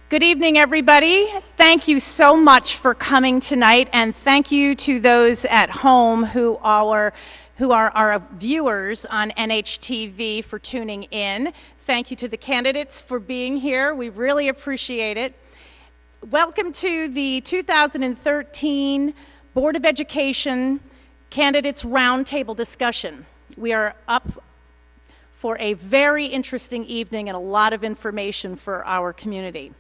Good evening, everybody. Thank you so much for coming tonight, and thank you to those at home who are our viewers on NHTV for tuning in. Thank you to the candidates for being here. We really appreciate it. Welcome to the 2013 Board of Education Candidates Roundtable discussion. We are up for a very interesting evening and a lot of information for our community.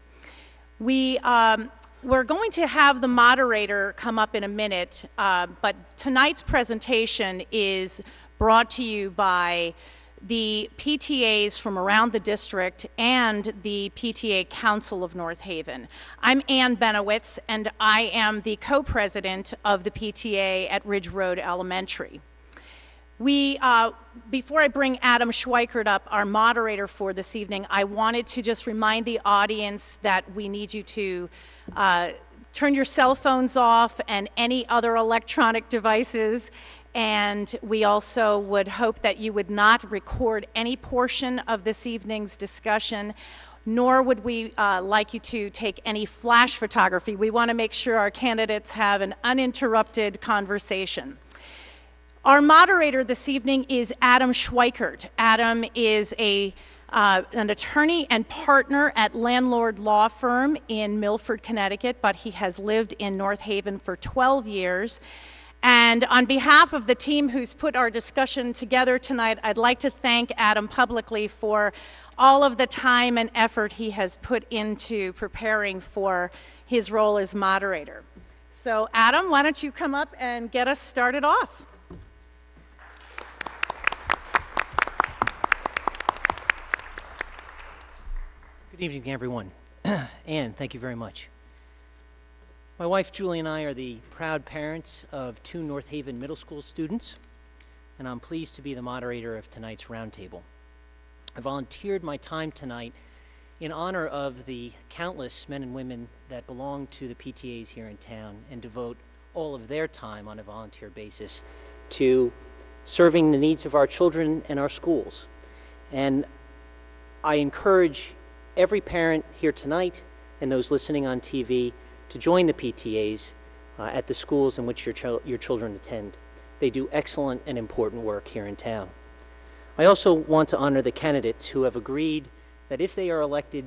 We're going to have the moderator come up in a minute, but tonight's presentation is brought to you by the PTAs from around the district and the PTA Council of North Haven. I'm Ann Benowitz, and I am the co-president of the PTA at Ridge Road Elementary. Before I bring Adam Schweikert up, our moderator for this evening, I wanted to just remind the audience that we need you to turn your cell phones off and any other electronic devices. And we also would hope that you would not record any portion of this evening's discussion, nor would we like you to take any flash photography. We want to make sure our candidates have an uninterrupted conversation. Our moderator this evening is Adam Schweikert. Adam is an attorney and partner at Landlord Law Firm in Milford, Connecticut, but he has lived in North Haven for 12 years. And on behalf of the team who's put our discussion together tonight, I'd like to thank Adam publicly for all of the time and effort he has put into preparing for his role as moderator. So Adam, why don't you come up and get us started off? Good evening, everyone. Ann, thank you very much. My wife, Julie, and I are the proud parents of 2 North Haven Middle School students, and I'm pleased to be the moderator of tonight's roundtable. I volunteered my time tonight in honor of the countless men and women that belong to the PTAs here in town and devote all of their time on a volunteer basis to serving the needs of our children and our schools. And I encourage every parent here tonight and those listening on TV to join the PTAs at the schools in which your children attend. They do excellent and important work here in town. I also want to honor the candidates who have agreed that if they are elected,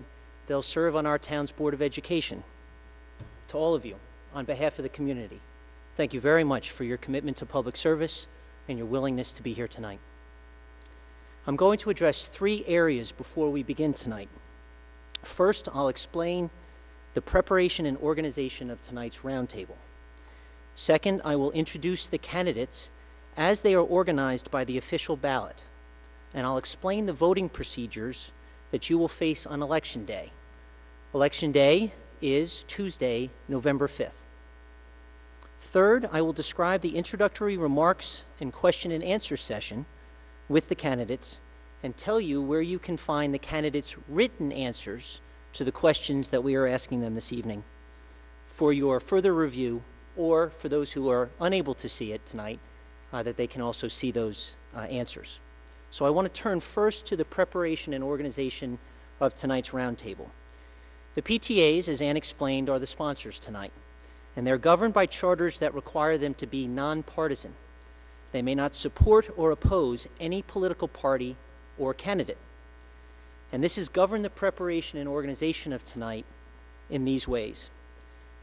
they'll serve on our town's Board of Education. To all of you, on behalf of the community, thank you very much for your commitment to public service and your willingness to be here tonight. I'm going to address 3 areas before we begin tonight. First, I'll explain the preparation and organization of tonight's roundtable. Second, I will introduce the candidates as they are organized by the official ballot, and I'll explain the voting procedures that you will face on Election Day. Election Day is Tuesday, November 5th. Third, I will describe the introductory remarks and question and answer session with the candidates and tell you where you can find the candidates' written answers to the questions that we are asking them this evening for your further review, or for those who are unable to see it tonight, that they can also see those answers. So I want to turn first to the preparation and organization of tonight's roundtable. The PTAs, as Ann explained, are the sponsors tonight, and they're governed by charters that require them to be nonpartisan. They may not support or oppose any political party or candidate. And this has governed the preparation and organization of tonight in these ways.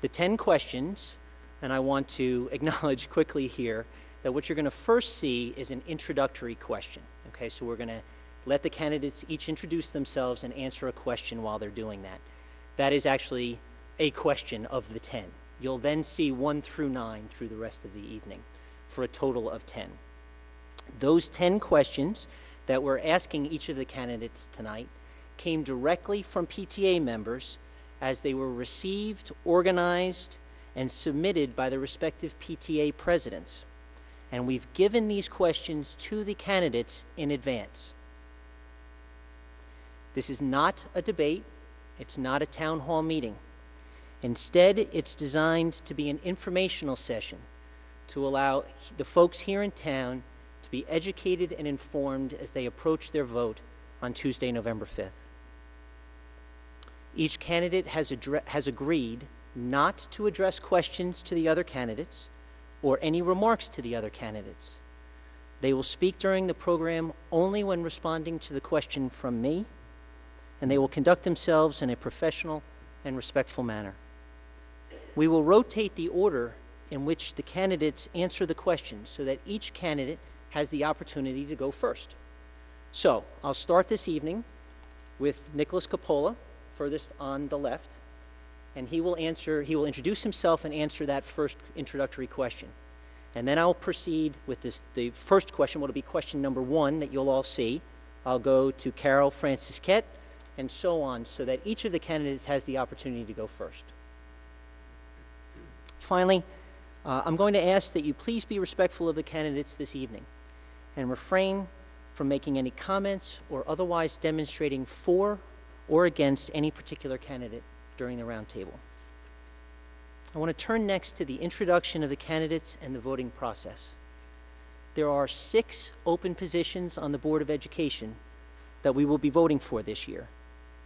The 10 questions, and I want to acknowledge quickly here that what you're going to first see is an introductory question. Okay, so we're going to let the candidates each introduce themselves and answer a question while they're doing that. That is actually a question of the 10. You'll then see 1 through 9 through the rest of the evening for a total of 10. Those 10 questions that we're asking each of the candidates tonight came directly from PTA members as they were received, organized, and submitted by the respective PTA presidents. And we've given these questions to the candidates in advance. This is not a debate. It's not a town hall meeting. Instead, it's designed to be an informational session to allow the folks here in town to be educated and informed as they approach their vote on Tuesday, November 5th. Each candidate has agreed not to address questions to the other candidates or any remarks to the other candidates. They will speak during the program only when responding to the question from me, and they will conduct themselves in a professional and respectful manner. We will rotate the order in which the candidates answer the questions so that each candidate has the opportunity to go first. So, I'll start this evening with Nicholas Coppola, furthest on the left, and he will introduce himself and answer that first introductory question. And then I'll proceed with the first question, will be question number 1 that you'll all see. I'll go to Carol Francis-Kett, and so on, so that each of the candidates has the opportunity to go first. Finally, I'm going to ask that you please be respectful of the candidates this evening and refrain from making any comments or otherwise demonstrating for or against any particular candidate during the roundtable. I want to turn next to the introduction of the candidates and the voting process. There are 6 open positions on the Board of Education that we will be voting for this year,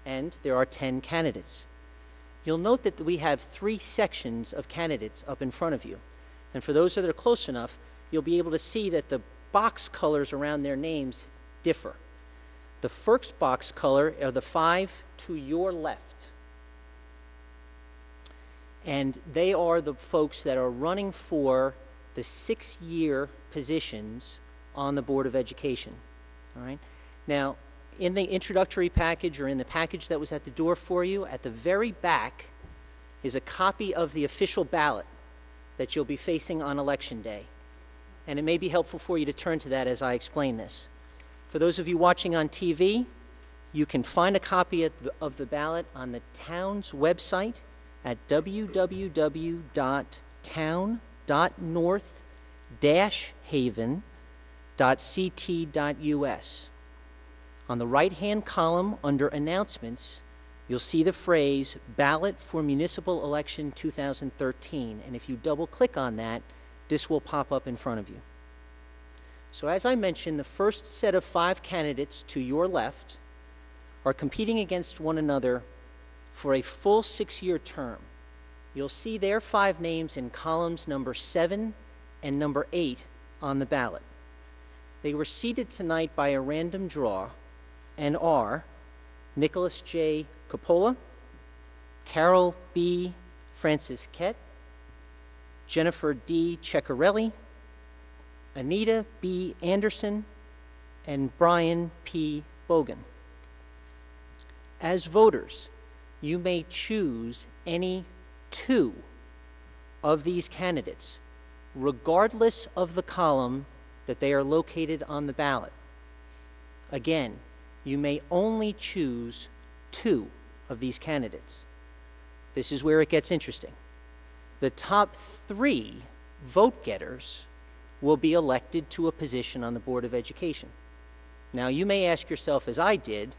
and there are 10 candidates. You'll note that we have 3 sections of candidates up in front of you, and for those that are close enough, you'll be able to see that the box colors around their names differ. The first box color are the 5 to your left. And they are the folks that are running for the 6-year positions on the Board of Education. All right? Now, in the introductory package or in the package that was at the door for you, at the very back is a copy of the official ballot that you'll be facing on Election Day. And it may be helpful for you to turn to that as I explain this. For those of you watching on TV, you can find a copy of the ballot on the town's website at www.town.north-haven.ct.us. On the right-hand column under Announcements, you'll see the phrase Ballot for Municipal Election 2013, and if you double-click on that, this will pop up in front of you. So as I mentioned, the first set of 5 candidates to your left are competing against one another for a full 6-year term. You'll see their 5 names in columns number 7 and number 8 on the ballot. They were seated tonight by a random draw and are Nicholas J. Coppola, Carol B. Francis-Kett, Jennifer D. Ceccarelli, Anita B. Anderson, and Brian P. Bogan. As voters, you may choose any 2 of these candidates, regardless of the column that they are located on the ballot. Again, you may only choose 2 of these candidates. This is where it gets interesting. The top 3 vote getters will be elected to a position on the Board of Education. Now, you may ask yourself, as I did,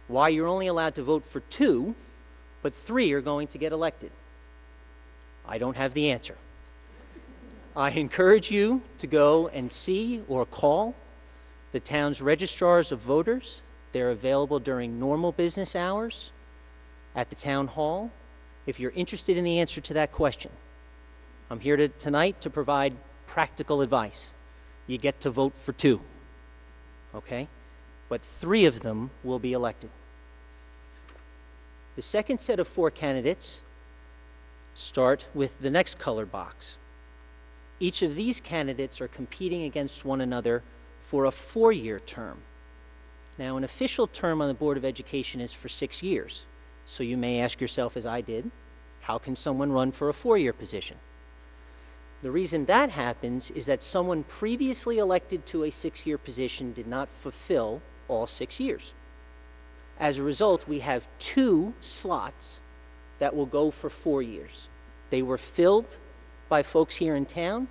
why you're only allowed to vote for 2, but 3 are going to get elected. I don't have the answer. I encourage you to go and see or call the town's registrars of voters. They're available during normal business hours at the town hall if you're interested in the answer to that question. I'm here tonight to provide practical advice. You get to vote for 2, okay? But 3 of them will be elected. The second set of 4 candidates start with the next color box. Each of these candidates are competing against one another for a 4-year term. Now, an official term on the Board of Education is for 6 years. So you may ask yourself, as I did, how can someone run for a 4-year position? The reason that happens is that someone previously elected to a 6-year position did not fulfill all 6 years. As a result, we have 2 slots that will go for 4 years. They were filled by folks here in town,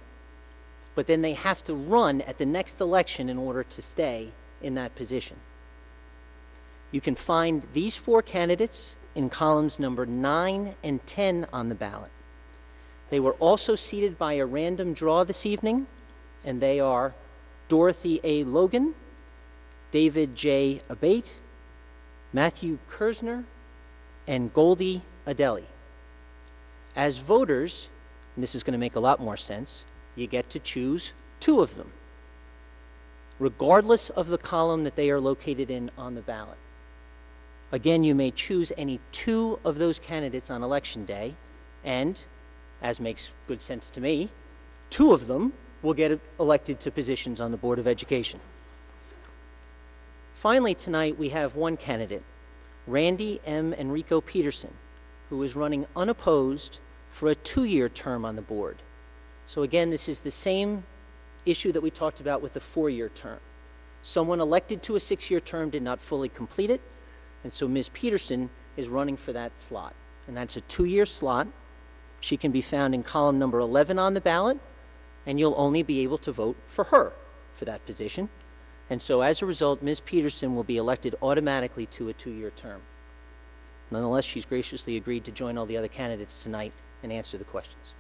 but then they have to run at the next election in order to stay in that position. You can find these 4 candidates in columns number 9 and 10 on the ballot. They were also seated by a random draw this evening, and they are Dorothy A. Logan, David J. Abate, Matthew Kersner, and Goldie Adeli. As voters, and this is going to make a lot more sense, you get to choose 2 of them, regardless of the column that they are located in on the ballot. Again, you may choose any 2 of those candidates on Election Day, and, as makes good sense to me, 2 of them will get elected to positions on the Board of Education. Finally, tonight we have one candidate, Randy M. Enrico Peterson, who is running unopposed for a 2-year term on the board. So again, this is the same issue that we talked about with the 4-year term. Someone elected to a 6-year term did not fully complete it, and so Ms. Peterson is running for that slot. And that's a 2-year slot. She can be found in column number 11 on the ballot, and you'll only be able to vote for her for that position. And so as a result, Ms. Peterson will be elected automatically to a 2-year term. Nonetheless, she's graciously agreed to join all the other candidates tonight and answer the questions.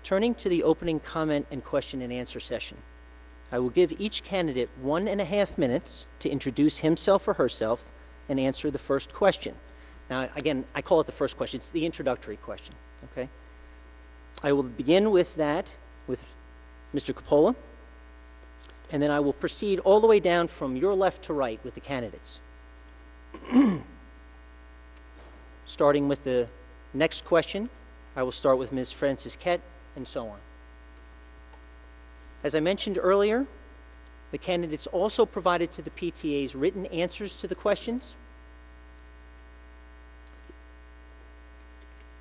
Turning to the opening comment and question and answer session, I will give each candidate 1.5 minutes to introduce himself or herself and answer the first question. Now, again, I call it the first question. It's the introductory question, okay? I will begin with that, with Mr. Coppola, and then I will proceed all the way down from your left to right with the candidates. Starting with the next question, I will start with Ms. Frances Kett, and so on. As I mentioned earlier, the candidates also provided to the PTAs written answers to the questions.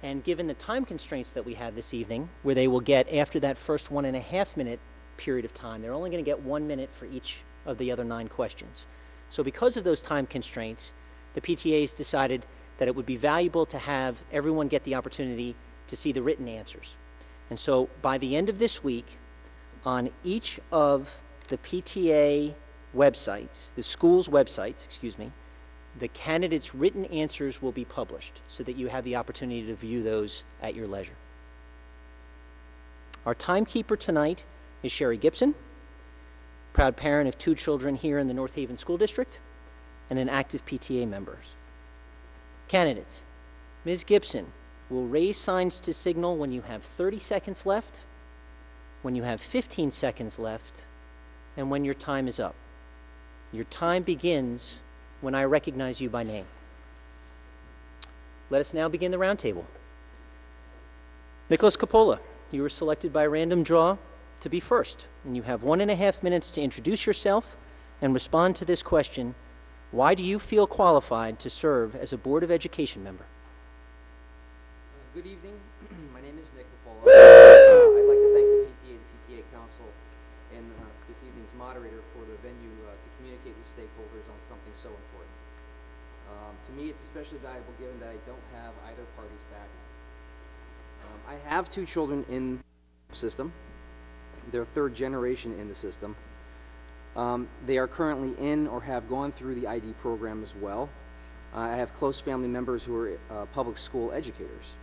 And given the time constraints that we have this evening, where they will get, after that first 1.5 minute period of time, they're only going to get 1 minute for each of the other 9 questions. So because of those time constraints, the PTAs decided that it would be valuable to have everyone get the opportunity to see the written answers. And so by the end of this week, on each of the PTA websites, the school's websites, excuse me, the candidates' written answers will be published so that you have the opportunity to view those at your leisure. Our timekeeper tonight is Sherry Gibson, proud parent of 2 children here in the North Haven School District and an active PTA member. Candidates, Ms. Gibson will raise signs to signal when you have 30 seconds left, when you have 15 seconds left, and when your time is up. Your time begins when I recognize you by name. Let us now begin the roundtable. Nicholas Coppola, you were selected by random draw to be first, and you have 1.5 minutes to introduce yourself and respond to this question: why do you feel qualified to serve as a Board of Education member? Good evening. My name is Nick Coppola. I'd like to thank the PTA and PTA Council and this evening's moderator for the venue to communicate with stakeholders on something so important. To me, it's especially valuable given that I don't have either party's background. I have 2 children in the system. They're 3rd generation in the system. They are currently in or have gone through the ID program as well. I have close family members who are public school educators.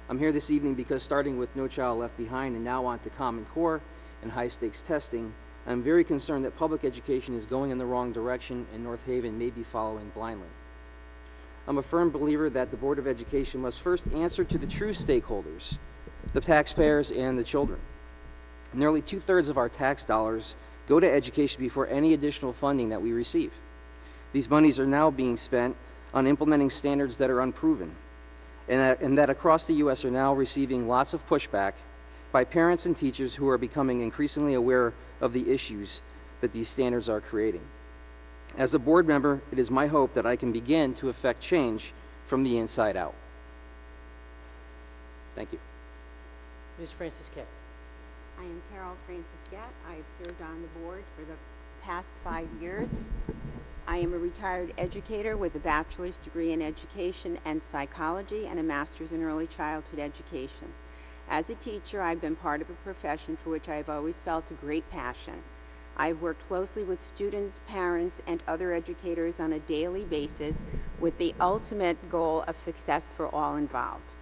I'm here this evening because, starting with No Child Left Behind and now on to Common Core and high-stakes testing, I'm very concerned that public education is going in the wrong direction and North Haven may be following blindly. I'm a firm believer that the Board of Education must first answer to the true stakeholders, the taxpayers and the children. Nearly 2/3 of our tax dollars go to education before any additional funding that we receive. These monies are now being spent on implementing standards that are unproven, and that across the U.S. are now receiving lots of pushback by parents and teachers who are becoming increasingly aware of the issues that these standards are creating. As a board member, it is my hope that I can begin to effect change from the inside out. Thank you. Ms. Frances Kett. I am Carol Frances Gatt. I have served on the board for the past 5 years. I am a retired educator with a bachelor's degree in education and psychology and a master's in early childhood education. As a teacher, I've been part of a profession for which I have always felt a great passion. I've worked closely with students, parents, and other educators on a daily basis with the ultimate goal of success for all involved.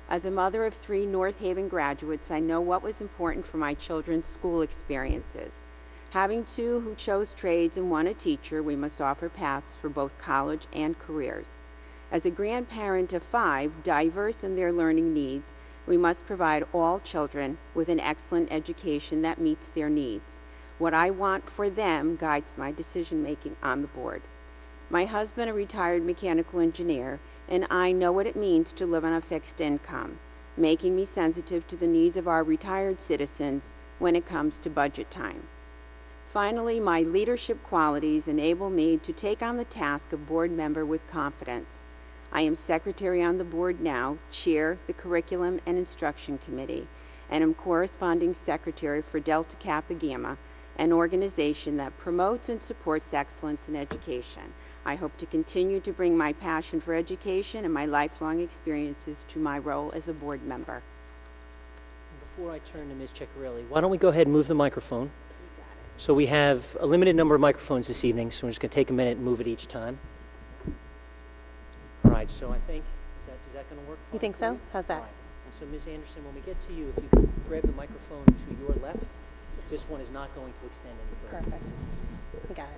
As a mother of 3 North Haven graduates, I know what was important for my children's school experiences. Having 2 who chose trades and 1 a teacher, we must offer paths for both college and careers. As a grandparent of 5, diverse in their learning needs, we must provide all children with an excellent education that meets their needs. What I want for them guides my decision-making on the board. My husband, a retired mechanical engineer, and I know what it means to live on a fixed income, making me sensitive to the needs of our retired citizens when it comes to budget time. Finally, my leadership qualities enable me to take on the task of board member with confidence. I am secretary on the board now, chair the Curriculum and Instruction Committee, and am corresponding secretary for Delta Kappa Gamma, an organization that promotes and supports excellence in education. I hope to continue to bring my passion for education and my lifelong experiences to my role as a board member. Before I turn to Ms. Ceccarelli, why don't we go ahead and move the microphone? So we have a limited number of microphones this evening, so we're just going to take a minute and move it each time. All right, so I think, is that going to work? You think so? How's that? All right. And so Ms. Anderson, when we get to you, if you could grab the microphone to your left, this one is not going to extend any further. Perfect. We got it.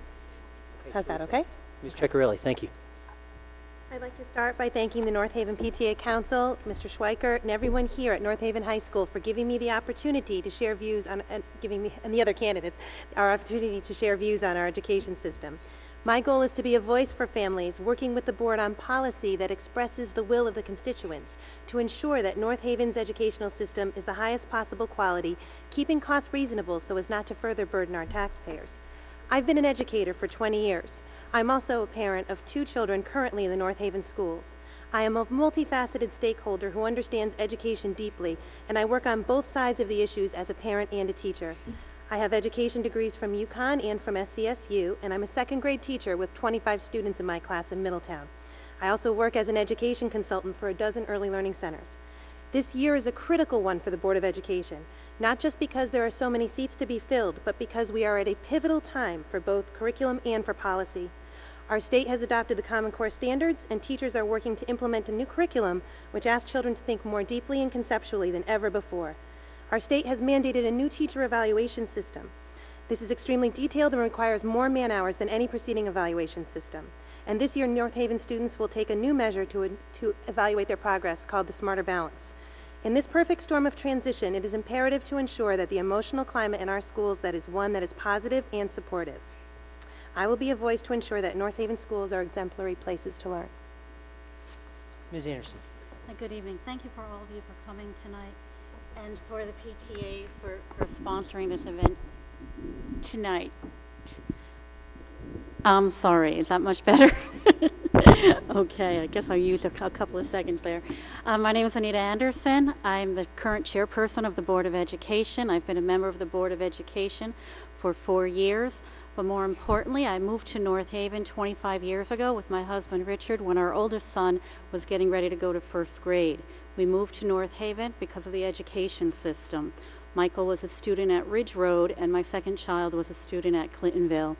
Okay, How's that, terrific. okay? Ms. Ceccarelli, thank you. I'd like to start by thanking the North Haven PTA Council, Mr. Schweikert, and everyone here at North Haven High School for giving me the opportunity to share views on, and giving me, and the other candidates, our opportunity to share views on our education system. My goal is to be a voice for families, working with the board on policy that expresses the will of the constituents to ensure that North Haven's educational system is the highest possible quality, keeping costs reasonable so as not to further burden our taxpayers. I've been an educator for 20 years. I'm also a parent of 2 children currently in the North Haven schools. I am a multifaceted stakeholder who understands education deeply, and I work on both sides of the issues as a parent and a teacher. I have education degrees from UConn and from SCSU, and I'm a second grade teacher with 25 students in my class in Middletown. I also work as an education consultant for a dozen early learning centers. This year is a critical one for the Board of Education, not just because there are so many seats to be filled, but because we are at a pivotal time for both curriculum and for policy. Our state has adopted the Common Core standards, and teachers are working to implement a new curriculum which asks children to think more deeply and conceptually than ever before. Our state has mandated a new teacher evaluation system. This is extremely detailed and requires more man-hours than any preceding evaluation system. And this year, North Haven students will take a new measure to evaluate their progress called the Smarter Balance. In this perfect storm of transition, it is imperative to ensure that the emotional climate in our schools that is one that is positive and supportive. I will be a voice to ensure that North Haven schools are exemplary places to learn. Ms. Anderson. Good evening. Thank you for all of you for coming tonight and for the PTAs for sponsoring this event tonight. I'm sorry, is that much better? Okay, I guess I'll use a couple of seconds there. My name is Anita Anderson. I'm the current chairperson of the Board of Education. I've been a member of the Board of Education for 4 years, but more importantly, I moved to North Haven 25 years ago with my husband Richard when our oldest son was getting ready to go to first grade. We moved to North Haven because of the education system. Michael was a student at Ridge Road, and my second child was a student at Clintonville.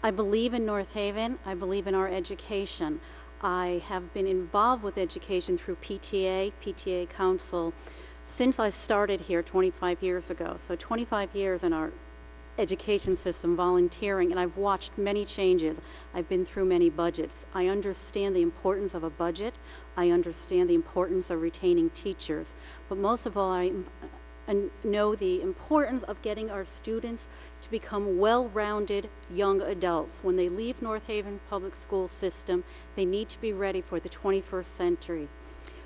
I believe in North Haven. I believe in our education. I have been involved with education through PTA Council, since I started here 25 years ago. So 25 years in our education system, volunteering, and I've watched many changes. I've been through many budgets. I understand the importance of a budget. I understand the importance of retaining teachers. But most of all, I know the importance of getting our students to become well-rounded young adults. When they leave North Haven Public School System, they need to be ready for the 21st century,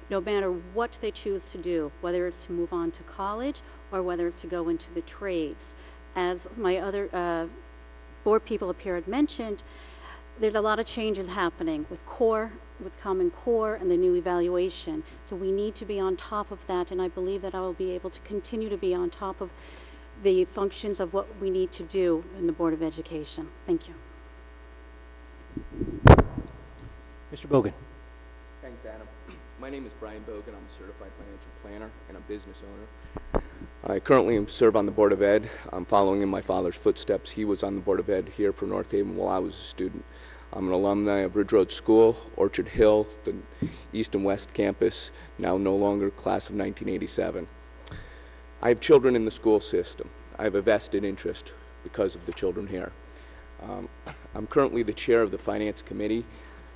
no matter what they choose to do, whether it's to move on to college or whether it's to go into the trades. As my other board people up here had mentioned, there's a lot of changes happening with Common Core and the new evaluation. So we need to be on top of that, and I believe that I will be able to continue to be on top of the functions of what we need to do in the Board of Education. Thank you. Mr. Bogan. Thanks, Adam. My name is Brian Bogan. I'm a certified financial planner and a business owner. I currently serve on the Board of Ed. I'm following in my father's footsteps. He was on the Board of Ed here for North Haven while I was a student. I'm an alumni of Ridge Road School, Orchard Hill, the East and West campus, now no longer class of 1987. I have children in the school system. I have a vested interest because of the children here. I'm currently the chair of the Finance Committee.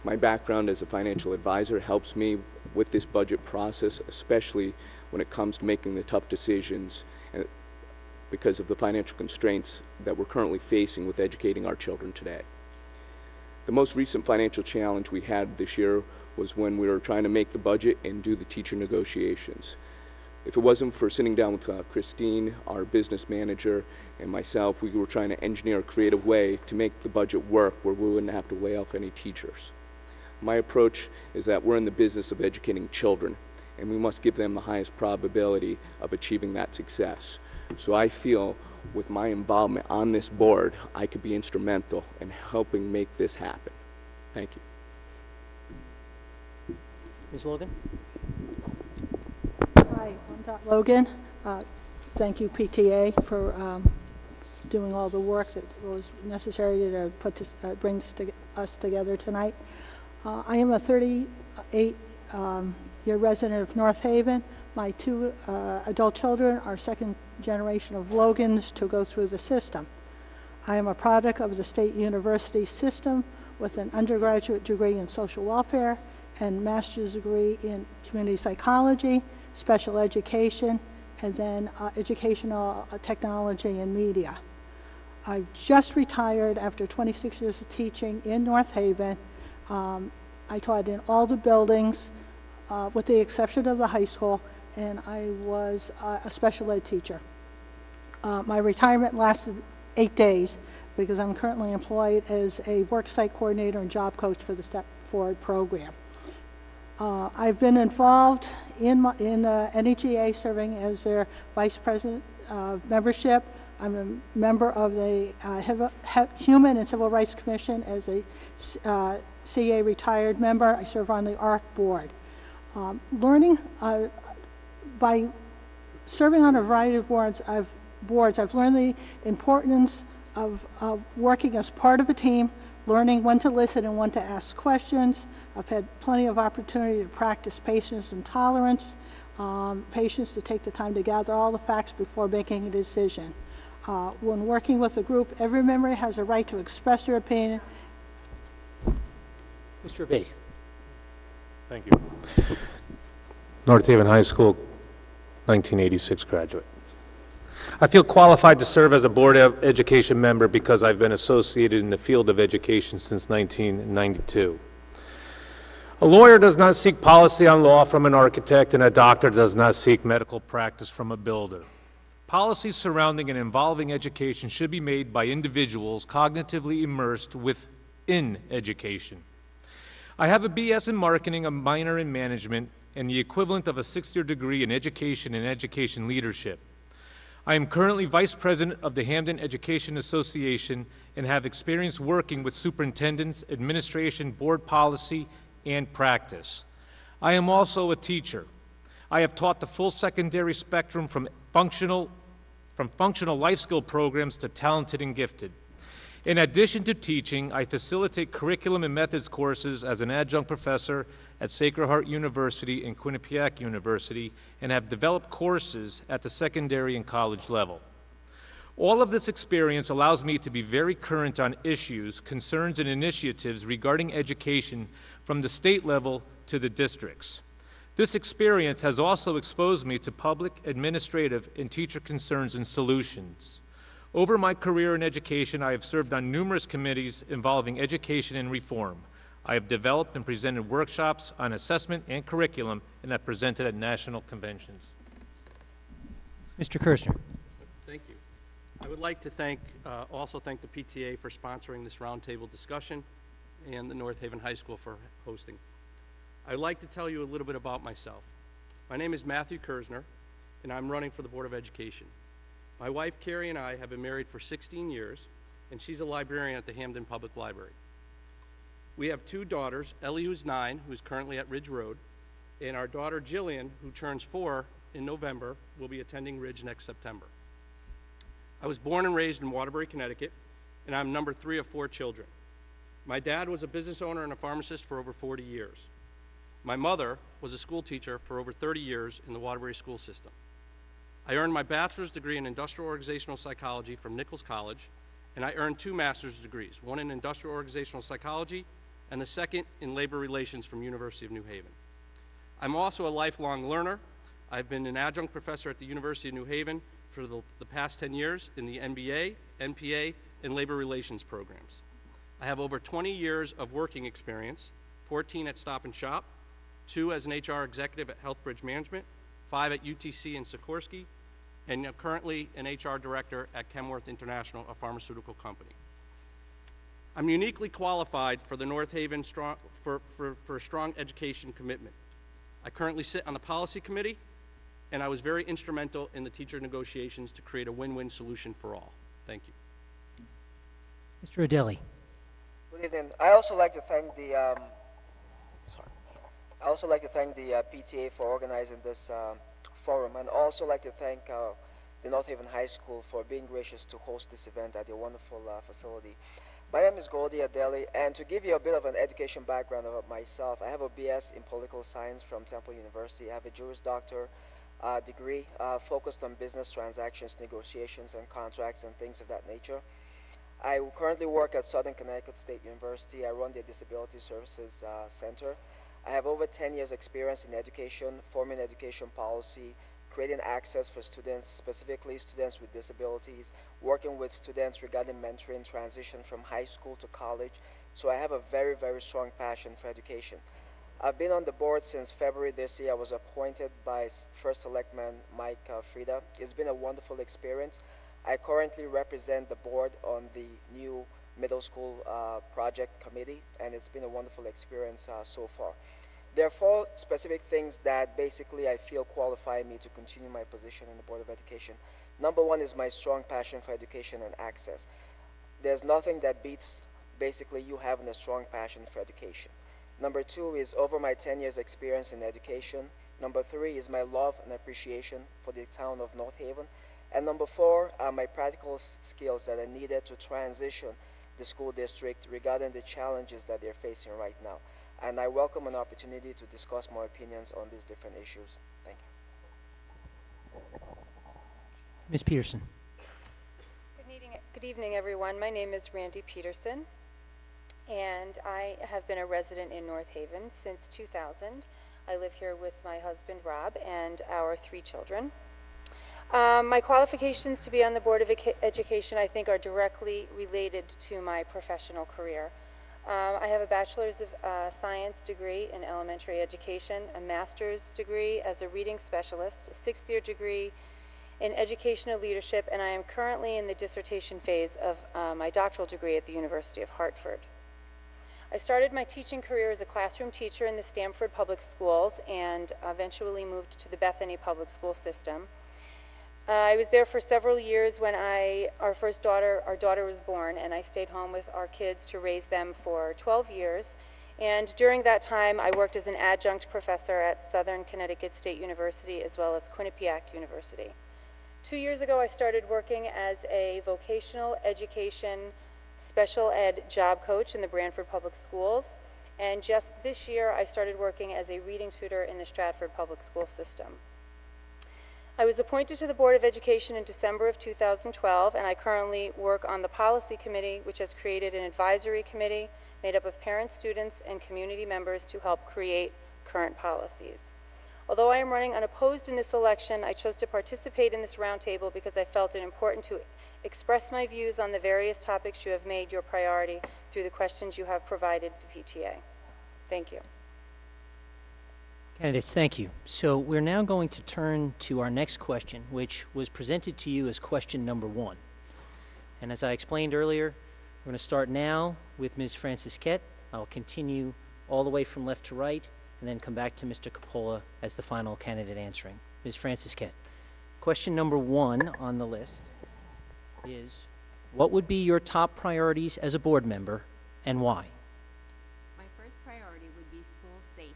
My background as a financial advisor helps me with this budget process, especially when it comes to making the tough decisions because of the financial constraints that we're currently facing with educating our children today. The most recent financial challenge we had this year was when we were trying to make the budget and do the teacher negotiations. If it wasn't for sitting down with Christine, our business manager, and myself, we were trying to engineer a creative way to make the budget work where we wouldn't have to lay off any teachers. My approach is that we're in the business of educating children, and we must give them the highest probability of achieving that success. So I feel with my involvement on this board, I could be instrumental in helping make this happen. Thank you. Ms. Logan? Hi, I'm Dot Logan. Thank you, PTA, for doing all the work that was necessary to bring us together tonight. I am a 38-year resident of North Haven. My two adult children are second generation of Logans to go through the system. I am a product of the State University system with an undergraduate degree in social welfare and master's degree in community psychology, special education, and then educational technology and media. I've just retired after 26 years of teaching in North Haven. I taught in all the buildings with the exception of the high school, and I was a special ed teacher. My retirement lasted 8 days because I'm currently employed as a worksite coordinator and job coach for the Step Forward program. I've been involved in NEGA, serving as their vice president of membership. I'm a member of the Human and Civil Rights Commission as a CA retired member. I serve on the ARC board. By serving on a variety of boards, I've learned the importance of working as part of a team, learning when to listen and when to ask questions. I've had plenty of opportunity to practice patience and tolerance, patience to take the time to gather all the facts before making a decision. When working with a group, every member has a right to express their opinion. Mr. Abate? Thank you. North Haven High School, 1986 graduate. I feel qualified to serve as a Board of Education member because I've been associated in the field of education since 1992. A lawyer does not seek policy on law from an architect, and a doctor does not seek medical practice from a builder. Policies surrounding and involving education should be made by individuals cognitively immersed within education. I have a BS in marketing, a minor in management, and the equivalent of a 6-year degree in education and education leadership. I am currently Vice President of the Hamden Education Association and have experience working with superintendents, administration, board policy, and practice. I am also a teacher. I have taught the full secondary spectrum from functional life skill programs to talented and gifted. In addition to teaching, I facilitate curriculum and methods courses as an adjunct professor at Sacred Heart University and Quinnipiac University, and have developed courses at the secondary and college level. All of this experience allows me to be very current on issues, concerns, and initiatives regarding education from the state level to the districts. This experience has also exposed me to public, administrative, and teacher concerns and solutions. Over my career in education, I have served on numerous committees involving education and reform. I have developed and presented workshops on assessment and curriculum, and have presented at national conventions. Mr. Kersner? Thank you. I would like to also thank the PTA for sponsoring this roundtable discussion and the North Haven High School for hosting. I'd like to tell you a little bit about myself. My name is Matthew Kersner, and I'm running for the Board of Education. My wife, Carrie, and I have been married for 16 years, and she's a librarian at the Hamden Public Library. We have two daughters, Ellie, who's 9, who's currently at Ridge Road, and our daughter, Jillian, who turns 4 in November, will be attending Ridge next September. I was born and raised in Waterbury, Connecticut, and I'm number 3 of 4 children. My dad was a business owner and a pharmacist for over 40 years. My mother was a school teacher for over 30 years in the Waterbury school system. I earned my bachelor's degree in industrial organizational psychology from Nichols College, and I earned 2 master's degrees, one in industrial organizational psychology and the second in labor relations from University of New Haven. I'm also a lifelong learner. I've been an adjunct professor at the University of New Haven for the past 10 years in the MBA, NPA, and labor relations programs. I have over 20 years of working experience, 14 at Stop and Shop, 2 as an HR executive at Healthbridge Management, 5 at UTC in Sikorsky, and currently an HR director at Chemworth International, a pharmaceutical company. I'm uniquely qualified for the North Haven for a strong education commitment. I currently sit on the policy committee, and I was very instrumental in the teacher negotiations to create a win-win solution for all. Thank you. Mr. Adeli. Good evening. I also like to thank the PTA for organizing this forum, and also like to thank the North Haven High School for being gracious to host this event at their wonderful facility. My name is Goldie Adeli, and to give you a bit of an education background about myself, I have a BS in political science from Temple University. I have a Juris Doctor degree focused on business transactions, negotiations, and contracts and things of that nature. I currently work at Southern Connecticut State University. I run their Disability Services Center. I have over 10 years experience in education, forming education policy, creating access for students, specifically students with disabilities, working with students regarding mentoring transition from high school to college. So I have a very, very strong passion for education. I've been on the board since February this year. I was appointed by First Selectman Mike Frieda. It's been a wonderful experience. I currently represent the board on the new middle school project committee, and it's been a wonderful experience so far. There are 4 specific things that basically I feel qualify me to continue my position in the Board of Education. Number 1 is my strong passion for education and access. There's nothing that beats basically you having a strong passion for education. Number 2 is over my 10 years experience in education. Number 3 is my love and appreciation for the town of North Haven. And number 4 are my practical skills that are needed to transition the school district regarding the challenges that they're facing right now. And I welcome an opportunity to discuss my opinions on these different issues. Thank you. Ms. Peterson. Good evening, everyone. My name is Randy Peterson, and I have been a resident in North Haven since 2000. I live here with my husband, Rob, and our 3 children. My qualifications to be on the Board of Education, I think, are directly related to my professional career. I have a Bachelor's of Science degree in elementary education, a master's degree as a reading specialist, a 6th-year degree in educational leadership, and I am currently in the dissertation phase of my doctoral degree at the University of Hartford. I started my teaching career as a classroom teacher in the Stamford Public Schools and eventually moved to the Bethany Public School System. I was there for several years when our daughter was born, and I stayed home with our kids to raise them for 12 years. And during that time, I worked as an adjunct professor at Southern Connecticut State University as well as Quinnipiac University. 2 years ago, I started working as a vocational education special ed job coach in the Branford Public Schools. And just this year, I started working as a reading tutor in the Stratford Public School System. I was appointed to the Board of Education in December of 2012, and I currently work on the Policy Committee, which has created an advisory committee made up of parents, students, and community members to help create current policies. Although I am running unopposed in this election, I chose to participate in this roundtable because I felt it important to express my views on the various topics you have made your priority through the questions you have provided the PTA. Thank you. Candidates, thank you. So we're now going to turn to our next question, which was presented to you as question number 1. And as I explained earlier, we're going to start now with Ms. Francisquette. I'll continue all the way from left to right, and then come back to Mr. Coppola as the final candidate answering. Ms. Francisquette, question number 1 on the list is, what would be your top priorities as a board member, and why? My first priority would be school safety.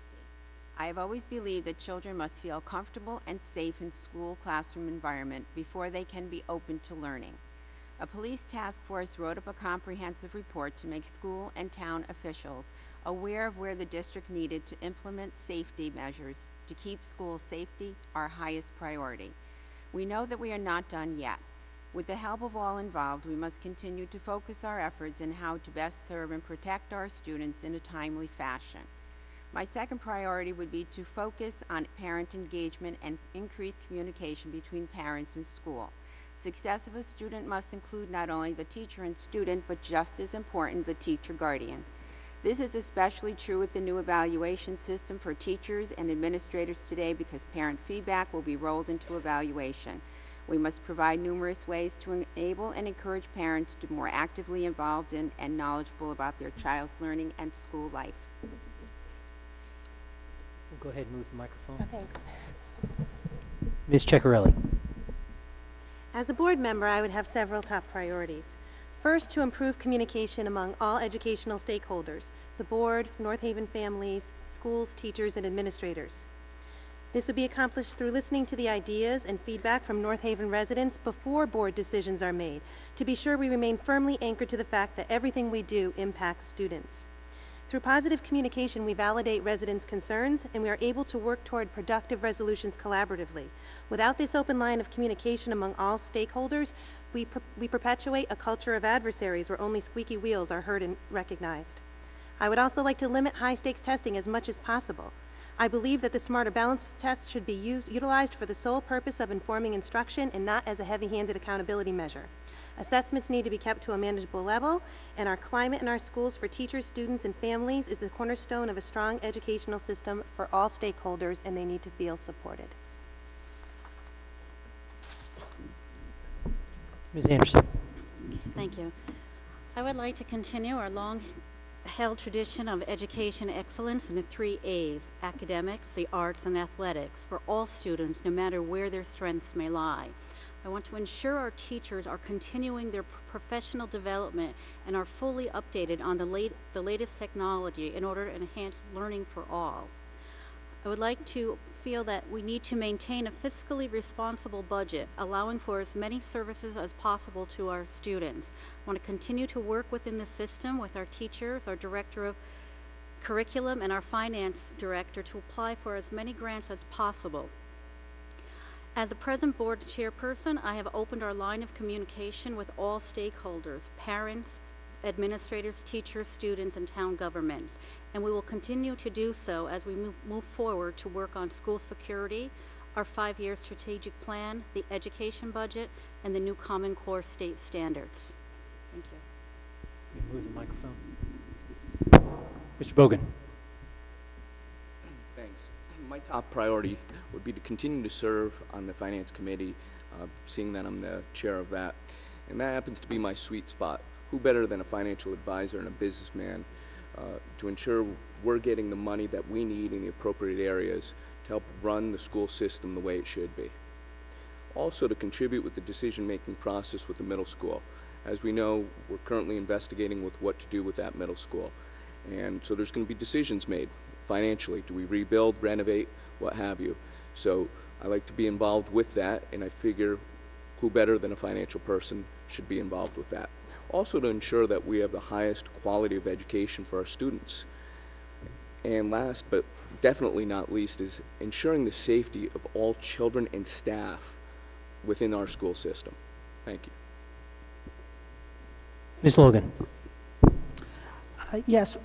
I have always believed that children must feel comfortable and safe in school classroom environment before they can be open to learning. A police task force wrote up a comprehensive report to make school and town officials aware of where the district needed to implement safety measures to to keep school safety our highest priority. We know that we are not done yet. With the help of all involved, we must continue to focus our efforts in how to best serve and protect our students in a timely fashion. My second priority would be to focus on parent engagement and increased communication between parents and school. Success of a student must include not only the teacher and student, but just as important, the teacher guardian. This is especially true with the new evaluation system for teachers and administrators today because parent feedback will be rolled into evaluation. We must provide numerous ways to enable and encourage parents to be more actively involved in and knowledgeable about their child's learning and school life. We'll go ahead and move the microphone. Oh, thanks. Ms. Ceccarelli. As a board member, I would have several top priorities. First, to improve communication among all educational stakeholders, the board, North Haven families, schools, teachers, and administrators. This would be accomplished through listening to the ideas and feedback from North Haven residents before board decisions are made, to be sure we remain firmly anchored to the fact that everything we do impacts students. Through positive communication, we validate residents' concerns, and we are able to work toward productive resolutions collaboratively. Without this open line of communication among all stakeholders, we perpetuate a culture of adversaries where only squeaky wheels are heard and recognized. I would also like to limit high-stakes testing as much as possible. I believe that the Smarter Balance test should be utilized for the sole purpose of informing instruction and not as a heavy-handed accountability measure. Assessments need to be kept to a manageable level, and our climate in our schools for teachers, students, and families is the cornerstone of a strong educational system for all stakeholders, and they need to feel supported. Ms. Anderson. Thank you. I would like to continue our long-held tradition of education excellence in the 3 A's, academics, the arts, and athletics, for all students, no matter where their strengths may lie. I want to ensure our teachers are continuing their professional development and are fully updated on the latest technology in order to enhance learning for all. I would like to feel that we need to maintain a fiscally responsible budget, allowing for as many services as possible to our students. I want to continue to work within the system with our teachers, our director of curriculum, and our finance director to apply for as many grants as possible. As a present board chairperson, I have opened our line of communication with all stakeholders, parents, administrators, teachers, students, and town governments, and we will continue to do so as we move forward to work on school security, our 5-year strategic plan, the education budget, and the new Common Core state standards. Thank you. You move the microphone. Mr. Bogan. Thanks. My top priority would be to continue to serve on the Finance Committee, seeing that I'm the chair of that. And that happens to be my sweet spot. Who better than a financial advisor and a businessman to ensure we're getting the money that we need in the appropriate areas to help run the school system the way it should be. Also to contribute with the decision-making process with the middle school. As we know, we're currently investigating with what to do with that middle school. And so there's going to be decisions made financially. Do we rebuild, renovate, what have you? So I like to be involved with that, and I figure who better than a financial person should be involved with that. Also to ensure that we have the highest quality of education for our students. And last but definitely not least is ensuring the safety of all children and staff within our school system. Thank you. Ms. Logan. Yes,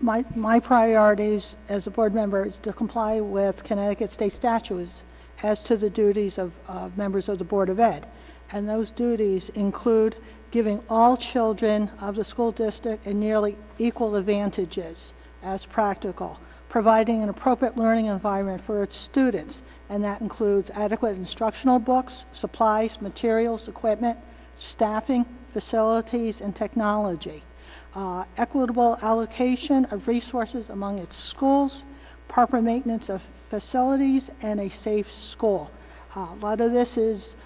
my priorities as a board member is to comply with Connecticut state statutes as to the duties of members of the Board of Ed. And those duties include giving all children of the school district a nearly equal advantages as practical, providing an appropriate learning environment for its students, and that includes adequate instructional books, supplies, materials, equipment, staffing, facilities, and technology. Equitable allocation of resources among its schools, proper maintenance of facilities, and a safe school. A lot of this is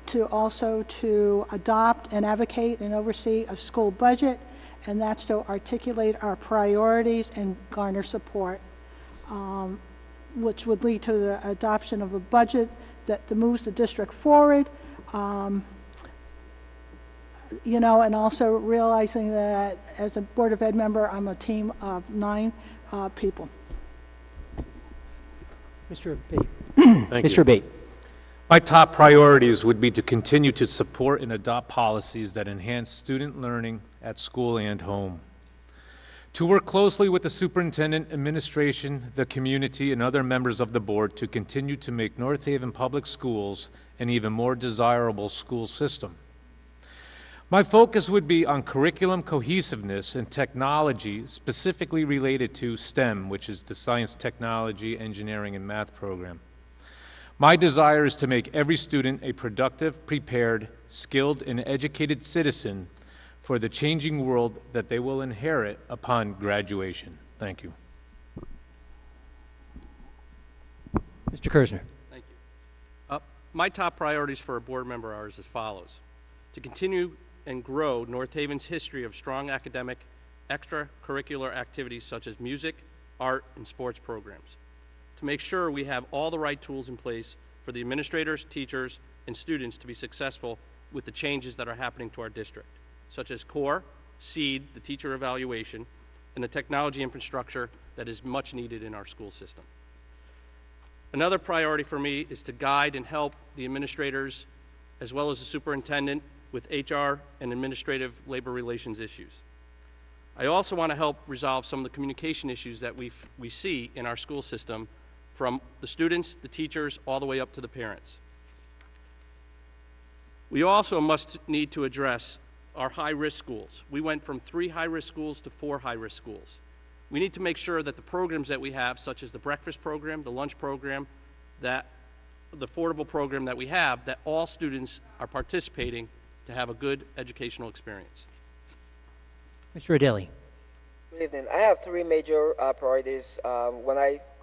to adopt and advocate and oversee a school budget, and that's to articulate our priorities and garner support, which would lead to the adoption of a budget that moves the district forward. You know, and also realizing that as a Board of Ed member, I'm a team of 9 people. Mr. Abate. Thank Mr. you. Abate. My top priorities would be to continue to support and adopt policies that enhance student learning at school and home. To work closely with the superintendent, administration, the community, and other members of the board to continue to make North Haven Public Schools an even more desirable school system. My focus would be on curriculum cohesiveness and technology specifically related to STEM, which is the science, technology, engineering, and math program. My desire is to make every student a productive, prepared, skilled, and educated citizen for the changing world that they will inherit upon graduation. Thank you. Mr. Kersner. Thank you. My top priorities for a board member are as follows. To continue and grow North Haven's history of strong academic, extracurricular activities such as music, art, and sports programs. To make sure we have all the right tools in place for the administrators, teachers, and students to be successful with the changes that are happening to our district, such as CORE, SEED, the teacher evaluation, and the technology infrastructure that is much needed in our school system. Another priority for me is to guide and help the administrators as well as the superintendent with HR and administrative labor relations issues. I also want to help resolve some of the communication issues that we see in our school system from the students, the teachers, all the way up to the parents. We also must need to address our high-risk schools. We went from 3 high-risk schools to 4 high-risk schools. We need to make sure that the programs that we have, such as the breakfast program, the lunch program, the affordable program that we have, that all students are participating to have a good educational experience. Mr. Adeli. Good evening. I have 3 major priorities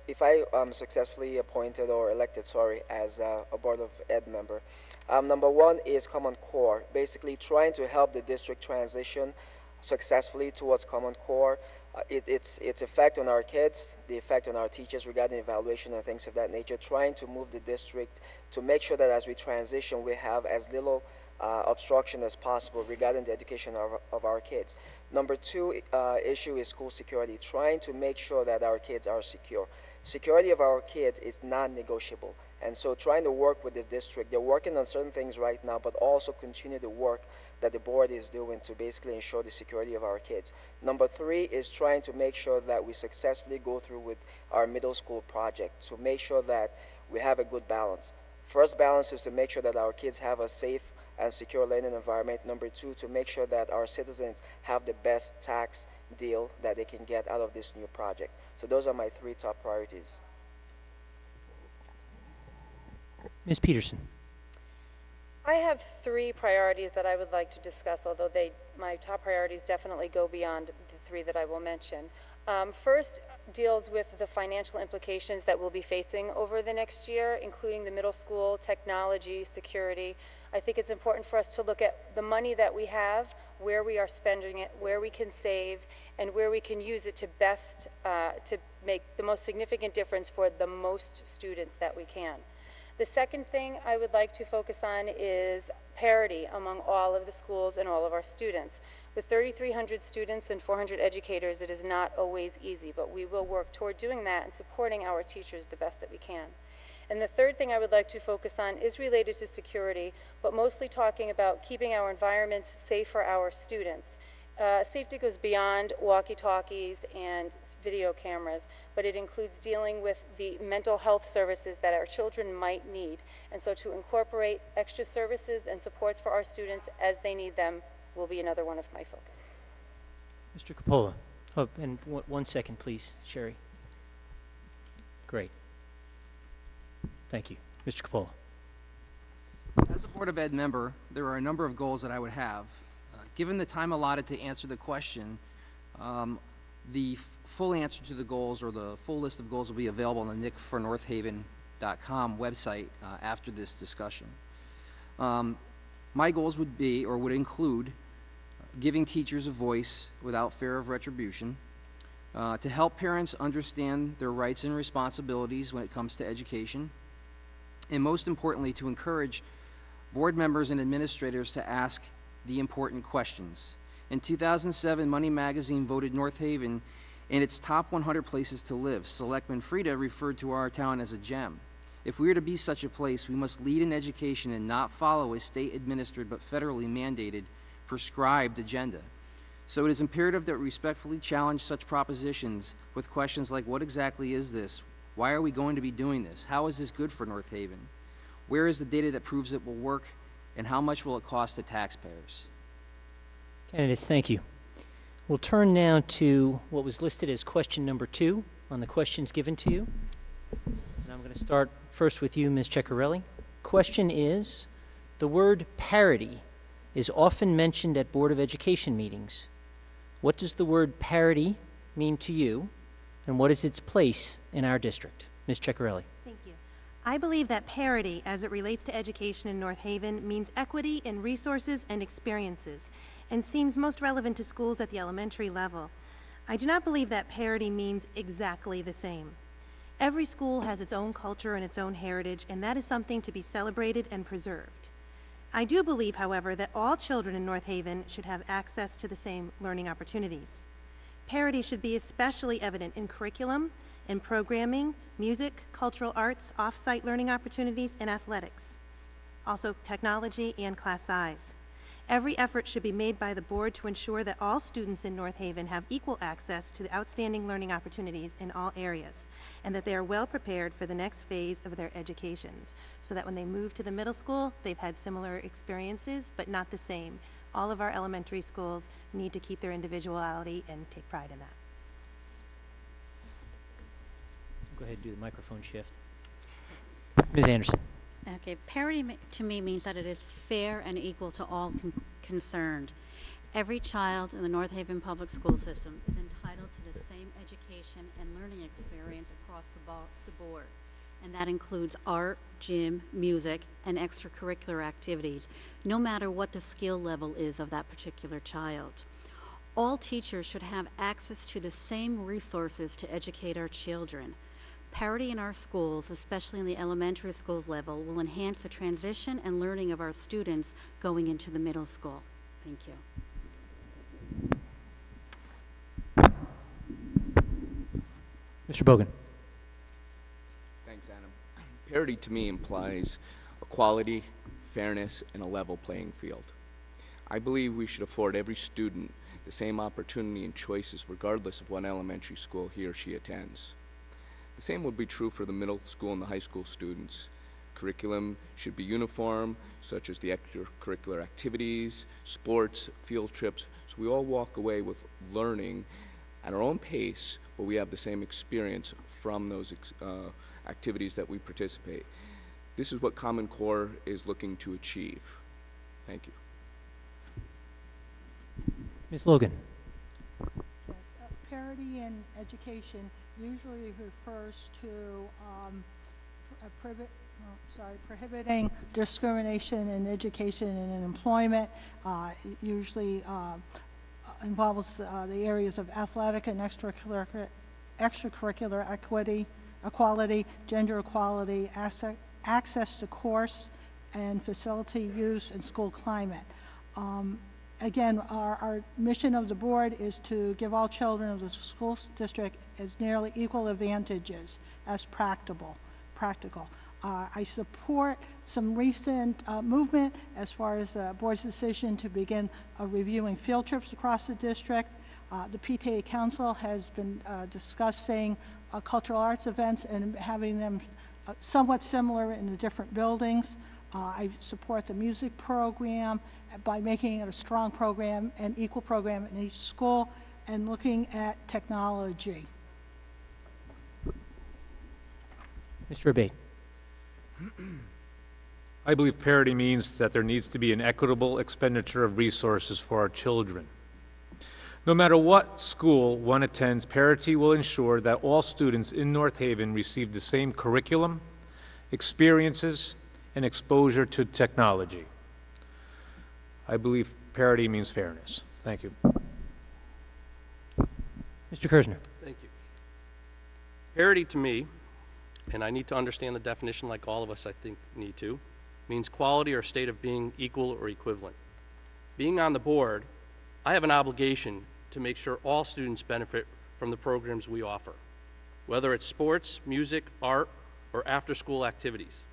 if I am successfully appointed or elected, as a Board of Ed member. Number 1 is Common Core, basically trying to help the district transition successfully towards Common Core. Its effect on our kids, the effect on our teachers regarding evaluation and things of that nature, trying to move the district to make sure that as we transition, we have as little obstruction as possible regarding the education of our kids. Number 2 issue is school security, trying to make sure that our kids are secure. Security of our kids is non-negotiable, and so trying to work with the district, they're working on certain things right now, but also continue the work that the board is doing to basically ensure the security of our kids. Number 3 is trying to make sure that we successfully go through with our middle school project to make sure that we have a good balance. First balance is to make sure that our kids have a safe and secure learning environment. Number 2, to make sure that our citizens have the best tax deal that they can get out of this new project. So those are my 3 top priorities. Ms. Peterson. I have 3 priorities that I would like to discuss, although my top priorities definitely go beyond the 3 that I will mention. First deals with the financial implications that we'll be facing over the next year, including the middle school, technology, security. I think it's important for us to look at the money that we have, where we are spending it, where we can save, and where we can use it to best, to make the most significant difference for the most students that we can. The second thing I would like to focus on is parity among all of the schools and all of our students. With 3,300 students and 400 educators, it is not always easy, but we will work toward doing that and supporting our teachers the best that we can. And the third thing I would like to focus on is related to security, but mostly talking about keeping our environments safe for our students. Safety goes beyond walkie-talkies and video cameras, but it includes dealing with the mental health services that our children might need. And so to incorporate extra services and supports for our students as they need them will be another one of my focus. Mr. Coppola. Oh, and 1 second, please, Sherry. Great. Thank you. Mr. Coppola. As a Board of Ed member, there are a number of goals that I would have. Given the time allotted to answer the question, the full answer to the goals or the full list of goals will be available on the nickfornorthaven.com website after this discussion. My goals would be, or would include, giving teachers a voice without fear of retribution, to help parents understand their rights and responsibilities when it comes to education, and most importantly, to encourage board members and administrators to ask the important questions. In 2007, Money Magazine voted North Haven in its top 100 places to live. Selectman Frieda referred to our town as a gem. If we are to be such a place, we must lead in education and not follow a state-administered but federally mandated, prescribed agenda. So it is imperative that we respectfully challenge such propositions with questions like, what exactly is this? Why are we going to be doing this? How is this good for North Haven? Where is the data that proves it will work, and how much will it cost the taxpayers? Candidates, thank you. We'll turn now to what was listed as question number 2 on the questions given to you. And I'm going to start first with you, Ms. Ceccarelli. Question is, the word parity is often mentioned at Board of Education meetings. What does the word parity mean to you, and what is its place in our district? Ms. Ceccarelli. Thank you. I believe that parity, as it relates to education in North Haven, means equity in resources and experiences, and seems most relevant to schools at the elementary level. I do not believe that parity means exactly the same. Every school has its own culture and its own heritage, and that is something to be celebrated and preserved. I do believe, however, that all children in North Haven should have access to the same learning opportunities. Parity should be especially evident in curriculum, in programming, music, cultural arts, off-site learning opportunities, and athletics. Also technology and class size. Every effort should be made by the board to ensure that all students in North Haven have equal access to the outstanding learning opportunities in all areas, and that they are well prepared for the next phase of their educations, so that when they move to the middle school, they've had similar experiences, but not the same. All of our elementary schools need to keep their individuality and take pride in that. Go ahead and do the microphone shift. Ms. Anderson. Okay, parity to me means that it is fair and equal to all concerned. Every child in the North Haven public school system is entitled to the same education and learning experience across the board, and that includes art, gym, music, and extracurricular activities, no matter what the skill level is of that particular child. All teachers should have access to the same resources to educate our children. Parity in our schools, especially in the elementary schools level, will enhance the transition and learning of our students going into the middle school. Thank you. Mr. Bogan. Thanks, Adam. Parity to me implies equality, fairness, and a level playing field. I believe we should afford every student the same opportunity and choices regardless of what elementary school he or she attends. The same would be true for the middle school and the high school students. Curriculum should be uniform, such as the extracurricular activities, sports, field trips, so we all walk away with learning at our own pace, but we have the same experience from those activities that we participate. This is what Common Core is looking to achieve. Thank you. Ms. Logan. Yes, parity in education usually refers to prohibiting discrimination in education and in employment. It usually involves the areas of athletic and extracurricular equality, gender equality, access to course and facility use, and school climate. Again, our mission of the board is to give all children of the school district as nearly equal advantages as practical. I support some recent movement as far as the board's decision to begin reviewing field trips across the district. The PTA Council has been discussing cultural arts events and having them somewhat similar in the different buildings. I support the music program by making it a strong program and equal program in each school, and looking at technology. Mr. Abate. I believe parity means that there needs to be an equitable expenditure of resources for our children. No matter what school one attends, parity will ensure that all students in North Haven receive the same curriculum, experiences, and exposure to technology. I believe parity means fairness. Thank you. Mr. Kersner. Thank you. Parity to me, and I need to understand the definition like all of us I think need to, means quality or state of being equal or equivalent. Being on the board, I have an obligation to make sure all students benefit from the programs we offer. Whether it's sports, music, art, or after-school activities.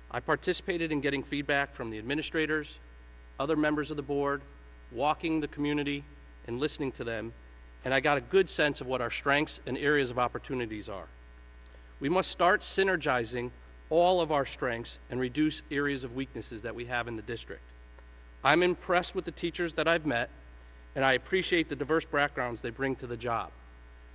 I participated in getting feedback from the administrators, other members of the board, walking the community and listening to them, and I got a good sense of what our strengths and areas of opportunities are. We must start synergizing all of our strengths and reduce areas of weaknesses that we have in the district. I'm impressed with the teachers that I've met, and I appreciate the diverse backgrounds they bring to the job.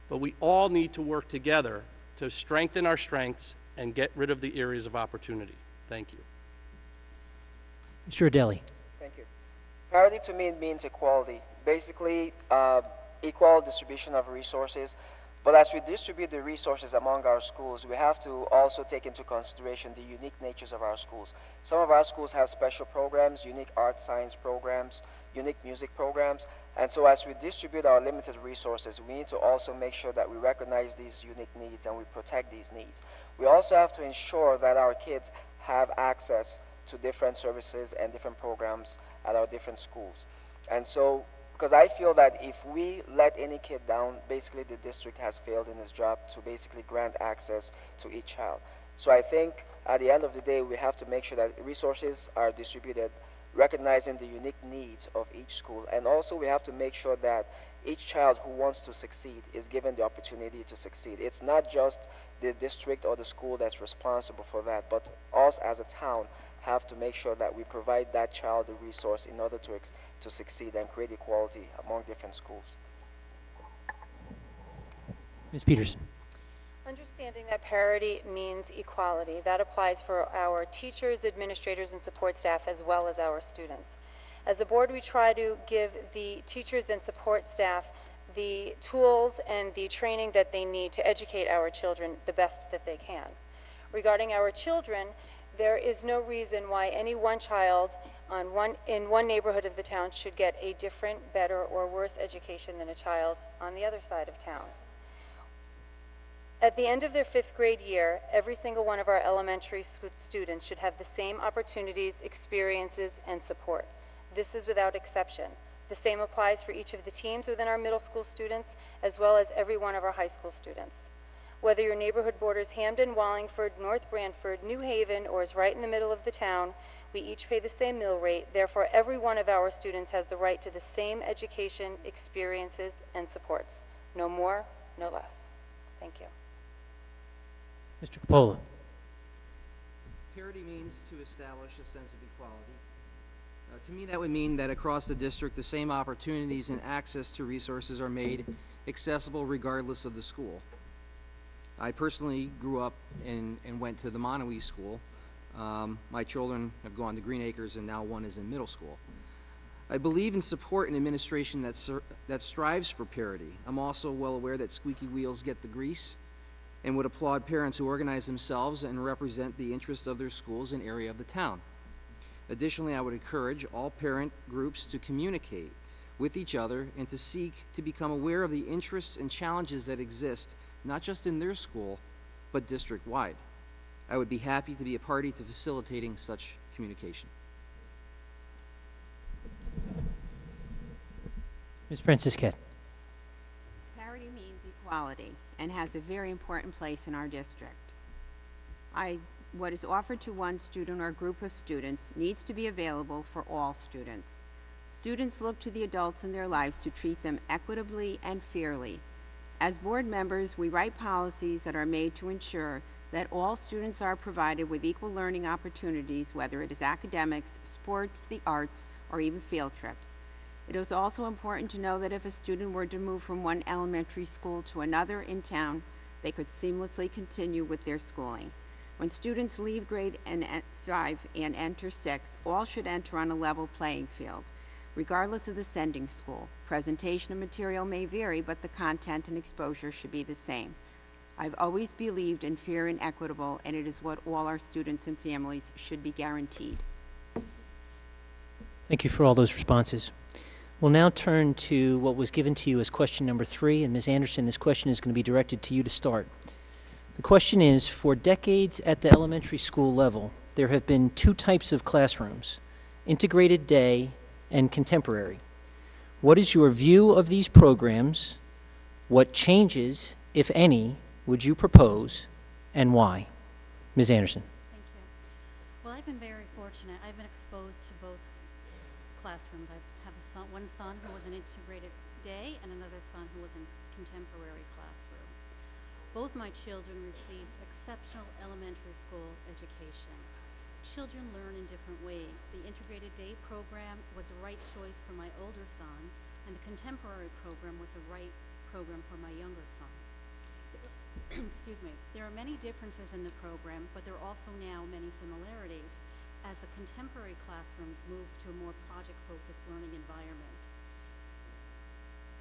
But we all need to work together to strengthen our strengths and get rid of the areas of opportunity. Thank you. Mr. Adeli. Thank you. Parity to me means equality. Basically, equal distribution of resources. But as we distribute the resources among our schools, we have to also take into consideration the unique natures of our schools. Some of our schools have special programs, unique art science programs, unique music programs. And so as we distribute our limited resources, we need to also make sure that we recognize these unique needs and we protect these needs. We also have to ensure that our kids have access to different services and different programs at our different schools. And so, because I feel that if we let any kid down, basically the district has failed in its job to basically grant access to each child. So I think at the end of the day, we have to make sure that resources are distributed, recognizing the unique needs of each school. And also we have to make sure that each child who wants to succeed is given the opportunity to succeed. It's not just the district or the school that's responsible for that, but us as a town have to make sure that we provide that child the resource in order to succeed and create equality among different schools. Ms. Peterson. Understanding that parity means equality, that applies for our teachers, administrators, and support staff, as well as our students. As a board, we try to give the teachers and support staff the tools and the training that they need to educate our children the best that they can. Regarding our children, there is no reason why any one child in one neighborhood of the town should get a different, better, or worse education than a child on the other side of town. At the end of their 5th grade year, every single one of our elementary students should have the same opportunities, experiences, and support. This is without exception. The same applies for each of the teams within our middle school students, as well as every one of our high school students. Whether your neighborhood borders Hamden, Wallingford, North Branford, New Haven, or is right in the middle of the town, we each pay the same mill rate. Therefore, every one of our students has the right to the same education, experiences, and supports. No more, no less. Thank you. Mr. Coppola. Parity means to establish a sense of equality. To me, that would mean that across the district, the same opportunities and access to resources are made accessible regardless of the school. I personally grew up and went to the Monowee School. My children have gone to Green Acres, and now one is in middle school. I believe in support an administration that strives for parity. I'm also well aware that squeaky wheels get the grease, and would applaud parents who organize themselves and represent the interests of their schools and area of the town. Additionally, I would encourage all parent groups to communicate with each other and to seek to become aware of the interests and challenges that exist, not just in their school, but district-wide. I would be happy to be a party to facilitating such communication. Ms. Francisquette. Parity means equality and has a very important place in our district. What is offered to one student or group of students needs to be available for all students. Students look to the adults in their lives to treat them equitably and fairly. As board members, we write policies that are made to ensure that all students are provided with equal learning opportunities, whether it is academics, sports, the arts, or even field trips. It is also important to know that if a student were to move from one elementary school to another in town, they could seamlessly continue with their schooling. When students leave grade 5 and enter 6, all should enter on a level playing field, regardless of the sending school. Presentation of material may vary, but the content and exposure should be the same. I've always believed in fair and equitable, and it is what all our students and families should be guaranteed. Thank you for all those responses. We'll now turn to what was given to you as question number 3, and Ms. Anderson, this question is going to be directed to you to start. The question is, for decades at the elementary school level, there have been 2 types of classrooms, integrated day and contemporary. What is your view of these programs? What changes, if any, would you propose, and why? Ms. Anderson. Thank you. Well, I've been very fortunate. I've been exposed to both classrooms. I have one son who was in integrated day and another son who was in contemporary classroom. Both my children received exceptional elementary school education. Children learn in different ways. The integrated day program was the right choice for my older son, and the contemporary program was the right program for my younger son. Excuse me. There are many differences in the program, but there are also now many similarities as the contemporary classrooms move to a more project-focused learning environment.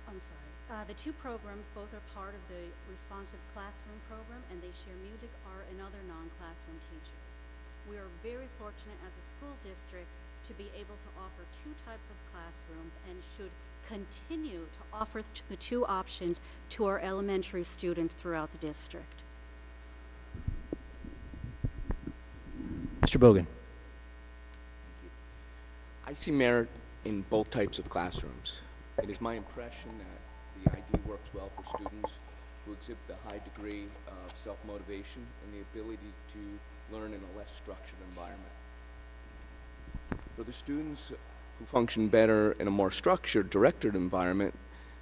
I'm sorry. The two programs both are part of the responsive classroom program, and they share music, art, and other non-classroom teachers. We are very fortunate as a school district to be able to offer two types of classrooms and should continue to offer the two options to our elementary students throughout the district. Mr. Bogan. I see merit in both types of classrooms. It is my impression that the ID works well for students who exhibit the high degree of self-motivation and the ability to learn in a less structured environment. For the students who function better in a more structured, directed environment,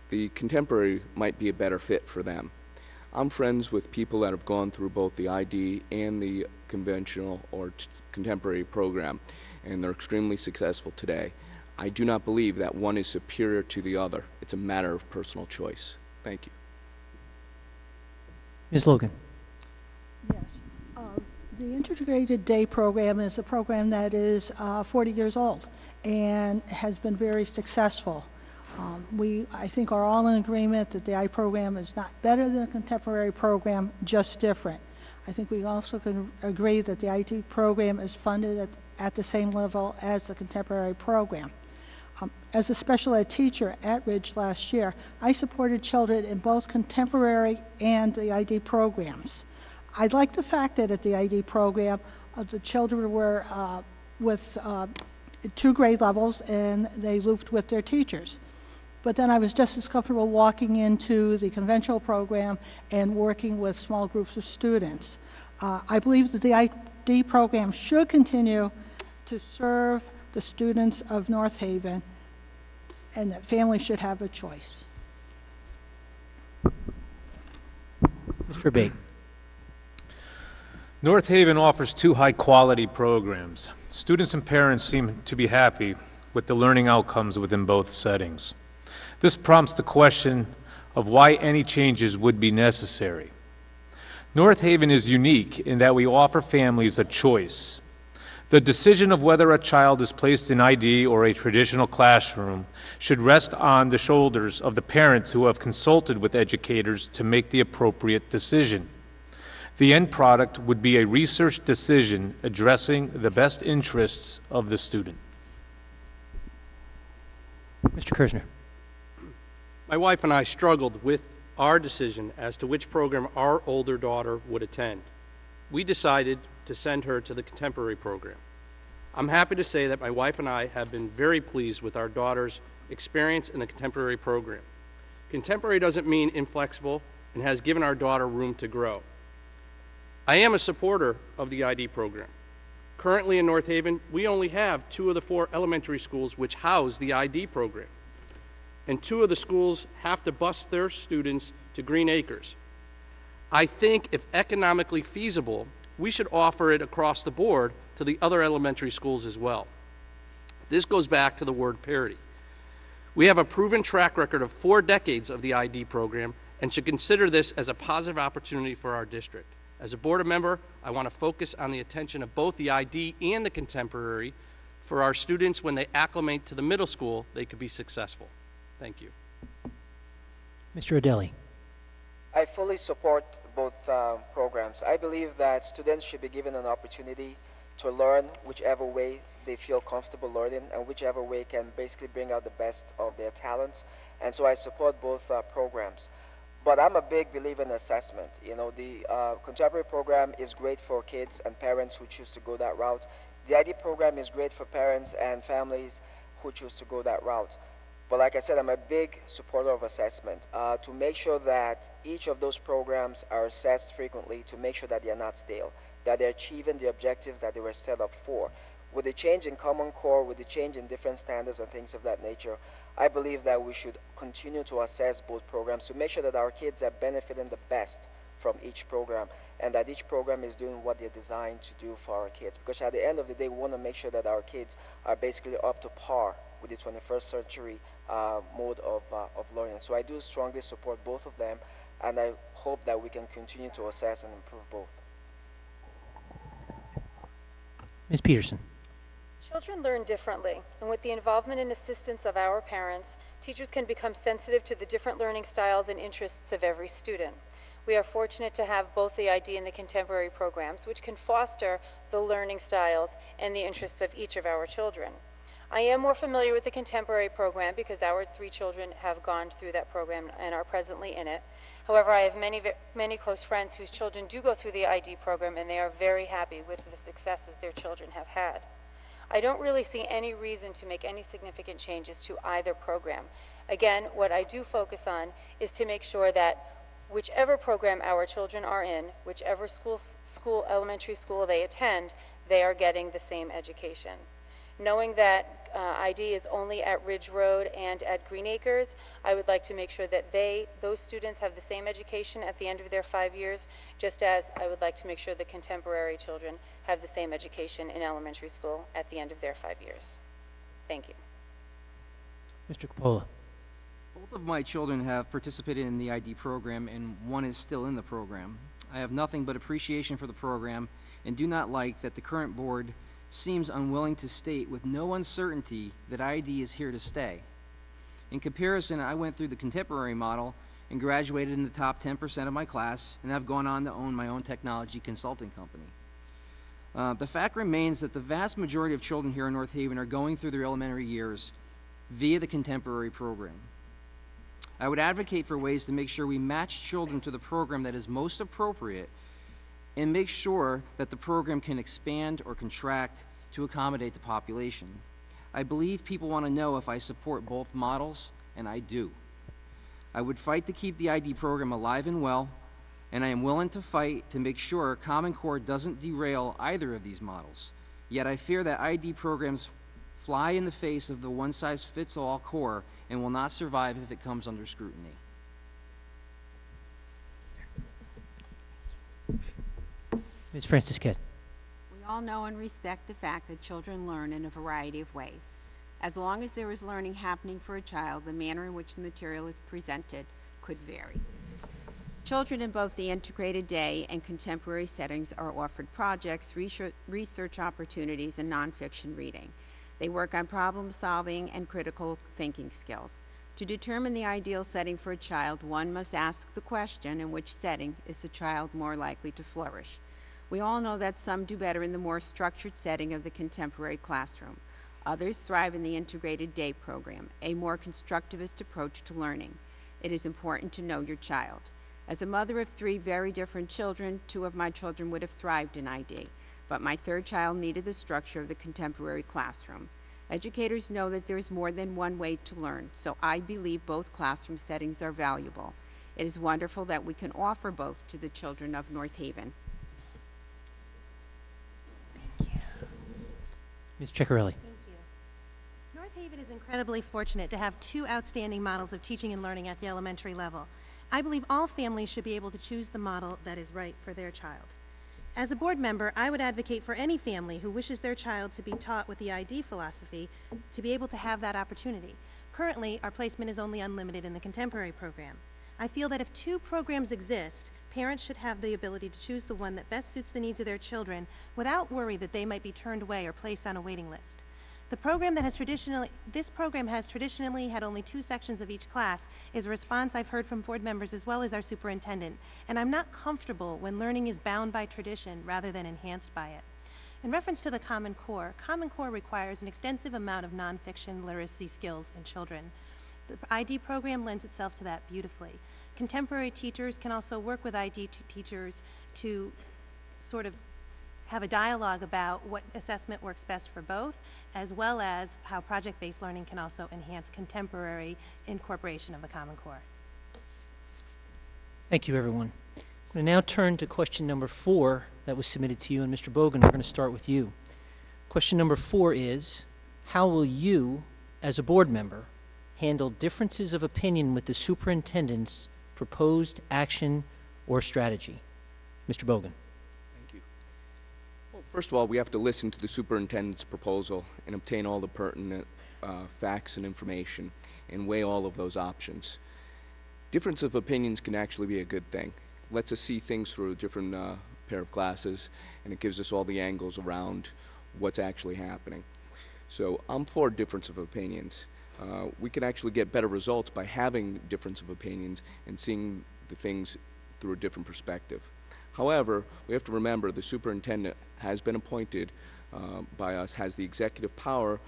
the contemporary might be a better fit for them. I'm friends with people that have gone through both the ID and the conventional or contemporary program, and they're extremely successful today. I do not believe that one is superior to the other. It's a matter of personal choice. Thank you. Ms. Logan. Yes. The integrated day program is a program that is 40 years old and has been very successful. We, I think, are all in agreement that the I program is not better than the contemporary program, just different. I think we also can agree that the IT program is funded at the same level as the contemporary program. As a special ed teacher at Ridge last year, I supported children in both contemporary and the ID programs. I like the fact that at the ID program, the children were with 2 grade levels and they looped with their teachers. But then I was just as comfortable walking into the conventional program and working with small groups of students. I believe that the ID program should continue to serve the students of North Haven, and that families should have a choice. Mr. Bate. North Haven offers 2 high-quality programs. Students and parents seem to be happy with the learning outcomes within both settings. This prompts the question of why any changes would be necessary. North Haven is unique in that we offer families a choice. The decision of whether a child is placed in ID or a traditional classroom should rest on the shoulders of the parents who have consulted with educators to make the appropriate decision. The end product would be a research decision addressing the best interests of the student. Mr. Kersner. My wife and I struggled with our decision as to which program our older daughter would attend. We decided to send her to the contemporary program. I'm happy to say that my wife and I have been very pleased with our daughter's experience in the contemporary program. Contemporary doesn't mean inflexible and has given our daughter room to grow. I am a supporter of the ID program. Currently in North Haven, we only have 2 of the 4 elementary schools which house the ID program. And 2 of the schools have to bus their students to Green Acres. I think if economically feasible, we should offer it across the board to the other elementary schools as well. This goes back to the word parity. We have a proven track record of 4 decades of the ID program and should consider this as a positive opportunity for our district. As a board member, I want to focus on the attention of both the ID and the contemporary for our students when they acclimate to the middle school, they could be successful. Thank you. Mr. Adeli. I fully support both programs. I believe that students should be given an opportunity to learn whichever way they feel comfortable learning and whichever way can basically bring out the best of their talents. And so I support both programs. But I'm a big believer in assessment. You know, the contemporary program is great for kids and parents who choose to go that route. The ID program is great for parents and families who choose to go that route. But like I said, I'm a big supporter of assessment to make sure that each of those programs are assessed frequently to make sure that they are not stale. that they're achieving the objectives that they were set up for. With the change in Common Core, with the change in different standards and things of that nature, I believe that we should continue to assess both programs to make sure that our kids are benefiting the best from each program, and that each program is doing what they're designed to do for our kids. Because at the end of the day, we want to make sure that our kids are basically up to par with the 21st century mode of learning. So I do strongly support both of them, and I hope that we can continue to assess and improve both. Ms. Peterson. Children learn differently, and with the involvement and assistance of our parents, teachers can become sensitive to the different learning styles and interests of every student. We are fortunate to have both the ID and the contemporary programs, which can foster the learning styles and the interests of each of our children. I am more familiar with the contemporary program because our 3 children have gone through that program and are presently in it. However, I have many close friends whose children do go through the ID program, and they are very happy with the successes their children have had. I don't really see any reason to make any significant changes to either program. Again, what I do focus on is to make sure that whichever program our children are in, whichever elementary school they attend, they are getting the same education. Knowing that ID is only at Ridge Road and at Green Acres, I would like to make sure that those students have the same education at the end of their 5 years, just as I would like to make sure the contemporary children have the same education in elementary school at the end of their 5 years. Thank you. Mr. Coppola. Both of my children have participated in the ID program, and one is still in the program. I have nothing but appreciation for the program and do not like that the current board seems unwilling to state with no uncertainty that ID is here to stay. In comparison, I went through the contemporary model and graduated in the top 10% of my class, and have gone on to own my own technology consulting company. The fact remains that the vast majority of children here in North Haven are going through their elementary years via the contemporary program. I would advocate for ways to make sure we match children to the program that is most appropriate, and make sure that the program can expand or contract to accommodate the population. I believe people want to know if I support both models, and I do. I would fight to keep the ID program alive and well, and I am willing to fight to make sure Common Core doesn't derail either of these models. Yet I fear that ID programs fly in the face of the one-size-fits-all core and will not survive if it comes under scrutiny. Ms. Francis-Kett. We all know and respect the fact that children learn in a variety of ways. As long as there is learning happening for a child, the manner in which the material is presented could vary. Children in both the integrated day and contemporary settings are offered projects, research opportunities, and nonfiction reading. They work on problem solving and critical thinking skills. To determine the ideal setting for a child, one must ask the question, in which setting is the child more likely to flourish? We all know that some do better in the more structured setting of the contemporary classroom. Others thrive in the integrated day program, a more constructivist approach to learning. It is important to know your child. As a mother of 3 very different children, 2 of my children would have thrived in ID, but my 3rd child needed the structure of the contemporary classroom. Educators know that there is more than one way to learn, so I believe both classroom settings are valuable. It is wonderful that we can offer both to the children of North Haven. Ms. Ciccarelli. Thank you. North Haven is incredibly fortunate to have 2 outstanding models of teaching and learning at the elementary level. I believe all families should be able to choose the model that is right for their child. As a board member, I would advocate for any family who wishes their child to be taught with the ID philosophy to be able to have that opportunity. Currently, our placement is only unlimited in the contemporary program. I feel that if 2 programs exist, parents should have the ability to choose the one that best suits the needs of their children without worry that they might be turned away or placed on a waiting list. This program has traditionally had only 2 sections of each class is a response I've heard from board members as well as our superintendent, and I'm not comfortable when learning is bound by tradition rather than enhanced by it. In reference to the Common Core requires an extensive amount of nonfiction literacy skills in children. The ID program lends itself to that beautifully. Contemporary teachers can also work with ID teachers to sort of have a dialogue about what assessment works best for both, as well as how project-based learning can also enhance contemporary incorporation of the Common Core. Thank you, everyone. I'm going to now turn to question number 4 that was submitted to you, and Mr. Bogan, we're going to start with you. Question number 4 is, how will you, as a board member, handle differences of opinion with the superintendent's proposed action or strategy? Mr. Bogan. Thank you. Well, first of all, we have to listen to the superintendent's proposal and obtain all the pertinent facts and information and weigh all of those options. Difference of opinions can actually be a good thing. Lets us see things through a different pair of glasses, and it gives us all the angles around what's actually happening. So I'm for difference of opinions. We can actually get better results by having difference of opinions and seeing the things through a different perspective. However, we have to remember the superintendent has been appointed by us, has the executive power,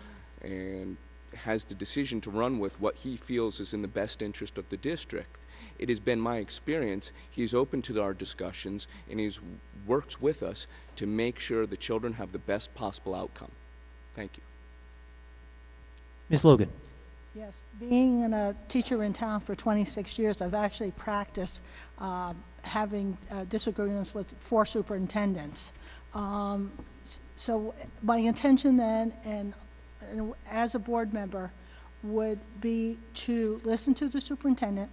and has the decision to run with what he feels is in the best interest of the district. It has been my experience, he's open to our discussions and he's works with us to make sure the children have the best possible outcome. Thank you. Ms. Logan. Yes, being a teacher in town for 26 years, I've actually practiced having disagreements with 4 superintendents. So my intention then, and as a board member, would be to listen to the superintendent,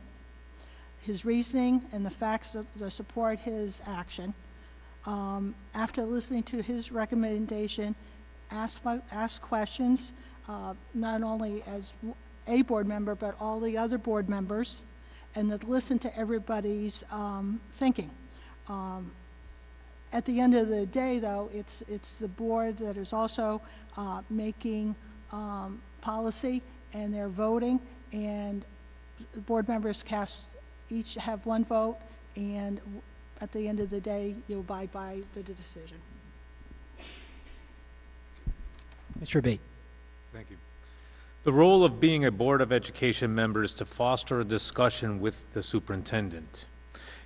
his reasoning and the facts that support his action. After listening to his recommendation, ask questions, not only as a board member, but all the other board members, and then listen to everybody's thinking. At the end of the day, though, it's the board that is also making policy, and they're voting, and the board members each have 1 vote, and at the end of the day, you abide by the decision. Mr. Abate. Thank you. The role of being a Board of Education member is to foster a discussion with the superintendent.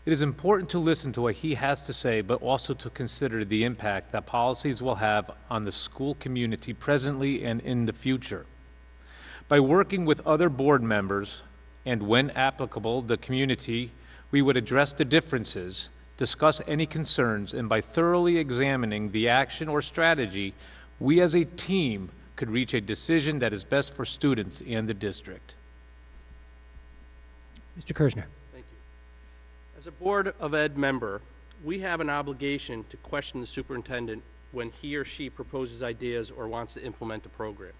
It is important to listen to what he has to say, but also to consider the impact that policies will have on the school community presently and in the future. By working with other board members, and when applicable, the community, we would address the differences, discuss any concerns, and by thoroughly examining the action or strategy, we as a team could reach a decision that is best for students and the district. Mr. Kersner. Thank you. As a Board of Ed member, we have an obligation to question the superintendent when he or she proposes ideas or wants to implement a program.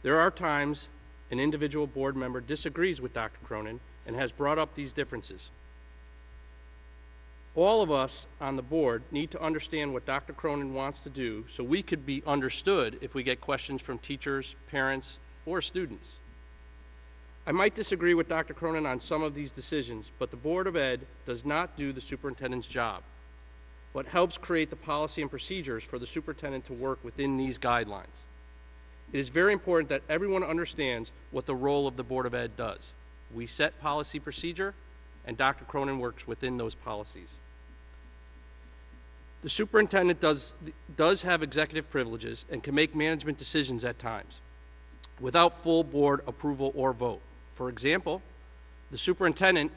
There are times an individual board member disagrees with Dr. Cronin and has brought up these differences. All of us on the board need to understand what Dr. Cronin wants to do so we could be understood if we get questions from teachers, parents, or students. I might disagree with Dr. Cronin on some of these decisions, but the Board of Ed does not do the superintendent's job, but helps create the policy and procedures for the superintendent to work within these guidelines. It is very important that everyone understands what the role of the Board of Ed does. We set policy procedure, and Dr. Cronin works within those policies. The superintendent does have executive privileges and can make management decisions at times without full board approval or vote. For example, the superintendent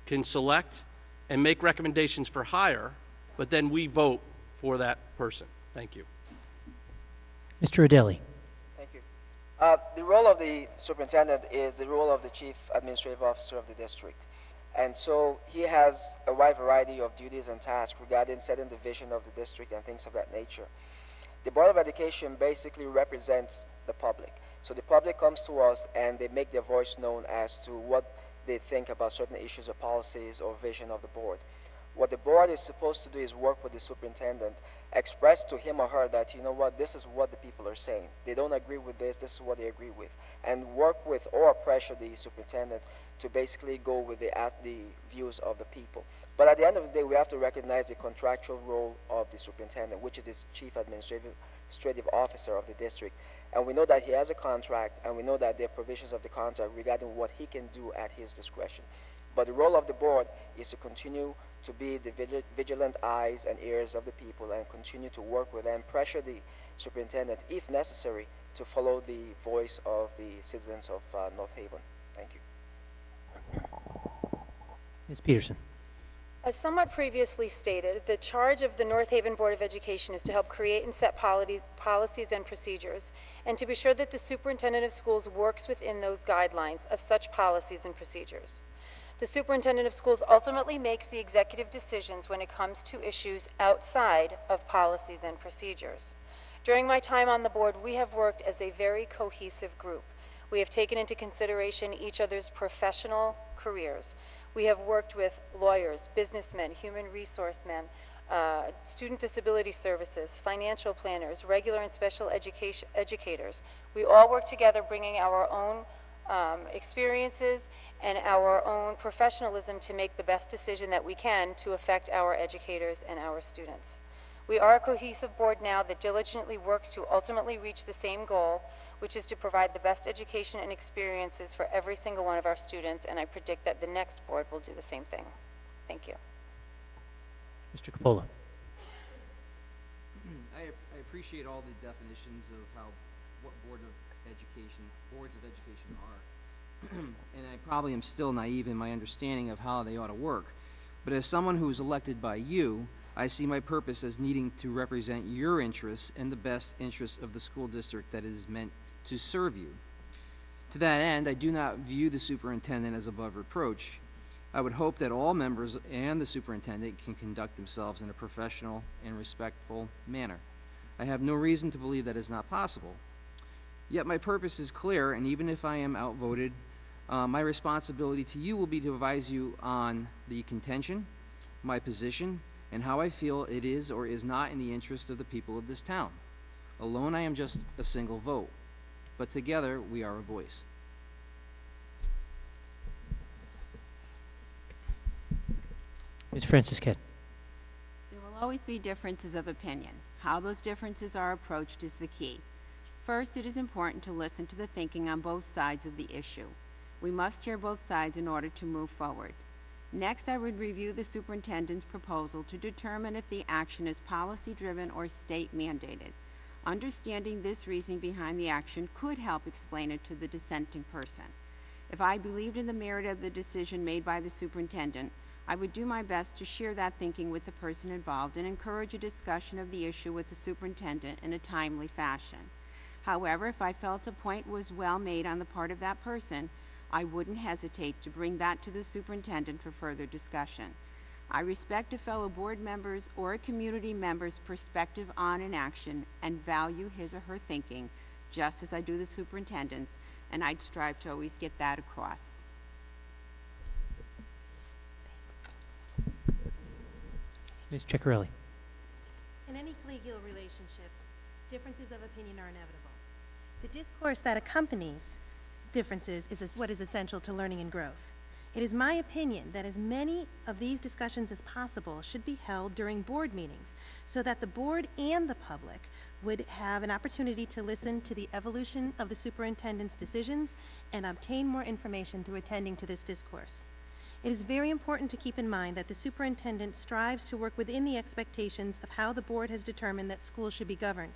can select and make recommendations for hire, but then we vote for that person. Thank you. Mr. Adeli. Thank you. The role of the superintendent is the role of the chief administrative officer of the district. And so he has a wide variety of duties and tasks regarding setting the vision of the district and things of that nature. The Board of Education basically represents the public. So the public comes to us and they make their voice known as to what they think about certain issues or policies or vision of the board. What the board is supposed to do is work with the superintendent, express to him or her that, you know what, this is what the people are saying. They don't agree with this is what they agree with. And work with or pressure the superintendent to basically go with the views of the people. But at the end of the day, we have to recognize the contractual role of the superintendent, which is the chief administrative officer of the district. And we know that he has a contract, and we know that there are provisions of the contract regarding what he can do at his discretion. But the role of the board is to continue to be the vigilant eyes and ears of the people and continue to work with and pressure the superintendent, if necessary, to follow the voice of the citizens of North Haven. Thank you. Ms. Peterson. As somewhat previously stated, the charge of the North Haven Board of Education is to help create and set policies and procedures, and to be sure that the superintendent of schools works within those guidelines of such policies and procedures. The superintendent of schools ultimately makes the executive decisions when it comes to issues outside of policies and procedures. During my time on the board, we have worked as a very cohesive group. We have taken into consideration each other's professional careers. We have worked with lawyers, businessmen, human resource men, student disability services, financial planners, regular and special educators. We all work together, bringing our own experiences and our own professionalism to make the best decision that we can to affect our educators and our students. We are a cohesive board now that diligently works to ultimately reach the same goal, which is to provide the best education and experiences for every single one of our students, and I predict that the next board will do the same thing. Thank you. Mr. Capola. I appreciate all the definitions of what boards of education are. And I probably am still naive in my understanding of how they ought to work. But as someone who is elected by you, I see my purpose as needing to represent your interests and the best interests of the school district that is meant to serve you. To that end, I do not view the superintendent as above reproach. I would hope that all members and the superintendent can conduct themselves in a professional and respectful manner. I have no reason to believe that is not possible. Yet my purpose is clear, and even if I am outvoted, my responsibility to you will be to advise you on the contention, my position, and how I feel it is or is not in the interest of the people of this town. Alone I am just a single vote, but together we are a voice. Ms. Francis Kidd. There will always be differences of opinion. How those differences are approached is the key. First, it is important to listen to the thinking on both sides of the issue. We must hear both sides in order to move forward. Next, I would review the superintendent's proposal to determine if the action is policy-driven or state-mandated. Understanding this reasoning behind the action could help explain it to the dissenting person. If I believed in the merit of the decision made by the superintendent, I would do my best to share that thinking with the person involved and encourage a discussion of the issue with the superintendent in a timely fashion. However, if I felt a point was well made on the part of that person, I wouldn't hesitate to bring that to the superintendent for further discussion. I respect a fellow board member's or a community member's perspective on an action and value his or her thinking, just as I do the superintendent's, and I'd strive to always get that across. Ms. Ciccarelli. In any collegial relationship, differences of opinion are inevitable. The discourse that accompanies differences is what is essential to learning and growth. It is my opinion that as many of these discussions as possible should be held during board meetings so that the board and the public would have an opportunity to listen to the evolution of the superintendent's decisions and obtain more information through attending to this discourse. It is very important to keep in mind that the superintendent strives to work within the expectations of how the board has determined that schools should be governed.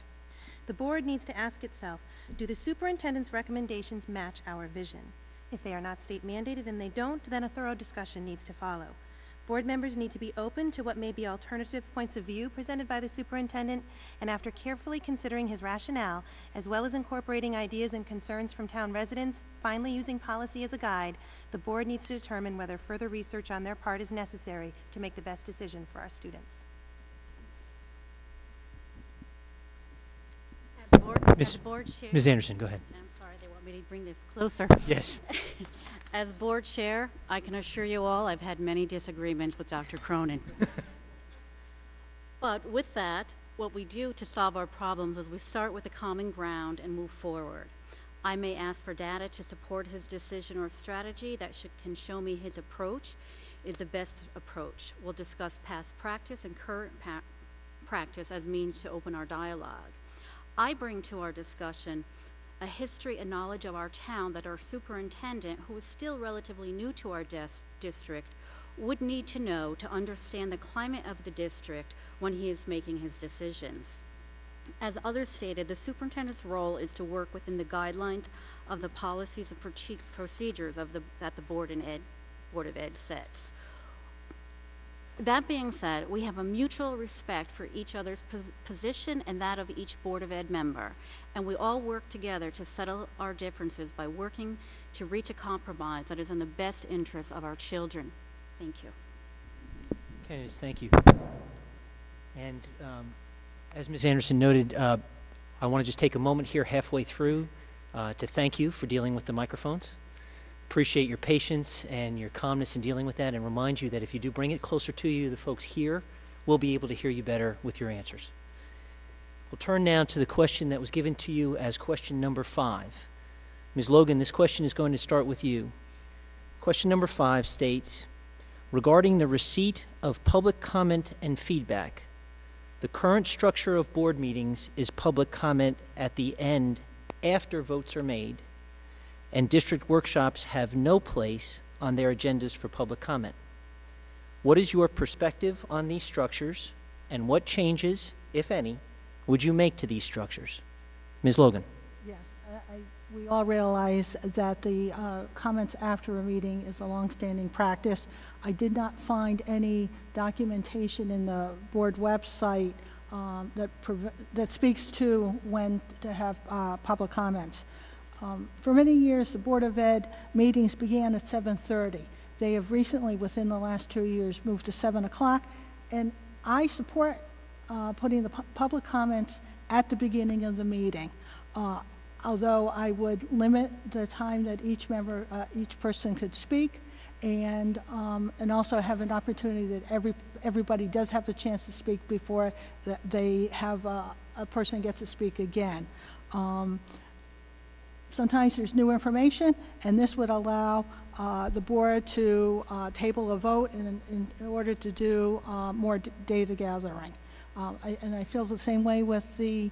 The board needs to ask itself, do the superintendent's recommendations match our vision? If they are not state mandated and they don't, then a thorough discussion needs to follow. Board members need to be open to what may be alternative points of view presented by the superintendent, and after carefully considering his rationale, as well as incorporating ideas and concerns from town residents, finally using policy as a guide, the board needs to determine whether further research on their part is necessary to make the best decision for our students. Ms. Anderson, go ahead. I'm sorry, they want me to bring this closer. Yes. As board chair, I can assure you all I've had many disagreements with Dr. Cronin. But with that, what we do to solve our problems is we start with a common ground and move forward. I may ask for data to support his decision or strategy that can show me his approach is the best approach. We'll discuss past practice and current practice as means to open our dialogue. I bring to our discussion a history and knowledge of our town that our superintendent, who is still relatively new to our district, would need to know to understand the climate of the district when he is making his decisions. As others stated, the superintendent's role is to work within the guidelines of the policies and procedures that the Board of Ed sets. That being said, we have a mutual respect for each other's position and that of each Board of Ed member, and we all work together to settle our differences by working to reach a compromise that is in the best interest of our children. Thank you. Candidates, thank you. And as Ms. Anderson noted, I want to just take a moment here halfway through to thank you for dealing with the microphones. Appreciate your patience and your calmness in dealing with that, and remind you that if you do bring it closer to you, the folks here will be able to hear you better with your answers. We'll turn now to the question that was given to you as question number 5. Ms. Logan, this question is going to start with you. Question number 5 states, regarding the receipt of public comment and feedback, the current structure of board meetings is public comment at the end after votes are made, and district workshops have no place on their agendas for public comment. What is your perspective on these structures, and what changes, if any, would you make to these structures? Ms. Logan. Yes, we all realize that the comments after a meeting is a longstanding practice. I did not find any documentation in the board website that speaks to when to have public comments. For many years, the Board of Ed meetings began at 7:30. They have recently, within the last 2 years, moved to 7 o'clock, and I support putting the public comments at the beginning of the meeting. Although I would limit the time that each member, each person could speak, and also have an opportunity that everybody does have a chance to speak before they have a person gets to speak again. Sometimes there's new information, and this would allow the board to table a vote in order to do more data gathering. And I feel the same way with the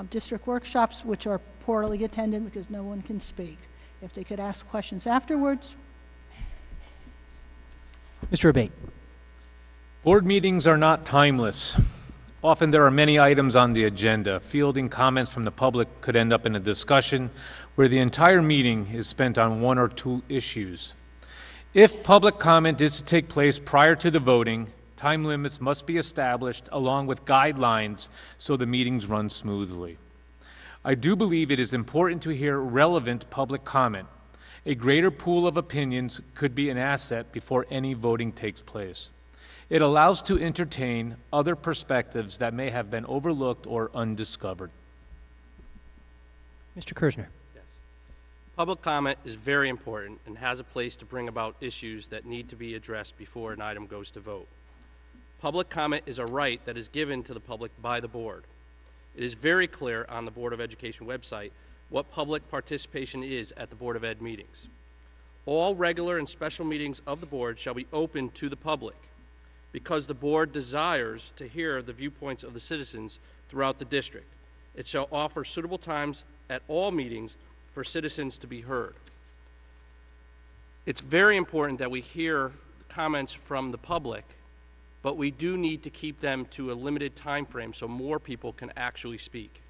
district workshops, which are poorly attended because no one can speak. If they could ask questions afterwards. Mr. Abate. Board meetings are not timeless. Often there are many items on the agenda. Fielding comments from the public could end up in a discussion where the entire meeting is spent on 1 or 2 issues. If public comment is to take place prior to the voting, time limits must be established along with guidelines so the meetings run smoothly. I do believe it is important to hear relevant public comment. A greater pool of opinions could be an asset before any voting takes place. It allows to entertain other perspectives that may have been overlooked or undiscovered. Mr. Kersner. Yes. Public comment is very important and has a place to bring about issues that need to be addressed before an item goes to vote. Public comment is a right that is given to the public by the board. It is very clear on the Board of Education website what public participation is at the Board of Ed meetings. All regular and special meetings of the board shall be open to the public because the board desires to hear the viewpoints of the citizens throughout the district. It shall offer suitable times at all meetings for citizens to be heard. It's very important that we hear comments from the public, but we do need to keep them to a limited time frame so more people can actually speak.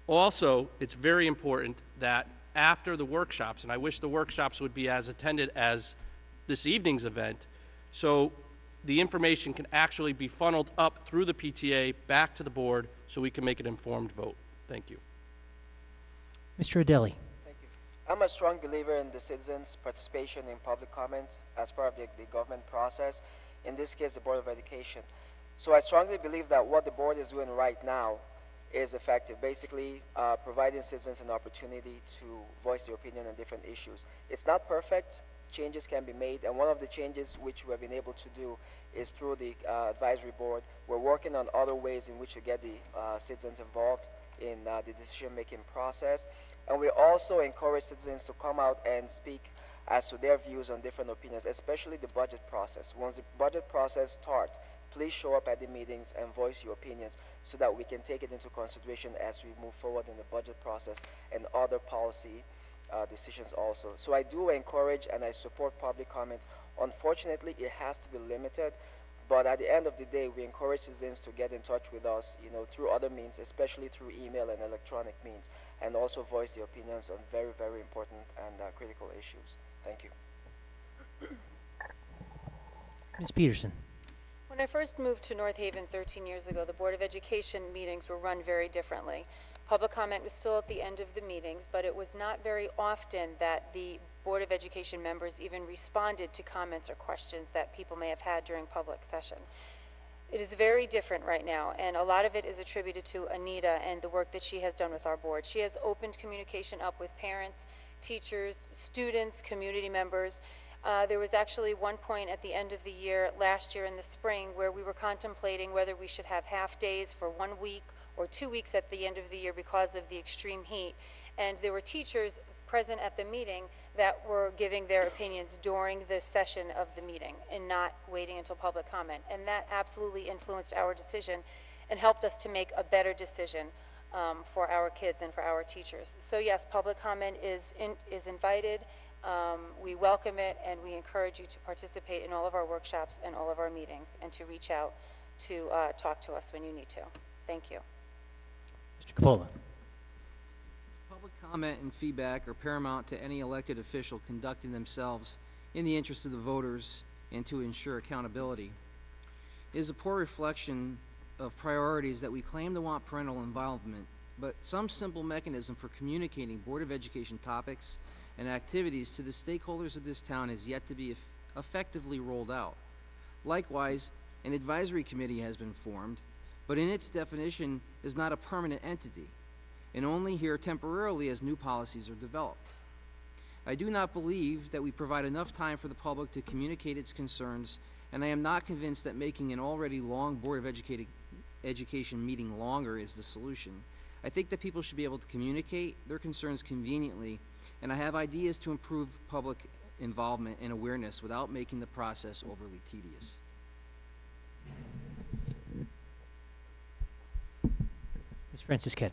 Also, it's very important that after the workshops, and I wish the workshops would be as attended as this evening's event, so the information can actually be funneled up through the PTA back to the board so we can make an informed vote. Thank you. Mr. Adeli. Thank you. I'm a strong believer in the citizens' participation in public comment as part of the government process, in this case, the Board of Education. So I strongly believe that what the board is doing right now is effective, basically providing citizens an opportunity to voice their opinion on different issues. It's not perfect. Changes can be made, and one of the changes which we have been able to do is through the advisory board. We're working on other ways in which to get the citizens involved in the decision-making process, and we also encourage citizens to come out and speak as to their views on different opinions, especially the budget process. Once the budget process starts, please show up at the meetings and voice your opinions so that we can take it into consideration as we move forward in the budget process and other policy decisions also. So I do encourage and I support public comment. Unfortunately, it has to be limited, but at the end of the day, we encourage citizens to get in touch with us, through other means, especially through email and electronic means, and also voice their opinions on very, very important and critical issues. Thank you. Ms. Peterson. When I first moved to North Haven 13 years ago, the Board of Education meetings were run very differently. Public comment was still at the end of the meetings, but it was not very often that the Board of Education members even responded to comments or questions that people may have had during public session. It is very different right now, and a lot of it is attributed to Anita and the work that she has done with our board. She has opened communication up with parents, teachers, students, community members. There was actually one point at the end of the year, last year in the spring, where we were contemplating whether we should have half days for 1 week or 2 weeks at the end of the year because of the extreme heat. And there were teachers present at the meeting that were giving their opinions during the session of the meeting and not waiting until public comment. And that absolutely influenced our decision and helped us to make a better decision for our kids and for our teachers. So yes, public comment is invited. We welcome it, and we encourage you to participate in all of our workshops and all of our meetings, and to reach out to talk to us when you need to. Thank you. Mr. Capola. Public comment and feedback are paramount to any elected official conducting themselves in the interest of the voters and to ensure accountability. It is a poor reflection of priorities that we claim to want parental involvement, but some simple mechanism for communicating Board of Education topics and activities to the stakeholders of this town is yet to be effectively rolled out. Likewise, an advisory committee has been formed, but in its definition is not a permanent entity, and only here temporarily as new policies are developed. I do not believe that we provide enough time for the public to communicate its concerns, and I am not convinced that making an already long Board of Education meeting longer is the solution. I think that people should be able to communicate their concerns conveniently, and I have ideas to improve public involvement and awareness without making the process overly tedious. Ms. Francis Kidd.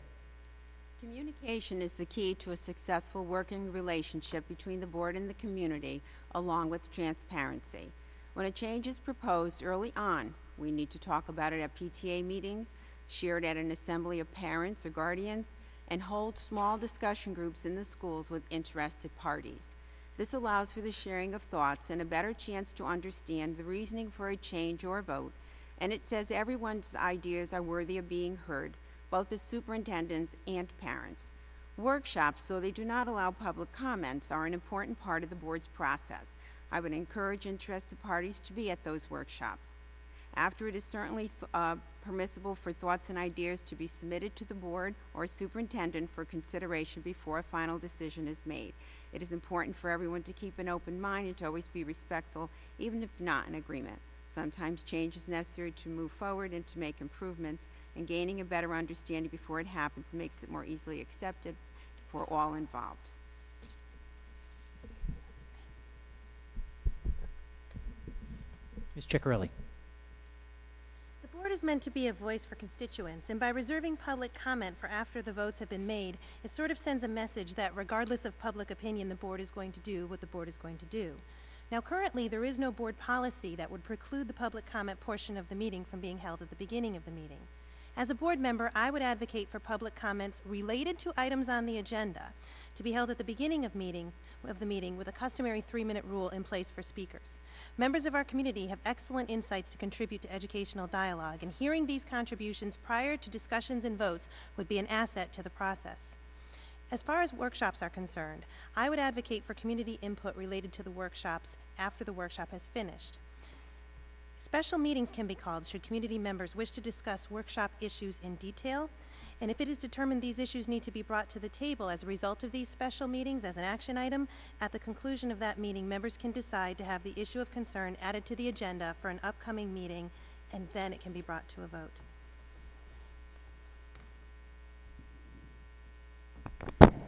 Communication is the key to a successful working relationship between the board and the community, along with transparency. When a change is proposed early on, we need to talk about it at PTA meetings, share it at an assembly of parents or guardians, and hold small discussion groups in the schools with interested parties. This allows for the sharing of thoughts and a better chance to understand the reasoning for a change or vote, and it says everyone's ideas are worthy of being heard, both as superintendents and parents. Workshops, though they do not allow public comments, are an important part of the board's process. I would encourage interested parties to be at those workshops. After, it is certainly permissible for thoughts and ideas to be submitted to the board or superintendent for consideration before a final decision is made. It is important for everyone to keep an open mind and to always be respectful, even if not in agreement. Sometimes change is necessary to move forward and to make improvements, and gaining a better understanding before it happens makes it more easily accepted for all involved. Ms. Ciccarelli. The board is meant to be a voice for constituents, and by reserving public comment for after the votes have been made, it sort of sends a message that regardless of public opinion, the board is going to do what the board is going to do. Now, currently, there is no board policy that would preclude the public comment portion of the meeting from being held at the beginning of the meeting. As a board member, I would advocate for public comments related to items on the agenda to be held at the beginning of the meeting with a customary 3-minute rule in place for speakers. Members of our community have excellent insights to contribute to educational dialogue, and hearing these contributions prior to discussions and votes would be an asset to the process. As far as workshops are concerned, I would advocate for community input related to the workshops after the workshop has finished. Special meetings can be called should community members wish to discuss workshop issues in detail, and if it is determined these issues need to be brought to the table as a result of these special meetings as an action item, at the conclusion of that meeting, members can decide to have the issue of concern added to the agenda for an upcoming meeting, and then it can be brought to a vote.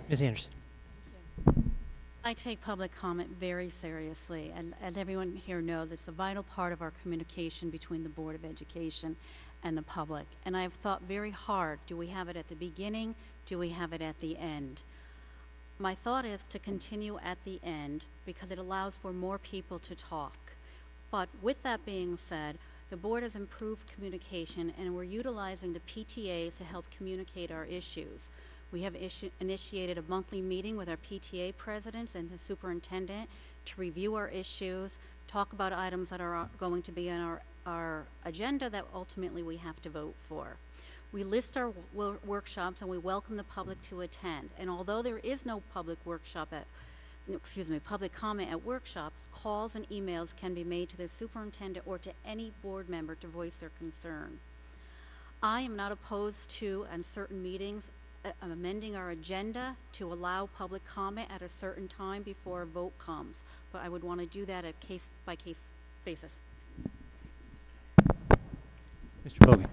Ms. Anderson. I take public comment very seriously, and as everyone here knows, it's a vital part of our communication between the Board of Education and the public. And I've thought very hard, do we have it at the beginning? Do we have it at the end? My thought is to continue at the end because it allows for more people to talk. But with that being said, the board has improved communication, and we're utilizing the PTAs to help communicate our issues. We have initiated a monthly meeting with our PTA presidents and the superintendent to review our issues, talk about items that are going to be on our agenda that ultimately we have to vote for. We list our workshops and we welcome the public to attend. And although there is no public public comment at workshops, calls and emails can be made to the superintendent or to any board member to voice their concern. I am not opposed to, on certain meetings, amending our agenda to allow public comment at a certain time before a vote comes, but I would want to do that at case-by-case basis. Mr. Bogan.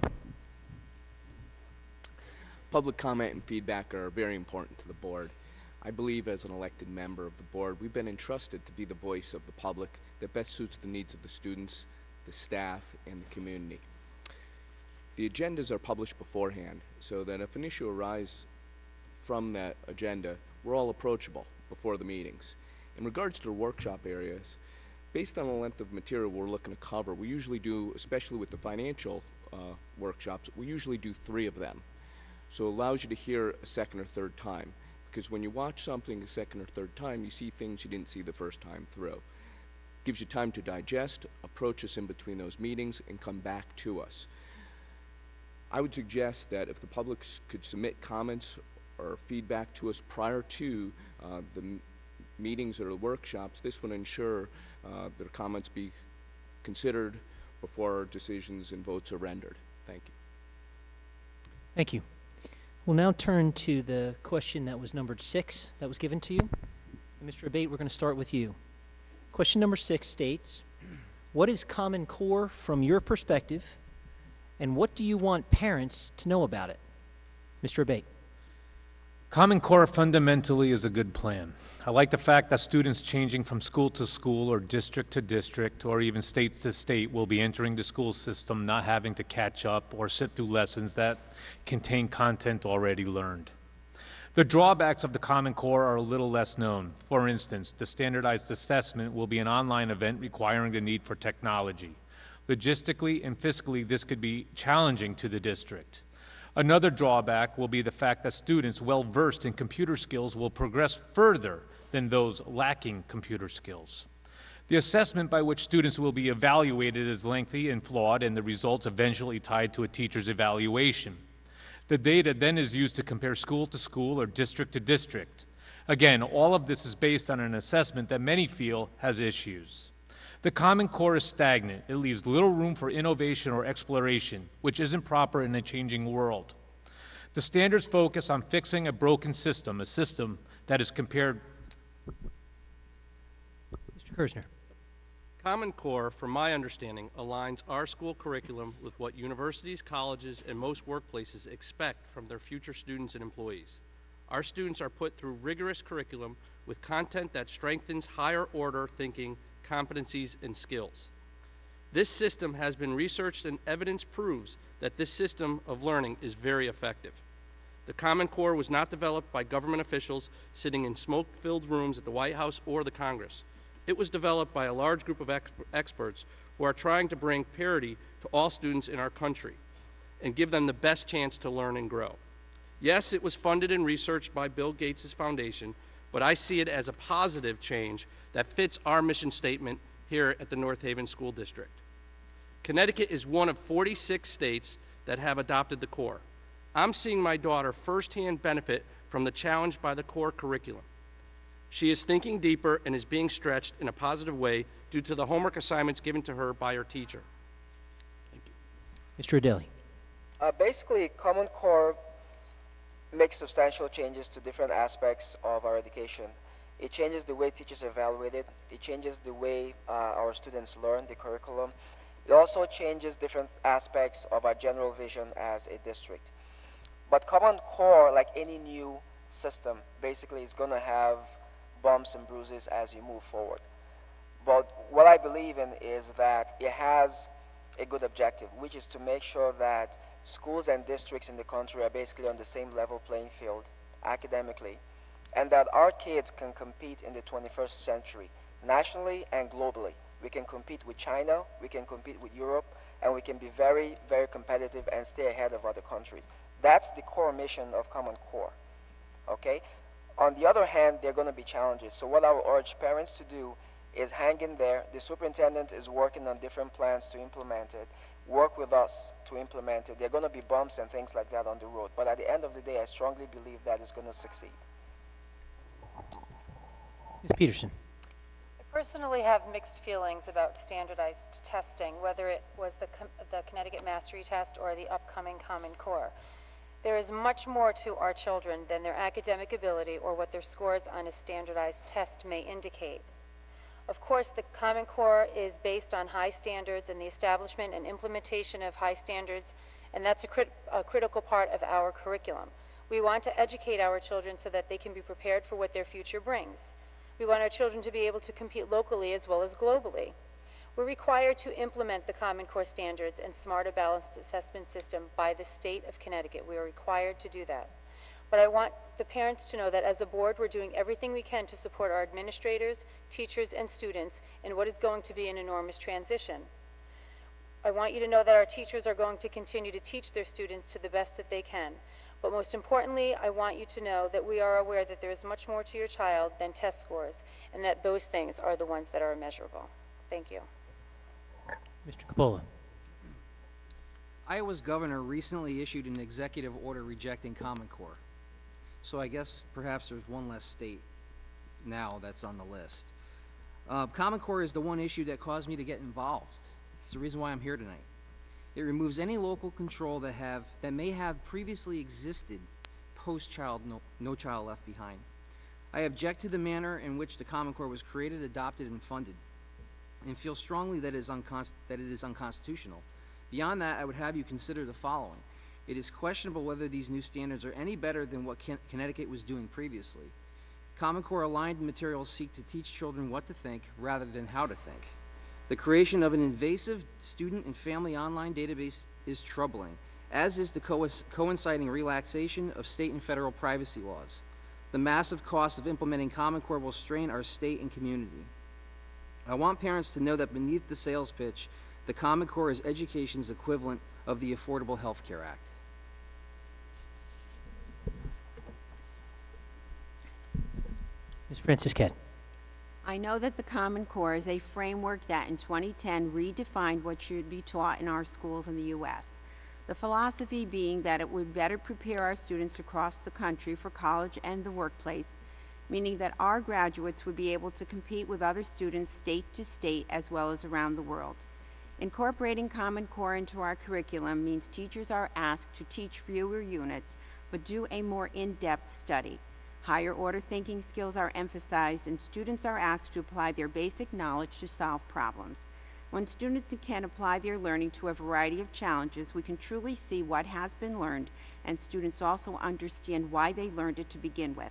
Public comment and feedback are very important to the board. I believe as an elected member of the board, we've been entrusted to be the voice of the public that best suits the needs of the students, the staff, and the community. The agendas are published beforehand so that if an issue arises from that agenda, we're all approachable before the meetings. In regards to the workshop areas, based on the length of material we're looking to cover, we usually do, especially with the financial workshops, we usually do 3 of them. So it allows you to hear a second or third time, because when you watch something a second or third time, you see things you didn't see the first time through. Gives you time to digest, approach us in between those meetings, and come back to us. I would suggest that if the public could submit comments or feedback to us prior to the meetings or the workshops, this would ensure that comments be considered before decisions and votes are rendered. Thank you. Thank you. We'll now turn to the question that was numbered 6 that was given to you. And Mr. Abate, we're going to start with you. Question number 6 states, what is Common Core from your perspective, and what do you want parents to know about it? Mr. Abate. Common Core fundamentally is a good plan. I like the fact that students changing from school to school or district to district or even state to state will be entering the school system not having to catch up or sit through lessons that contain content already learned. The drawbacks of the Common Core are a little less known. For instance, the standardized assessment will be an online event requiring the need for technology. Logistically and fiscally, this could be challenging to the district. Another drawback will be the fact that students well-versed in computer skills will progress further than those lacking computer skills. The assessment by which students will be evaluated is lengthy and flawed, and the results eventually tied to a teacher's evaluation. The data then is used to compare school to school or district to district. Again, all of this is based on an assessment that many feel has issues. The Common Core is stagnant. It leaves little room for innovation or exploration, which isn't proper in a changing world. The standards focus on fixing a broken system, a system that is compared. Mr. Kersner. Common Core, from my understanding, aligns our school curriculum with what universities, colleges, and most workplaces expect from their future students and employees. Our students are put through rigorous curriculum with content that strengthens higher order thinking, competencies, and skills. This system has been researched, and evidence proves that this system of learning is very effective. The Common Core was not developed by government officials sitting in smoke-filled rooms at the White House or the Congress. It was developed by a large group of experts who are trying to bring parity to all students in our country and give them the best chance to learn and grow. Yes, it was funded and researched by Bill Gates' foundation, but I see it as a positive change that fits our mission statement here at the North Haven School District. Connecticut is one of 46 states that have adopted the core. I'm seeing my daughter firsthand benefit from the challenge by the core curriculum. She is thinking deeper and is being stretched in a positive way due to the homework assignments given to her by her teacher. Thank you. Mr. Adeli. Basically, Common Core makes substantial changes to different aspects of our education. It changes the way teachers are evaluated. It changes the way our students learn the curriculum. It also changes different aspects of our general vision as a district. But Common Core, like any new system, basically is going to have bumps and bruises as you move forward. But what I believe in is that it has a good objective, which is to make sure that schools and districts in the country are basically on the same level playing field academically, and that our kids can compete in the 21st century, nationally and globally. We can compete with China, we can compete with Europe, and we can be very, very competitive and stay ahead of other countries. That's the core mission of Common Core, okay? On the other hand, there are going to be challenges. So what I would urge parents to do is hang in there. The superintendent is working on different plans to implement it. Work with us to implement it. There are going to be bumps and things like that on the road, but at the end of the day, I strongly believe that it's going to succeed. Ms. Peterson. I personally have mixed feelings about standardized testing, whether it was the Connecticut Mastery Test or the upcoming Common Core. There is much more to our children than their academic ability or what their scores on a standardized test may indicate. Of course, the Common Core is based on high standards and the establishment and implementation of high standards, and that's a critical part of our curriculum. We want to educate our children so that they can be prepared for what their future brings. We want our children to be able to compete locally as well as globally. We're required to implement the Common Core standards and Smarter Balanced Assessment System by the state of Connecticut. We are required to do that. But I want the parents to know that as a board, we're doing everything we can to support our administrators, teachers, and students in what is going to be an enormous transition. I want you to know that our teachers are going to continue to teach their students to the best that they can. But most importantly, I want you to know that we are aware that there is much more to your child than test scores, and that those things are the ones that are immeasurable. Thank you. Mr. Capola. Iowa's governor recently issued an executive order rejecting Common Core. So I guess perhaps there's one less state now that's on the list. Common Core is the one issue that caused me to get involved. It's the reason why I'm here tonight. It removes any local control that may have previously existed post-child No Child Left Behind. I object to the manner in which the Common Core was created, adopted, and funded, and feel strongly that it is unconstitutional. Beyond that, I would have you consider the following. It is questionable whether these new standards are any better than what Connecticut was doing previously. Common Core aligned materials seek to teach children what to think rather than how to think. The creation of an invasive student and family online database is troubling, as is the coinciding relaxation of state and federal privacy laws. The massive cost of implementing Common Core will strain our state and community. I want parents to know that beneath the sales pitch, the Common Core is education's equivalent of the Affordable Health Care Act. Ms. Francisquet. I know that the Common Core is a framework that in 2010 redefined what should be taught in our schools in the U.S. The philosophy being that it would better prepare our students across the country for college and the workplace, meaning that our graduates would be able to compete with other students state to state as well as around the world. Incorporating Common Core into our curriculum means teachers are asked to teach fewer units, but do a more in-depth study. Higher order thinking skills are emphasized, and students are asked to apply their basic knowledge to solve problems. When students can apply their learning to a variety of challenges, we can truly see what has been learned, and students also understand why they learned it to begin with.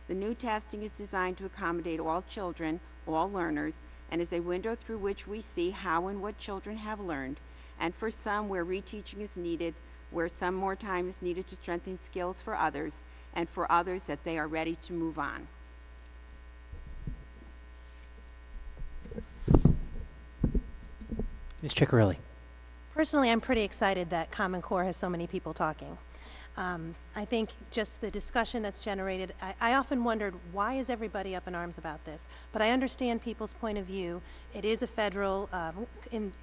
The new testing is designed to accommodate all children, all learners, and is a window through which we see how and what children have learned, and for some where reteaching is needed, where some more time is needed to strengthen skills for others, and for others that they are ready to move on. Ms. Ciccarelli. Personally, I'm pretty excited that Common Core has so many people talking. I think just the discussion that's generated, I often wondered, why is everybody up in arms about this? But I understand people's point of view. It is a federal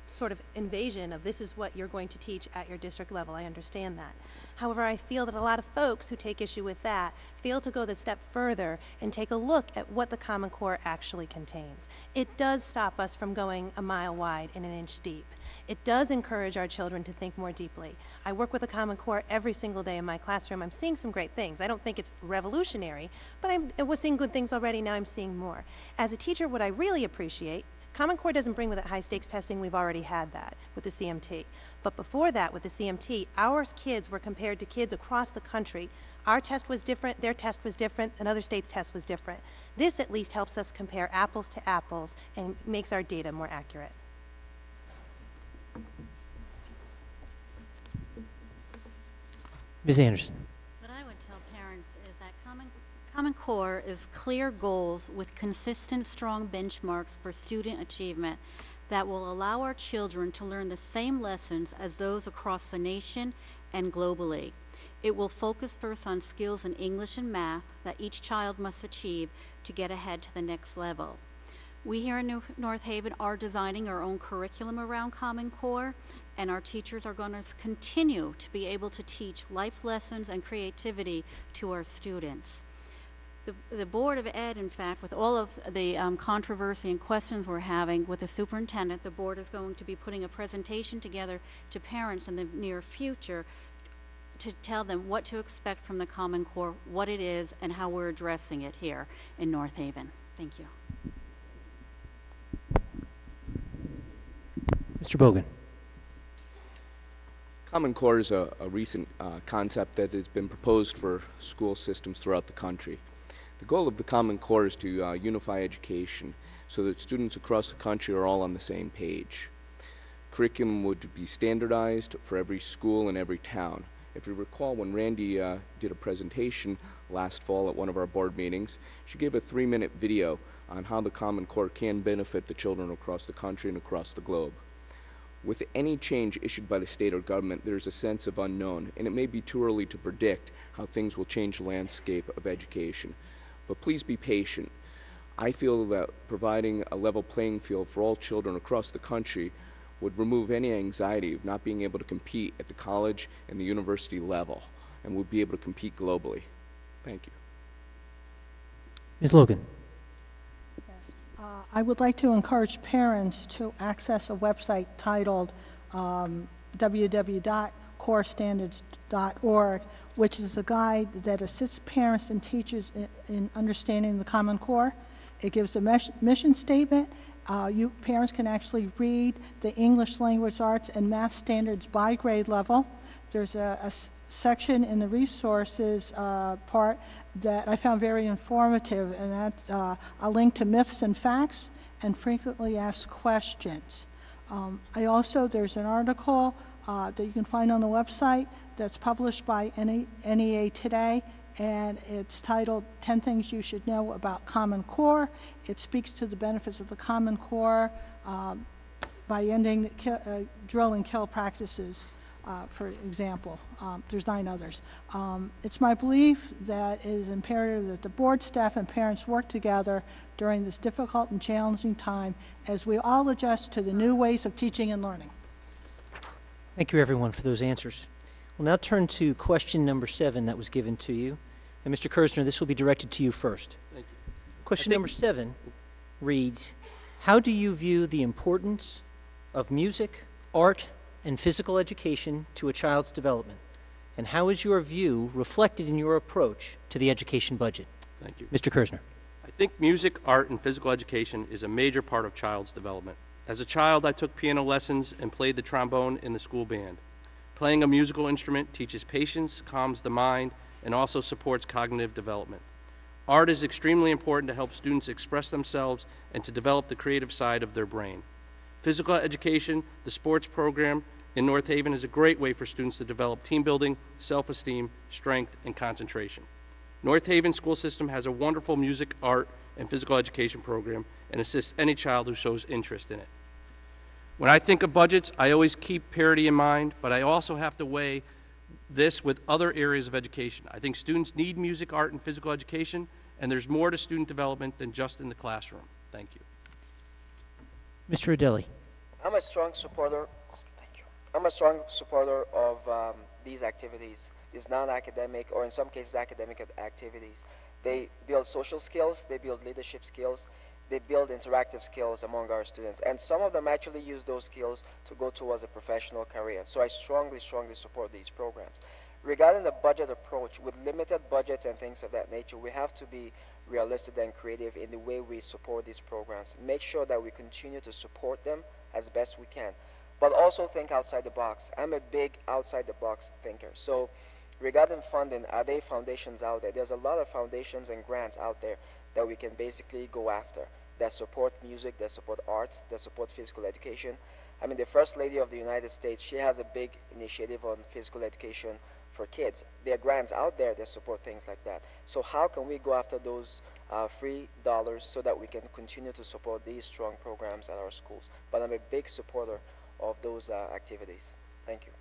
sort of invasion of this is what you're going to teach at your district level. I understand that. However, I feel that a lot of folks who take issue with that fail to go the step further and take a look at what the Common Core actually contains. It does stop us from going a mile wide and an inch deep. It does encourage our children to think more deeply. I work with the Common Core every single day in my classroom. I'm seeing some great things. I don't think it's revolutionary, but I was seeing good things already. Now I'm seeing more. As a teacher, what I really appreciate, Common Core doesn't bring with it high-stakes testing. We've already had that with the CMT. But before that, with the CMT, our kids were compared to kids across the country. Our test was different, their test was different, another state's test was different. This at least helps us compare apples to apples and makes our data more accurate. Ms. Anderson. What I would tell parents is that Common Core is clear goals with consistent, strong benchmarks for student achievement that will allow our children to learn the same lessons as those across the nation and globally. It will focus first on skills in English and math that each child must achieve to get ahead to the next level. We here in North Haven are designing our own curriculum around Common Core, and our teachers are going to continue to be able to teach life lessons and creativity to our students. The Board of Ed, in fact, with all of the controversy and questions we're having with the superintendent, the board is going to be putting a presentation together to parents in the near future to tell them what to expect from the Common Core, what it is, and how we're addressing it here in North Haven. Thank you. Mr. Bogan. Common Core is a recent concept that has been proposed for school systems throughout the country. The goal of the Common Core is to unify education so that students across the country are all on the same page. Curriculum would be standardized for every school and every town. If you recall, when Randy did a presentation last fall at one of our board meetings, she gave a 3-minute video on how the Common Core can benefit the children across the country and across the globe. With any change issued by the state or government, there's a sense of unknown, and it may be too early to predict how things will change the landscape of education. But please be patient. I feel that providing a level playing field for all children across the country would remove any anxiety of not being able to compete at the college and the university level, and would be able to compete globally. Thank you. Ms. Logan. Yes. I would like to encourage parents to access a website titled www.corestandards.org, which is a guide that assists parents and teachers in understanding the Common Core. It gives a mission statement. Parents can actually read the English language arts and math standards by grade level. There's a section in the resources part that I found very informative, and that's a link to myths and facts and frequently asked questions. There's an article that you can find on the website that's published by NEA Today, and it's titled 10 Things You Should Know About Common Core. It speaks to the benefits of the Common Core by ending drill and kill practices, for example. There's 9 others. It's my belief that it is imperative that the board, staff, and parents work together during this difficult and challenging time as we all adjust to the new ways of teaching and learning. Thank you, everyone, for those answers. We'll now turn to question number 7 that was given to you. And Mr. Kersner, this will be directed to you first. Thank you. Question number 7 reads, how do you view the importance of music, art, and physical education to a child's development? And how is your view reflected in your approach to the education budget? Thank you. Mr. Kersner. I think music, art, and physical education is a major part of child's development. As a child, I took piano lessons and played the trombone in the school band. Playing a musical instrument teaches patience, calms the mind, and also supports cognitive development. Art is extremely important to help students express themselves and to develop the creative side of their brain. Physical education, the sports program in North Haven, is a great way for students to develop team building, self-esteem, strength, and concentration. North Haven school system has a wonderful music, art, and physical education program and assists any child who shows interest in it. When I think of budgets, I always keep parity in mind, but I also have to weigh this with other areas of education. I think students need music, art, and physical education, and there's more to student development than just in the classroom. Thank you. Mr. Adeli. I'm a strong supporter. Thank you. I'm a strong supporter of these activities, these non-academic, or in some cases academic activities. They build social skills, they build leadership skills, they build interactive skills among our students, and some of them actually use those skills to go towards a professional career. So I strongly support these programs. Regarding the budget approach, with limited budgets and things of that nature, we have to be realistic and creative in the way we support these programs. Make sure that we continue to support them as best we can, but also think outside the box. I'm a big outside the box thinker. So regarding funding, are there foundations out there? There's a lot of foundations and grants out there that we can basically go after, that support music, that support arts, that support physical education. I mean, the First Lady of the United States, she has a big initiative on physical education for kids. There are grants out there that support things like that. So how can we go after those free dollars so that we can continue to support these strong programs at our schools? But I'm a big supporter of those activities. Thank you.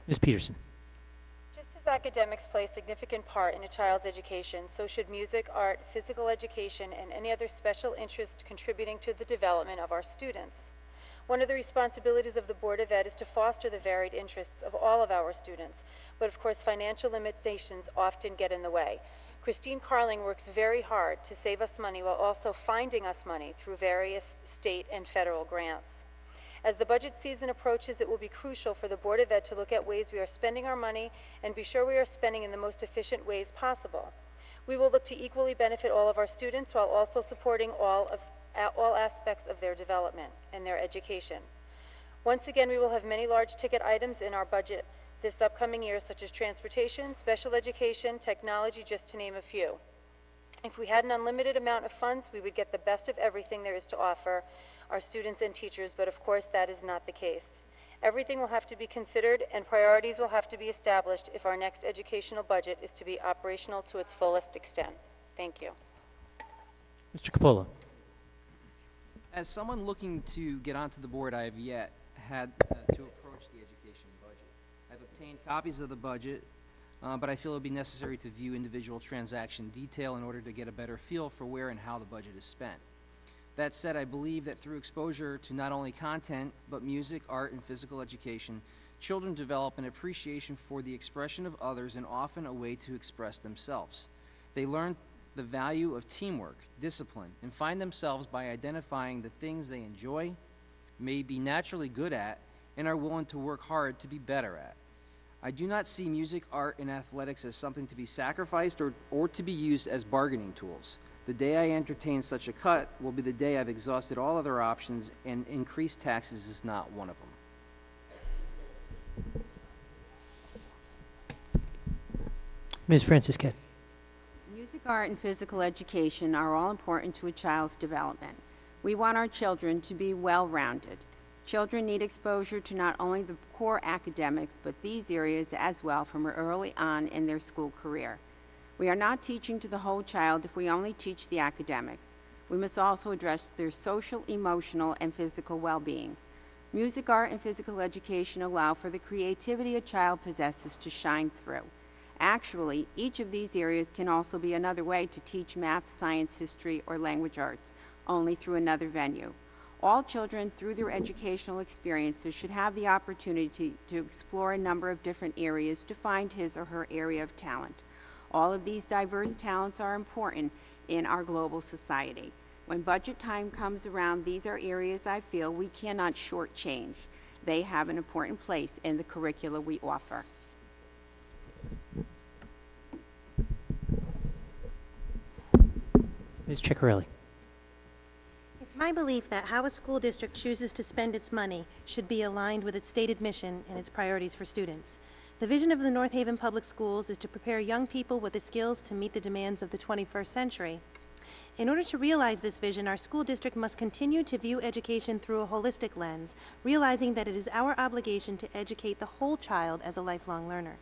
Ms. Peterson. Just as academics play a significant part in a child's education, so should music, art, physical education, and any other special interest contributing to the development of our students. One of the responsibilities of the Board of Ed is to foster the varied interests of all of our students, but of course financial limitations often get in the way. Christine Carling works very hard to save us money while also finding us money through various state and federal grants. As the budget season approaches, it will be crucial for the Board of Ed to look at ways we are spending our money and be sure we are spending in the most efficient ways possible. We will look to equally benefit all of our students while also supporting all aspects of their development and their education. Once again, we will have many large ticket items in our budget this upcoming year, such as transportation, special education, technology, just to name a few. If we had an unlimited amount of funds, we would get the best of everything there is to offer our students and teachers, but of course that is not the case. Everything will have to be considered and priorities will have to be established if our next educational budget is to be operational to its fullest extent. Thank you. Mr. Capola. As someone looking to get onto the board, I have yet had to approach the education budget. I've obtained copies of the budget, but I feel it would be necessary to view individual transaction detail in order to get a better feel for where and how the budget is spent. That said, I believe that through exposure to not only content, but music, art, and physical education, children develop an appreciation for the expression of others and often a way to express themselves. They learn the value of teamwork, discipline, and find themselves by identifying the things they enjoy, may be naturally good at, and are willing to work hard to be better at. I do not see music, art, and athletics as something to be sacrificed or to be used as bargaining tools. The day I entertain such a cut will be the day I've exhausted all other options, and increased taxes is not one of them. Ms. Francis Kidd. Music, art, and physical education are all important to a child's development. We want our children to be well-rounded. Children need exposure to not only the core academics, but these areas as well from early on in their school career. We are not teaching to the whole child if we only teach the academics. We must also address their social, emotional, and physical well-being. Music, art, and physical education allow for the creativity a child possesses to shine through. Actually, each of these areas can also be another way to teach math, science, history, or language arts, only through another venue. All children, through their educational experiences, should have the opportunity to explore a number of different areas to find his or her area of talent. All of these diverse talents are important in our global society. When budget time comes around, these are areas I feel we cannot shortchange. They have an important place in the curricula we offer. Ms. Ciccarelli. It's my belief that how a school district chooses to spend its money should be aligned with its stated mission and its priorities for students. The vision of the North Haven Public Schools is to prepare young people with the skills to meet the demands of the 21st century. In order to realize this vision, our school district must continue to view education through a holistic lens, realizing that it is our obligation to educate the whole child as a lifelong learner.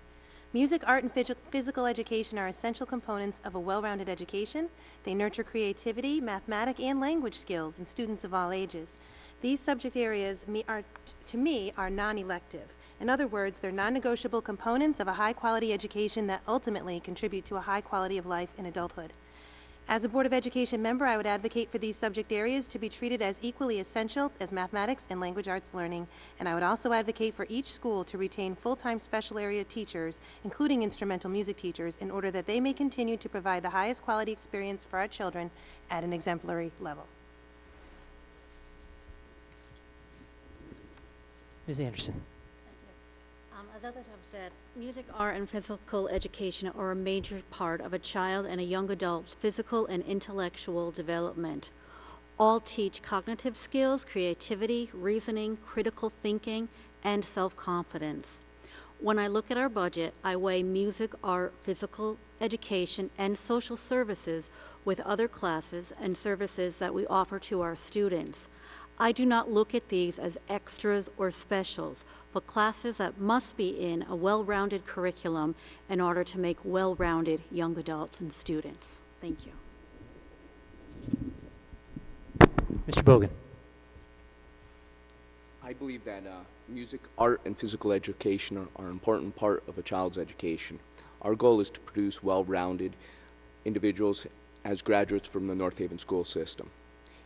Music, art, and physical education are essential components of a well-rounded education. They nurture creativity, mathematic, and language skills in students of all ages. These subject areas, to me, are non-elective. In other words, they're non-negotiable components of a high-quality education that ultimately contribute to a high quality of life in adulthood. As a Board of Education member, I would advocate for these subject areas to be treated as equally essential as mathematics and language arts learning, and I would also advocate for each school to retain full-time special area teachers, including instrumental music teachers, in order that they may continue to provide the highest quality experience for our children at an exemplary level. Ms. Anderson. As others have said, music, art, and physical education are a major part of a child and a young adult's physical and intellectual development. All teach cognitive skills, creativity, reasoning, critical thinking, and self-confidence. When I look at our budget, I weigh music, art, physical education, and social services with other classes and services that we offer to our students. I do not look at these as extras or specials, but classes that must be in a well-rounded curriculum in order to make well-rounded young adults and students. Thank you. Mr. Bogan. I believe that music, art, and physical education are an important part of a child's education. Our goal is to produce well-rounded individuals as graduates from the North Haven school system.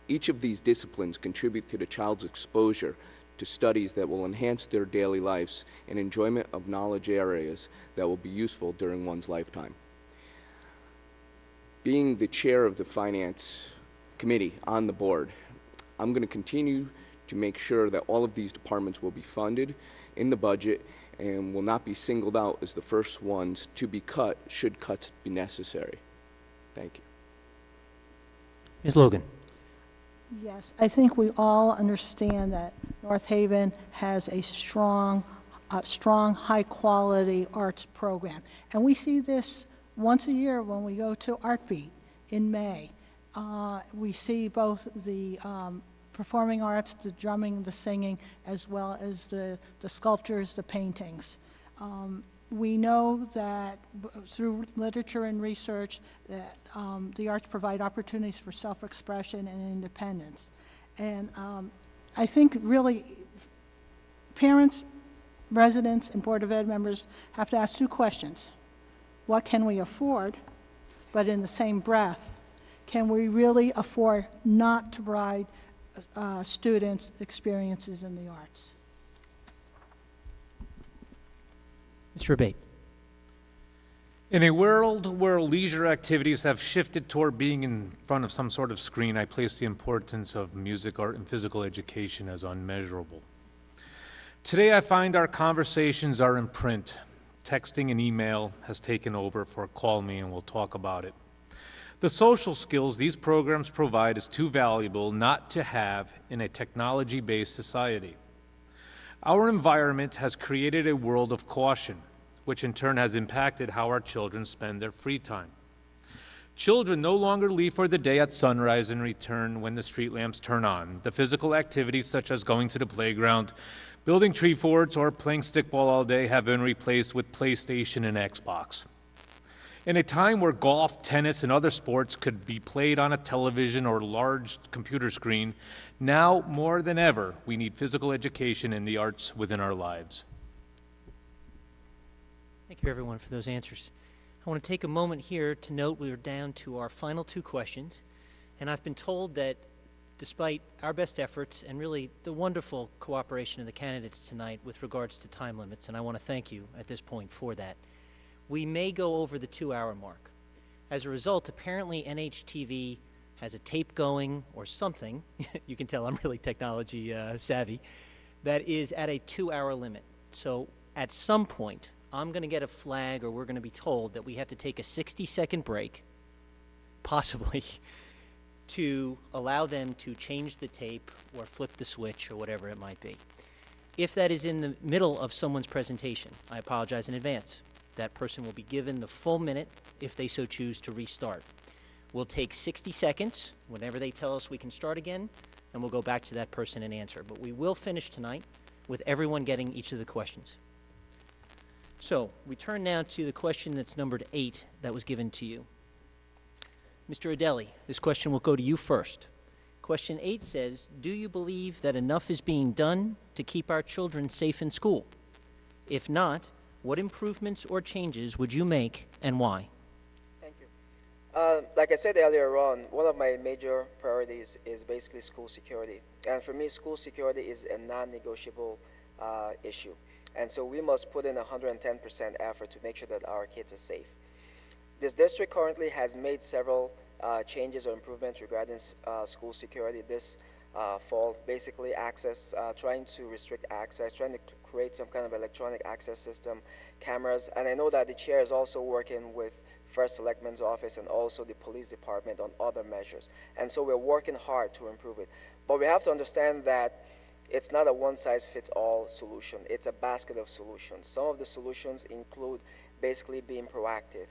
Each of these disciplines contribute to the child's exposure to studies that will enhance their daily lives and enjoyment of knowledge areas that will be useful during one's lifetime. Being the chair of the Finance Committee on the board, I'm going to continue to make sure that all of these departments will be funded in the budget and will not be singled out as the first ones to be cut should cuts be necessary. Thank you. Ms. Logan. Yes, I think we all understand that North Haven has a strong, high-quality arts program. And we see this once a year when we go to Art Beat in May. We see both the performing arts, the drumming, the singing, as well as the sculptures, the paintings. We know that through literature and research that the arts provide opportunities for self-expression and independence. And I think really parents, residents, and Board of Ed members have to ask two questions. What can we afford? But in the same breath, can we really afford not to provide students experiences in the arts? Mr. Abate. In a world where leisure activities have shifted toward being in front of some sort of screen, I place the importance of music, art, and physical education as unmeasurable. Today, I find our conversations are in print. Texting and email has taken over for call me and we'll talk about it. The social skills these programs provide is too valuable not to have in a technology-based society. Our environment has created a world of caution, which in turn has impacted how our children spend their free time. Children no longer leave for the day at sunrise and return when the street lamps turn on. The physical activities such as going to the playground, building tree forts, or playing stickball all day have been replaced with PlayStation and Xbox. In a time where golf, tennis, and other sports could be played on a television or large computer screen, now more than ever, we need physical education and the arts within our lives. Thank you, everyone, for those answers. I want to take a moment here to note we are down to our final two questions, and I've been told that despite our best efforts and really the wonderful cooperation of the candidates tonight with regards to time limits, and I want to thank you at this point for that, we may go over the 2-hour mark. As a result, apparently NHTV has a tape going or something, you can tell I'm really technology savvy, that is at a 2-hour limit. So at some point, I'm going to get a flag or we're going to be told that we have to take a 60-second break, possibly, to allow them to change the tape or flip the switch or whatever it might be. If that is in the middle of someone's presentation, I apologize in advance. That person will be given the full minute if they so choose to restart. We'll take 60 seconds whenever they tell us we can start again, and we'll go back to that person and answer. But we will finish tonight with everyone getting each of the questions. So we turn now to the question that's numbered 8 that was given to you. Mr. Adeli, this question will go to you first. Question 8 says, do you believe that enough is being done to keep our children safe in school? If not, what improvements or changes would you make and why? Thank you. Like I said earlier on, one of my major priorities is basically school security. And for me, school security is a non-negotiable issue. And so we must put in 110% effort to make sure that our kids are safe. This district currently has made several changes or improvements regarding school security this fall. Basically access, trying to restrict access, trying to create some kind of electronic access system, cameras. And I know that the chair is also working with First Selectman's office and also the police department on other measures. And so we're working hard to improve it. But we have to understand that it's not a one-size-fits-all solution. It's a basket of solutions. Some of the solutions include basically being proactive.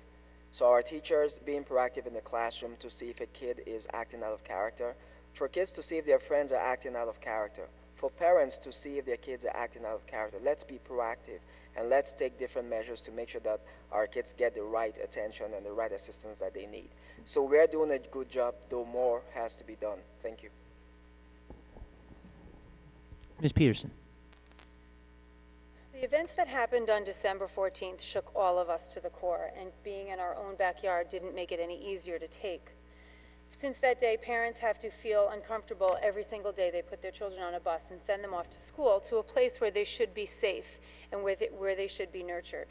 So our teachers being proactive in the classroom to see if a kid is acting out of character. For kids to see if their friends are acting out of character. For parents to see if their kids are acting out of character. Let's be proactive and let's take different measures to make sure that our kids get the right attention and the right assistance that they need. So we're doing a good job, though more has to be done. Thank you. Ms. Peterson. The events that happened on December 14th shook all of us to the core, and being in our own backyard didn't make it any easier to take. Since that day, parents have to feel uncomfortable every single day they put their children on a bus and send them off to school to a place where they should be safe and where they should be nurtured.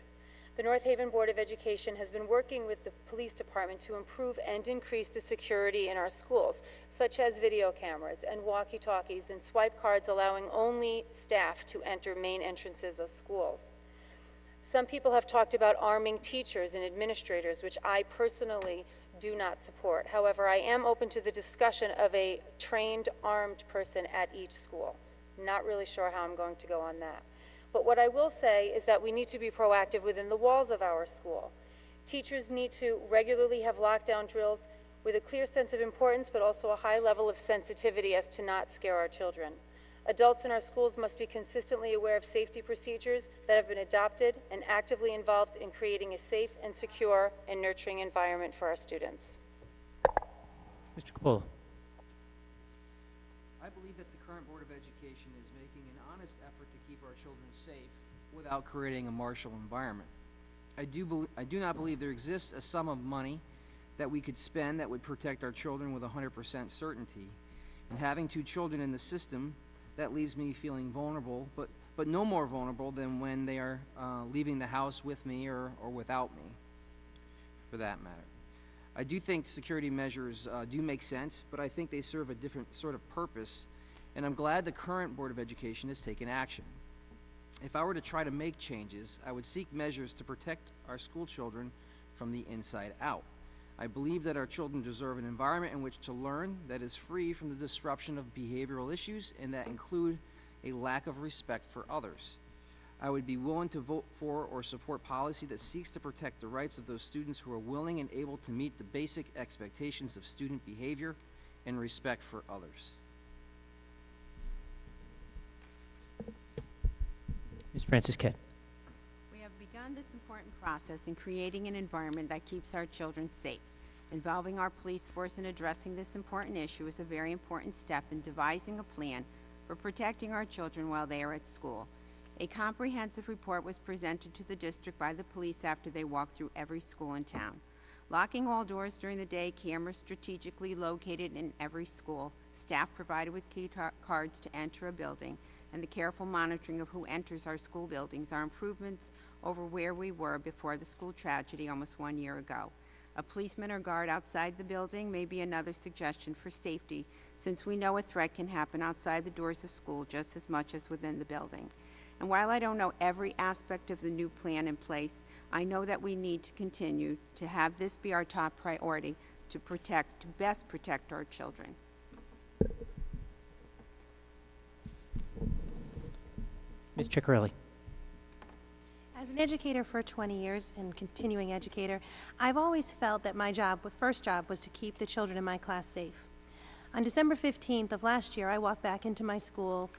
The North Haven Board of Education has been working with the police department to improve and increase the security in our schools, such as video cameras and walkie-talkies and swipe cards allowing only staff to enter main entrances of schools. Some people have talked about arming teachers and administrators, which I personally do not support. However, I am open to the discussion of a trained, armed person at each school. Not really sure how I'm going to go on that. But what I will say is that we need to be proactive within the walls of our school. Teachers need to regularly have lockdown drills with a clear sense of importance, but also a high level of sensitivity as to not scare our children. Adults in our schools must be consistently aware of safety procedures that have been adopted and actively involved in creating a safe and secure and nurturing environment for our students. Mr. Capola. I believe that the current Board of Education is making an honest effort to keep our children safe without creating a martial environment. I do not believe there exists a sum of money that we could spend that would protect our children with 100% certainty. And having 2 children in the system, that leaves me feeling vulnerable, but no more vulnerable than when they are leaving the house with me or without me, for that matter. I do think security measures do make sense, but I think they serve a different sort of purpose, and I'm glad the current Board of Education has taken action. If I were to try to make changes, I would seek measures to protect our school children from the inside out. I believe that our children deserve an environment in which to learn that is free from the disruption of behavioral issues and that include a lack of respect for others. I would be willing to vote for or support policy that seeks to protect the rights of those students who are willing and able to meet the basic expectations of student behavior and respect for others. Ms. Francis Kett. We have begun this important process in creating an environment that keeps our children safe. Involving our police force in addressing this important issue is a very important step in devising a plan for protecting our children while they are at school. A comprehensive report was presented to the district by the police after they walked through every school in town. Locking all doors during the day, cameras strategically located in every school, staff provided with key cards to enter a building, and the careful monitoring of who enters our school buildings are improvements over where we were before the school tragedy almost 1 year ago. A policeman or guard outside the building may be another suggestion for safety, since we know a threat can happen outside the doors of school just as much as within the building. And while I don't know every aspect of the new plan in place, I know that we need to continue to have this be our top priority to best protect our children. Ms. Ciccarelli. As an educator for 20 years and continuing educator, I've always felt that my first job was to keep the children in my class safe. On December 15th of last year, I walked back into my school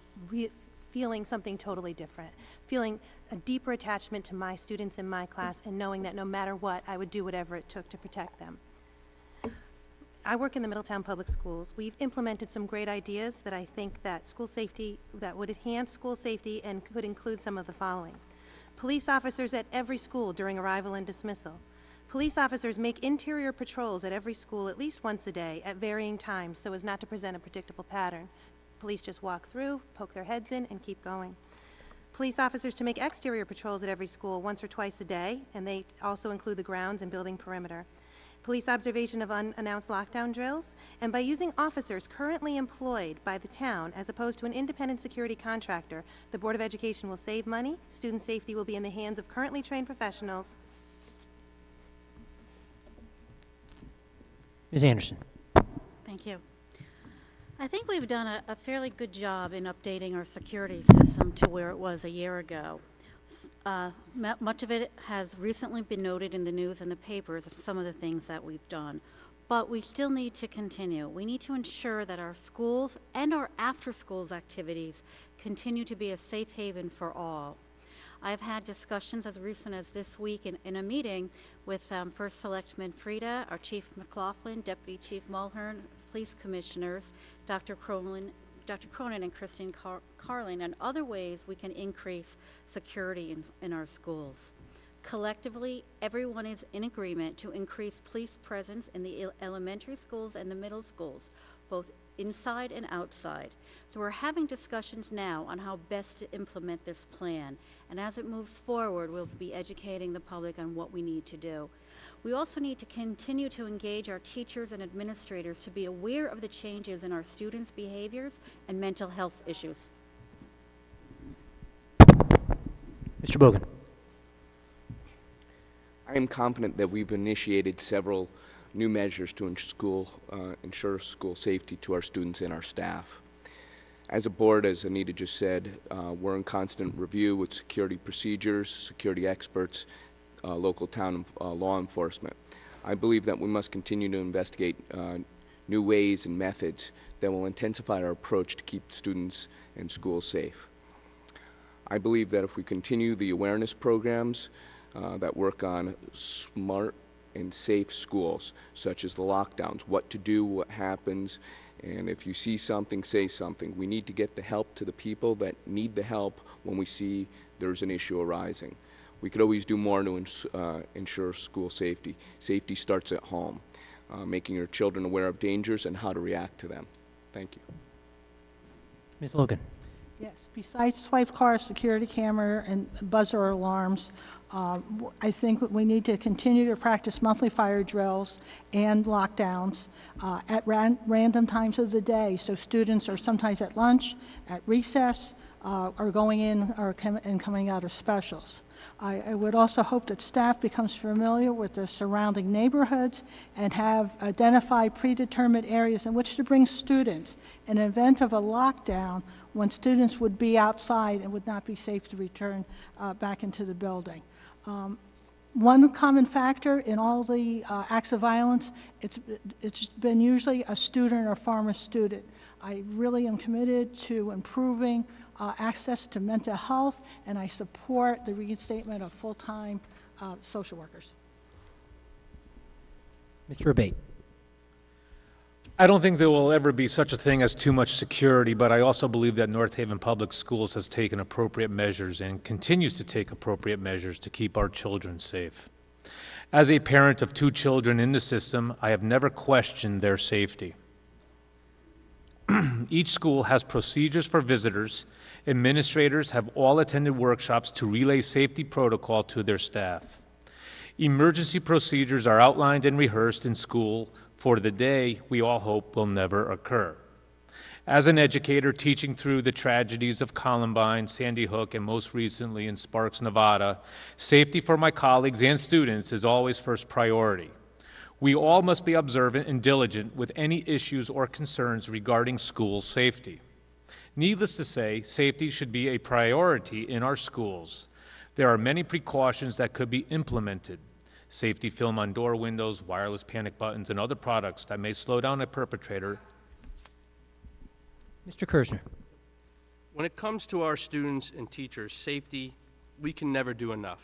feeling something totally different, feeling a deeper attachment to my students in my class and knowing that no matter what, I would do whatever it took to protect them. I work in the Middletown Public Schools. We've implemented some great ideas that I think that that would enhance school safety and could include some of the following. Police officers at every school during arrival and dismissal. Police officers make interior patrols at every school at least once a day at varying times so as not to present a predictable pattern. Police just walk through, poke their heads in, and keep going. Police officers to make exterior patrols at every school once or twice a day, and they also include the grounds and building perimeter. Police observation of unannounced lockdown drills, and by using officers currently employed by the town as opposed to an independent security contractor, the Board of Education will save money, student safety will be in the hands of currently trained professionals. Ms. Anderson. Thank you. I think we've done a fairly good job in updating our security system to where it was a year ago. Much of it has recently been noted in the news and the papers of some of the things that we've done. But we still need to continue. We need to ensure that our schools and our after-schools activities continue to be a safe haven for all. I've had discussions as recent as this week in a meeting with First Selectman Frieda, our Chief McLaughlin, Deputy Chief Mulhern, Police Commissioners, Dr. Crowlin, Dr. Cronin and Christine Carlin on other ways we can increase security in our schools. Collectively, everyone is in agreement to increase police presence in the elementary schools and the middle schools, both inside and outside. So we're having discussions now on how best to implement this plan. And as it moves forward, we'll be educating the public on what we need to do. We also need to continue to engage our teachers and administrators to be aware of the changes in our students' behaviors and mental health issues. Mr. Bogan. I am confident that we've initiated several new measures to ensure school safety to our students and our staff. As a board, as Anita just said, we're in constant review with security procedures, security experts, local town law enforcement. I believe that we must continue to investigate new ways and methods that will intensify our approach to keep students and schools safe. I believe that if we continue the awareness programs that work on smart and safe schools, such as the lockdowns, what to do, what happens, and if you see something, say something. We need to get the help to the people that need the help when we see there's an issue arising. We could always do more to ensure school safety. Safety starts at home, making your children aware of dangers and how to react to them. Thank you. Ms. Logan. Yes, besides swipe cars, security camera, and buzzer alarms, I think we need to continue to practice monthly fire drills and lockdowns at random times of the day. So students are sometimes at lunch, at recess, or going in and coming out of specials. I would also hope that staff becomes familiar with the surrounding neighborhoods and have identified predetermined areas in which to bring students in an event of a lockdown when students would be outside and would not be safe to return back into the building. One common factor in all the acts of violence, it's been usually a student or former student. I really am committed to improving access to mental health, and I support the reinstatement of full-time social workers. Mr. Abate. I don't think there will ever be such a thing as too much security, but I also believe that North Haven Public Schools has taken appropriate measures and continues to take appropriate measures to keep our children safe. As a parent of 2 children in the system, I have never questioned their safety. Each school has procedures for visitors. Administrators have all attended workshops to relay safety protocol to their staff. Emergency procedures are outlined and rehearsed in school for the day we all hope will never occur. As an educator teaching through the tragedies of Columbine, Sandy Hook, and most recently in Sparks, Nevada, safety for my colleagues and students is always first priority. We all must be observant and diligent with any issues or concerns regarding school safety. Needless to say, safety should be a priority in our schools. There are many precautions that could be implemented. Safety film on door windows, wireless panic buttons, and other products that may slow down a perpetrator. Mr. Kersner. When it comes to our students and teachers' safety, we can never do enough.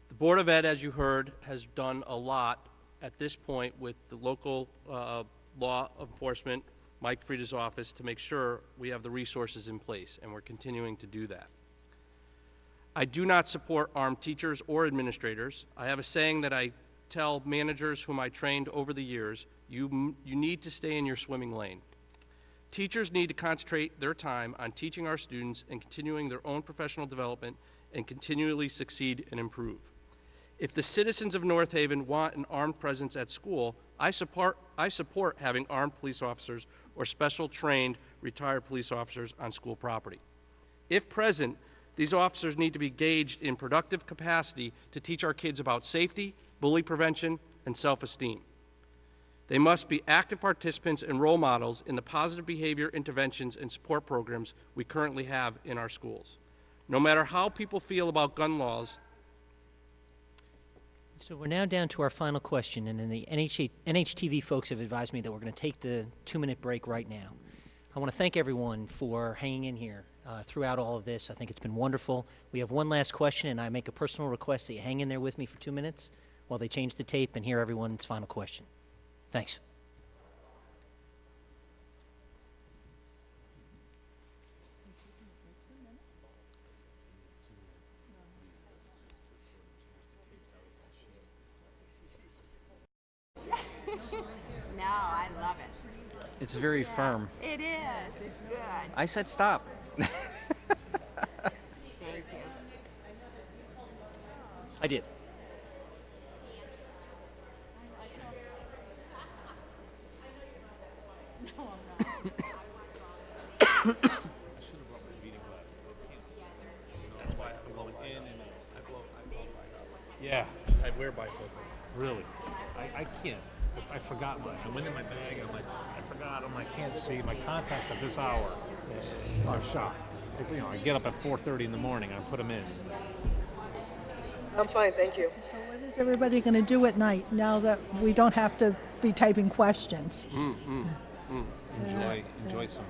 The Board of Ed, as you heard, has done a lot at this point with the local law enforcement, Mike Frieda's office, to make sure we have the resources in place, and we're continuing to do that. I do not support armed teachers or administrators. I have a saying that I tell managers whom I trained over the years, you need to stay in your swimming lane. Teachers need to concentrate their time on teaching our students and continuing their own professional development and continually succeed and improve. If the citizens of North Haven want an armed presence at school, I support having armed police officers or special trained retired police officers on school property. If present, these officers need to be engaged in productive capacity to teach our kids about safety, bully prevention, and self-esteem. They must be active participants and role models in the positive behavior interventions and support programs we currently have in our schools. No matter how people feel about gun laws. So we're now down to our final question, and then the NHTV folks have advised me that we're going to take the 2-minute break right now. I want to thank everyone for hanging in here throughout all of this. I think it's been wonderful. We have one last question, and I make a personal request that you hang in there with me for 2 minutes while they change the tape and hear everyone's final question. Thanks. it? No, I love it. It's very firm. It is. It's good. I said stop. Thank you. I did. Yeah, I wear bifocals. really. I can't. I forgot mine. I went in my bag and I'm like, I forgot them. I can't see. My contacts at this hour are shot. You know, I get up at 4:30 in the morning. I put them in. I'm fine, thank you. So what is everybody going to do at night now that we don't have to be typing questions? Enjoy some.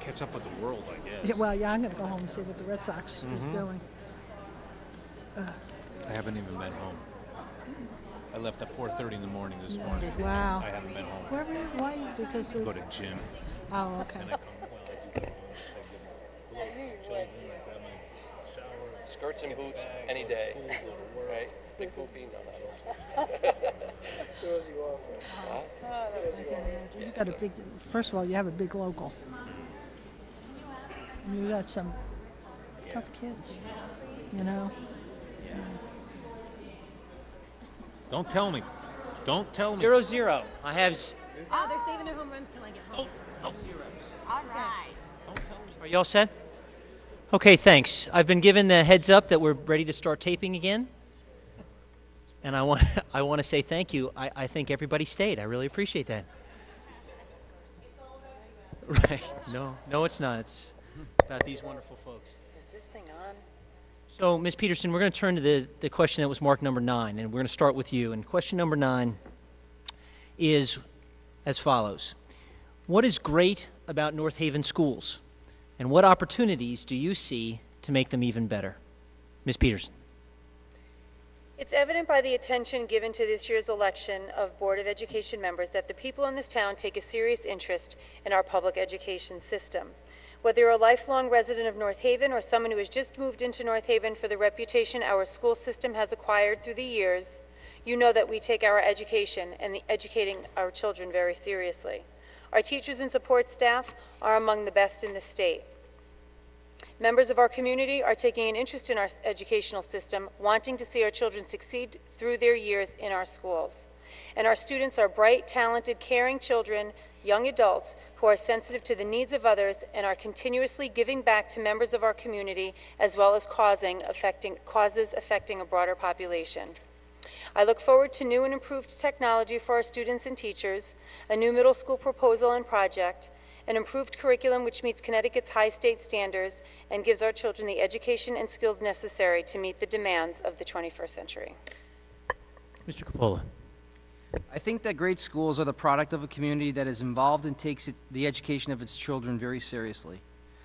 Catch up with the world, I guess. Yeah, well, yeah, I'm going to go home and see what the Red Sox is doing. I haven't even been home. I left at 4:30 in the morning this morning. Wow. I haven't been home. Where were you? Why? Because Go to gym. Oh, okay. And I come, well, I do go home and say good morning. Hello, children. I grab my shower. Skirts and boots any day, right? Big poofy, no, Throws you off. You got a big. First of all, you have a big local. And you got some tough kids. You know. Don't tell me. Don't tell me. 0-0. I have. Oh, they're saving their home runs till I get home. All right. Are you all set? Okay, thanks. I've been given the heads up that we're ready to start taping again. And I want to say thank you. I think everybody stayed. I really appreciate that. Right. No, it's not. It's about these wonderful folks. Is this thing on? So, Ms. Peterson, we're going to turn to the question that was marked number 9, and we're going to start with you. And question number 9 is as follows. What is great about North Haven schools, and what opportunities do you see to make them even better? Ms. Peterson. It's evident by the attention given to this year's election of Board of Education members that the people in this town take a serious interest in our public education system. Whether you're a lifelong resident of North Haven or someone who has just moved into North Haven for the reputation our school system has acquired through the years, you know that we take our education and educating our children very seriously. Our teachers and support staff are among the best in the state. Members of our community are taking an interest in our educational system, wanting to see our children succeed through their years in our schools. And our students are bright, talented, caring children, young adults who are sensitive to the needs of others and are continuously giving back to members of our community as well as causes affecting a broader population. I look forward to new and improved technology for our students and teachers, a new middle school proposal and project, an improved curriculum which meets Connecticut's high state standards and gives our children the education and skills necessary to meet the demands of the 21st century. Mr. Coppola. I think that great schools are the product of a community that is involved and takes the education of its children very seriously.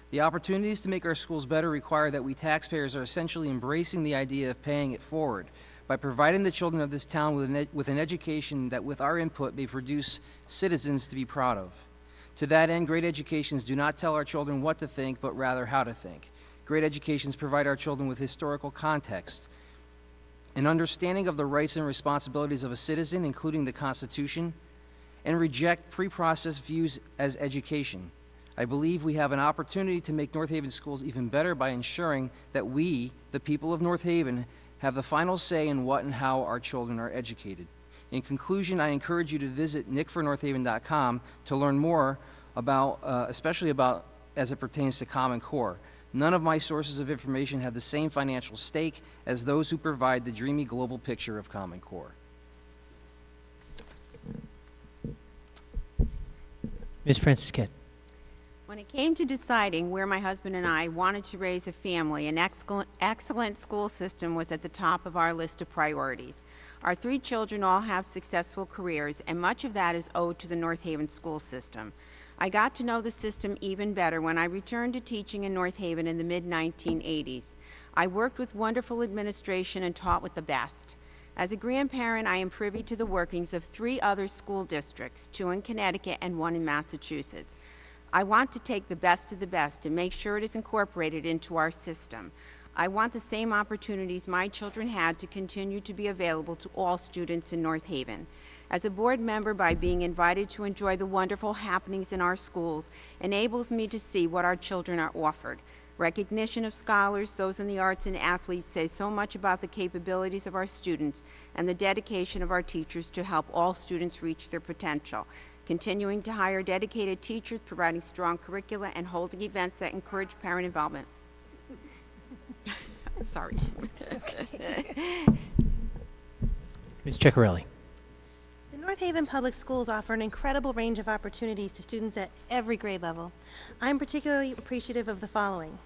The opportunities to make our schools better require that we taxpayers are essentially embracing the idea of paying it forward by providing the children of this town with an education that with our input may produce citizens to be proud of. To that end, great educations do not tell our children what to think, but rather how to think. Great educations provide our children with historical context, an understanding of the rights and responsibilities of a citizen, including the Constitution, and reject pre-processed views as education. I believe we have an opportunity to make North Haven schools even better by ensuring that we, the people of North Haven, have the final say in what and how our children are educated. In conclusion, I encourage you to visit nickfornorthaven.com to learn more about, especially about as it pertains to Common Core. None of my sources of information have the same financial stake as those who provide the dreamy global picture of Common Core. Ms. Francisquette. When it came to deciding where my husband and I wanted to raise a family, an excellent school system was at the top of our list of priorities. Our 3 children all have successful careers, and much of that is owed to the North Haven school system. I got to know the system even better when I returned to teaching in North Haven in the mid-1980s. I worked with wonderful administration and taught with the best. As a grandparent, I am privy to the workings of 3 other school districts, 2 in Connecticut and 1 in Massachusetts. I want to take the best of the best and make sure it is incorporated into our system. I want the same opportunities my children had to continue to be available to all students in North Haven. As a board member, by being invited to enjoy the wonderful happenings in our schools enables me to see what our children are offered. Recognition of scholars, those in the arts, and athletes says so much about the capabilities of our students and the dedication of our teachers to help all students reach their potential. Continuing to hire dedicated teachers, providing strong curricula, and holding events that encourage parent involvement. Sorry. Ms. Ciccarelli. The North Haven Public Schools offer an incredible range of opportunities to students at every grade level. I'm particularly appreciative of the following: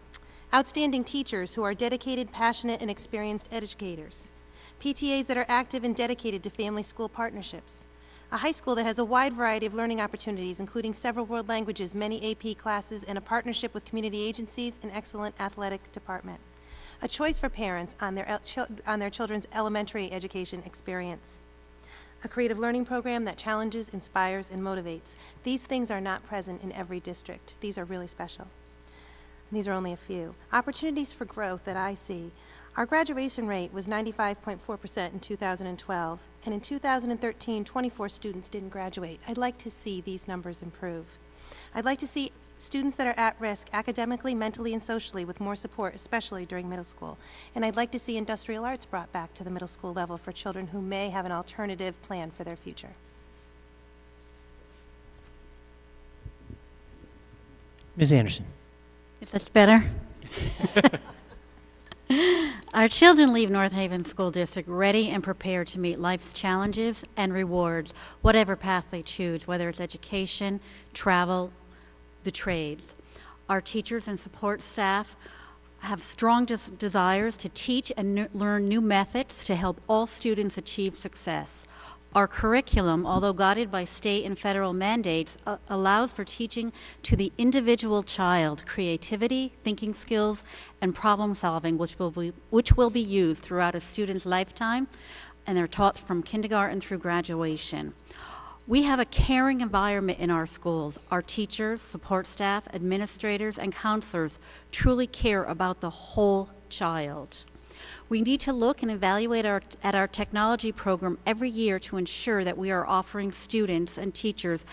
outstanding teachers who are dedicated, passionate, and experienced educators, PTAs that are active and dedicated to family-school partnerships, a high school that has a wide variety of learning opportunities, including several world languages, many AP classes, and a partnership with community agencies, an excellent athletic department, a choice for parents on their children's elementary education experience, a creative learning program that challenges, inspires, and motivates. These things are not present in every district. These are really special. And these are only a few. Opportunities for growth that I see. Our graduation rate was 95.4% in 2012, and in 2013, 24 students didn't graduate. I'd like to see these numbers improve. I'd like to see students that are at risk academically, mentally, and socially with more support, especially during middle school. And I'd like to see industrial arts brought back to the middle school level for children who may have an alternative plan for their future. Ms. Anderson. Is this better? Our children leave North Haven School District ready and prepared to meet life's challenges and rewards, whatever path they choose, whether it's education, travel, the trades. Our teachers and support staff have strong desires to teach and learn new methods to help all students achieve success. Our curriculum, although guided by state and federal mandates, allows for teaching to the individual child creativity, thinking skills, and problem solving, which will be used throughout a student's lifetime, and they're taught from kindergarten through graduation. We have a caring environment in our schools. Our teachers, support staff, administrators, and counselors truly care about the whole child. We need to look and evaluate at our technology program every year to ensure that we are offering students and teachers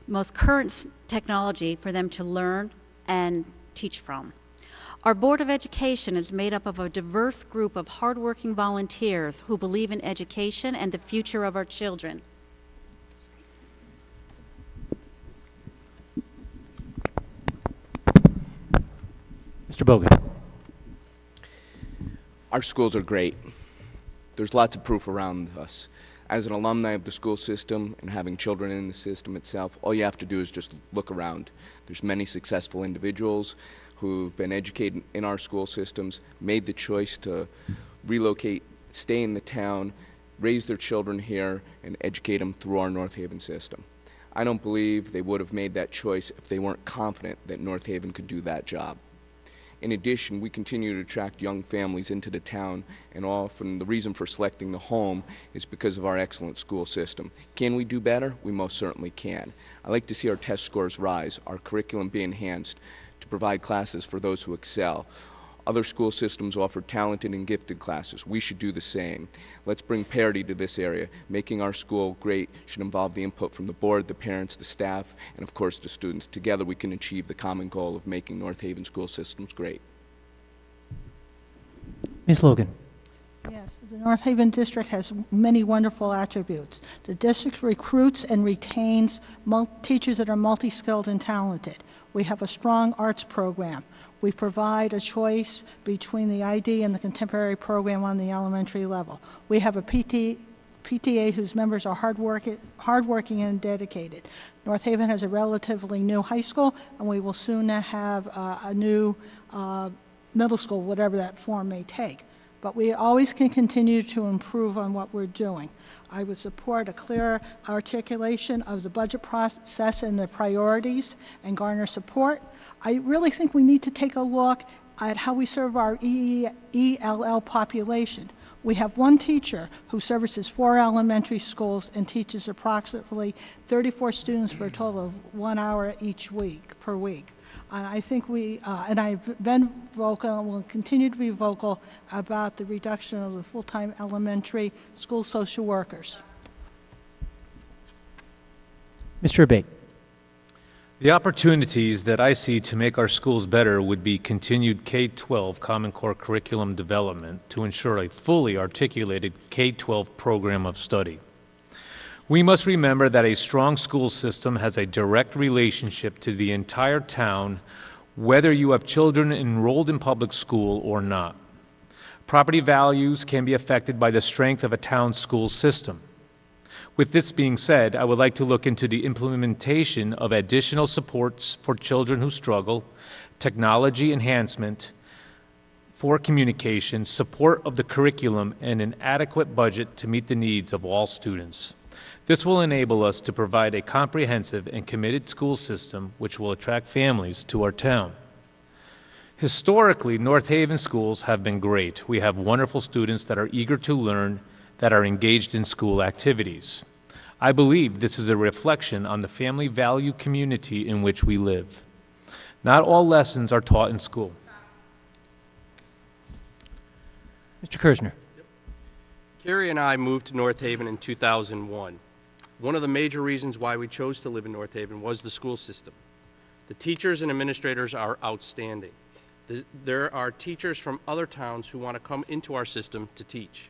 most current technology for them to learn and teach from. Our Board of Education is made up of a diverse group of hardworking volunteers who believe in education and the future of our children. Mr. Bogan. Our schools are great. There's lots of proof around us. As an alumni of the school system and having children in the system itself, all you have to do is just look around. There's many successful individuals who've been educated in our school systems, made the choice to relocate, stay in the town, raise their children here, and educate them through our North Haven system. I don't believe they would have made that choice if they weren't confident that North Haven could do that job. In addition, we continue to attract young families into the town, and often the reason for selecting the home is because of our excellent school system. Can we do better? We most certainly can. I like to see our test scores rise, our curriculum be enhanced to provide classes for those who excel. Other school systems offer talented and gifted classes. We should do the same. Let's bring parity to this area. Making our school great should involve the input from the board, the parents, the staff, and of course the students. Together we can achieve the common goal of making North Haven school systems great. Ms. Logan. Yes, the North Haven District has many wonderful attributes. The district recruits and retains teachers that are multi-skilled and talented. We have a strong arts program. We provide a choice between the ID and the contemporary program on the elementary level. We have a PTA whose members are hardworking and dedicated. North Haven has a relatively new high school, and we will soon have a new middle school, whatever that form may take. But we always can continue to improve on what we're doing. I would support a clear articulation of the budget process and the priorities and garner support. I really think we need to take a look at how we serve our ELL population. We have one teacher who services 4 elementary schools and teaches approximately 34 students for a total of 1 hour each week, per week. And I think and I've been vocal and will continue to be vocal about the reduction of the full-time elementary school social workers. Mr. Abate. The opportunities that I see to make our schools better would be continued K-12 Common Core curriculum development to ensure a fully articulated K-12 program of study. We must remember that a strong school system has a direct relationship to the entire town, whether you have children enrolled in public school or not. Property values can be affected by the strength of a town's school system. With this being said, I would like to look into the implementation of additional supports for children who struggle, technology enhancement for communication, support of the curriculum, and an adequate budget to meet the needs of all students. This will enable us to provide a comprehensive and committed school system which will attract families to our town. Historically, North Haven schools have been great. We have wonderful students that are eager to learn, that are engaged in school activities. I believe this is a reflection on the family value community in which we live. Not all lessons are taught in school. Mr. Kersner. Carrie and I moved to North Haven in 2001. One of the major reasons why we chose to live in North Haven was the school system. The teachers and administrators are outstanding. There are teachers from other towns who want to come into our system to teach.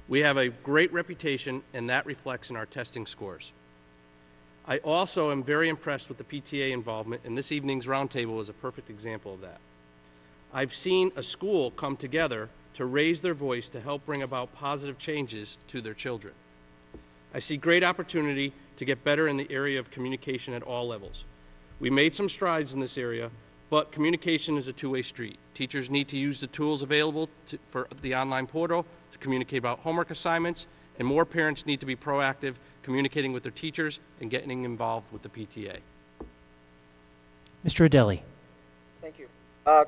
We have a great reputation, and that reflects in our testing scores. I also am very impressed with the PTA involvement, and this evening's roundtable is a perfect example of that. I've seen a school come together to raise their voice to help bring about positive changes to their children. I see great opportunity to get better in the area of communication at all levels. We made some strides in this area, but communication is a two-way street. Teachers need to use the tools available for the online portal to communicate about homework assignments, and more parents need to be proactive, communicating with their teachers and getting involved with the PTA. Mr. Adeli. Thank you.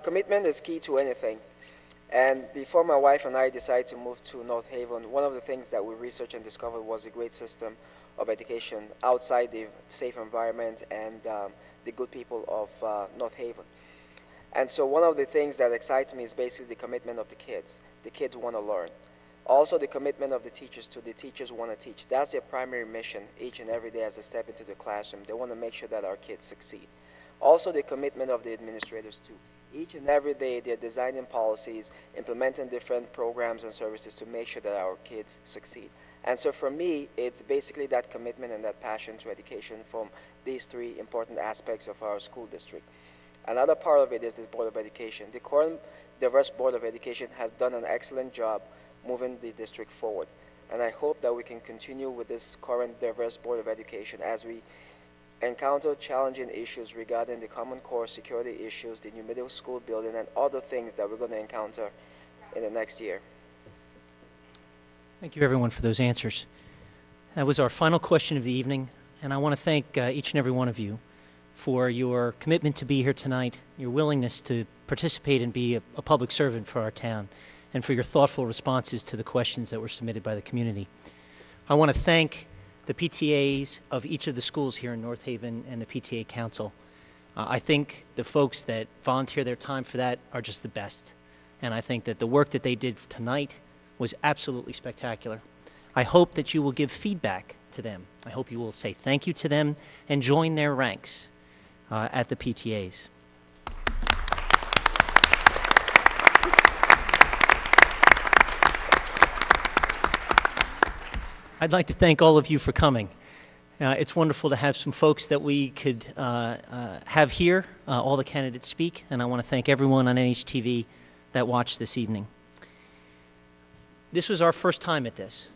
Commitment is key to anything. And before my wife and I decided to move to North Haven, one of the things that we researched and discovered was a great system of education outside the safe environment and the good people of North Haven. And so one of the things that excites me is basically the commitment of the kids. The kids want to learn. Also the commitment of the teachers to the teachers want to teach. That's their primary mission each and every day as they step into the classroom. They want to make sure that our kids succeed. Also the commitment of the administrators too. Each and every day they're designing policies, implementing different programs and services to make sure that our kids succeed. And so for me, it's basically that commitment and that passion to education from these three important aspects of our school district. Another part of it is this Board of Education. The current diverse Board of Education has done an excellent job moving the district forward. And I hope that we can continue with this current diverse Board of Education as we encounter challenging issues regarding the Common Core security issues, the new middle school building, and other things that we're going to encounter in the next year. Thank you, everyone, for those answers. That was our final question of the evening, and I want to thank each and every one of you for your commitment to be here tonight, your willingness to participate and be a public servant for our town, and for your thoughtful responses to the questions that were submitted by the community. I want to thank the PTAs of each of the schools here in North Haven and the PTA Council. I think the folks that volunteer their time for that are just the best. And I think that the work that they did tonight was absolutely spectacular. I hope that you will give feedback to them. I hope you will say thank you to them and join their ranks at the PTAs. I'd like to thank all of you for coming. It's wonderful to have some folks that we could have here, all the candidates speak, and I want to thank everyone on NHTV that watched this evening. This was our first time at this,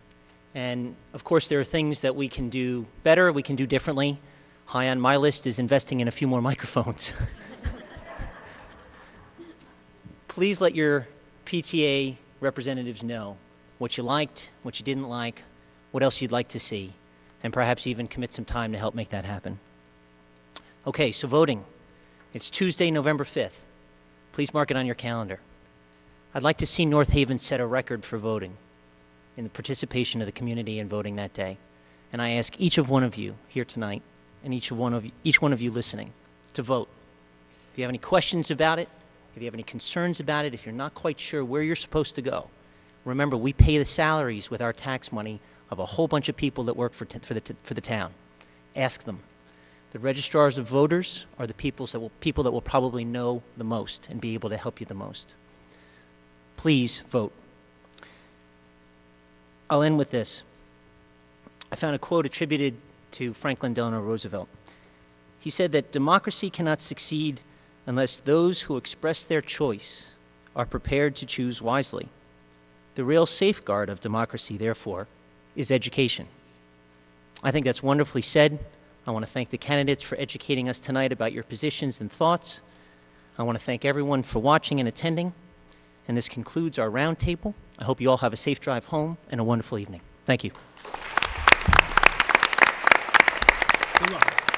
and of course there are things that we can do better, we can do differently. High on my list is investing in a few more microphones. Please let your PTA representatives know what you liked, what you didn't like, what else you'd like to see, and perhaps even commit some time to help make that happen. Okay, so voting. It's Tuesday, November 5th. Please mark it on your calendar. I'd like to see North Haven set a record for voting in the participation of the community in voting that day. And I ask each one of you here tonight, and each one of you listening, to vote. If you have any questions about it, if you have any concerns about it, if you're not quite sure where you're supposed to go, remember, we pay the salaries with our tax money of a whole bunch of people that work for the town. ask them. The registrars of voters are the people that will probably know the most and be able to help you the most. Please vote. I'll end with this. I found a quote attributed to Franklin Delano Roosevelt. He said that democracy cannot succeed unless those who express their choice are prepared to choose wisely. The real safeguard of democracy, therefore, is education. I think that's wonderfully said. I want to thank the candidates for educating us tonight about your positions and thoughts. I want to thank everyone for watching and attending. And this concludes our roundtable. I hope you all have a safe drive home and a wonderful evening. Thank you. Good luck.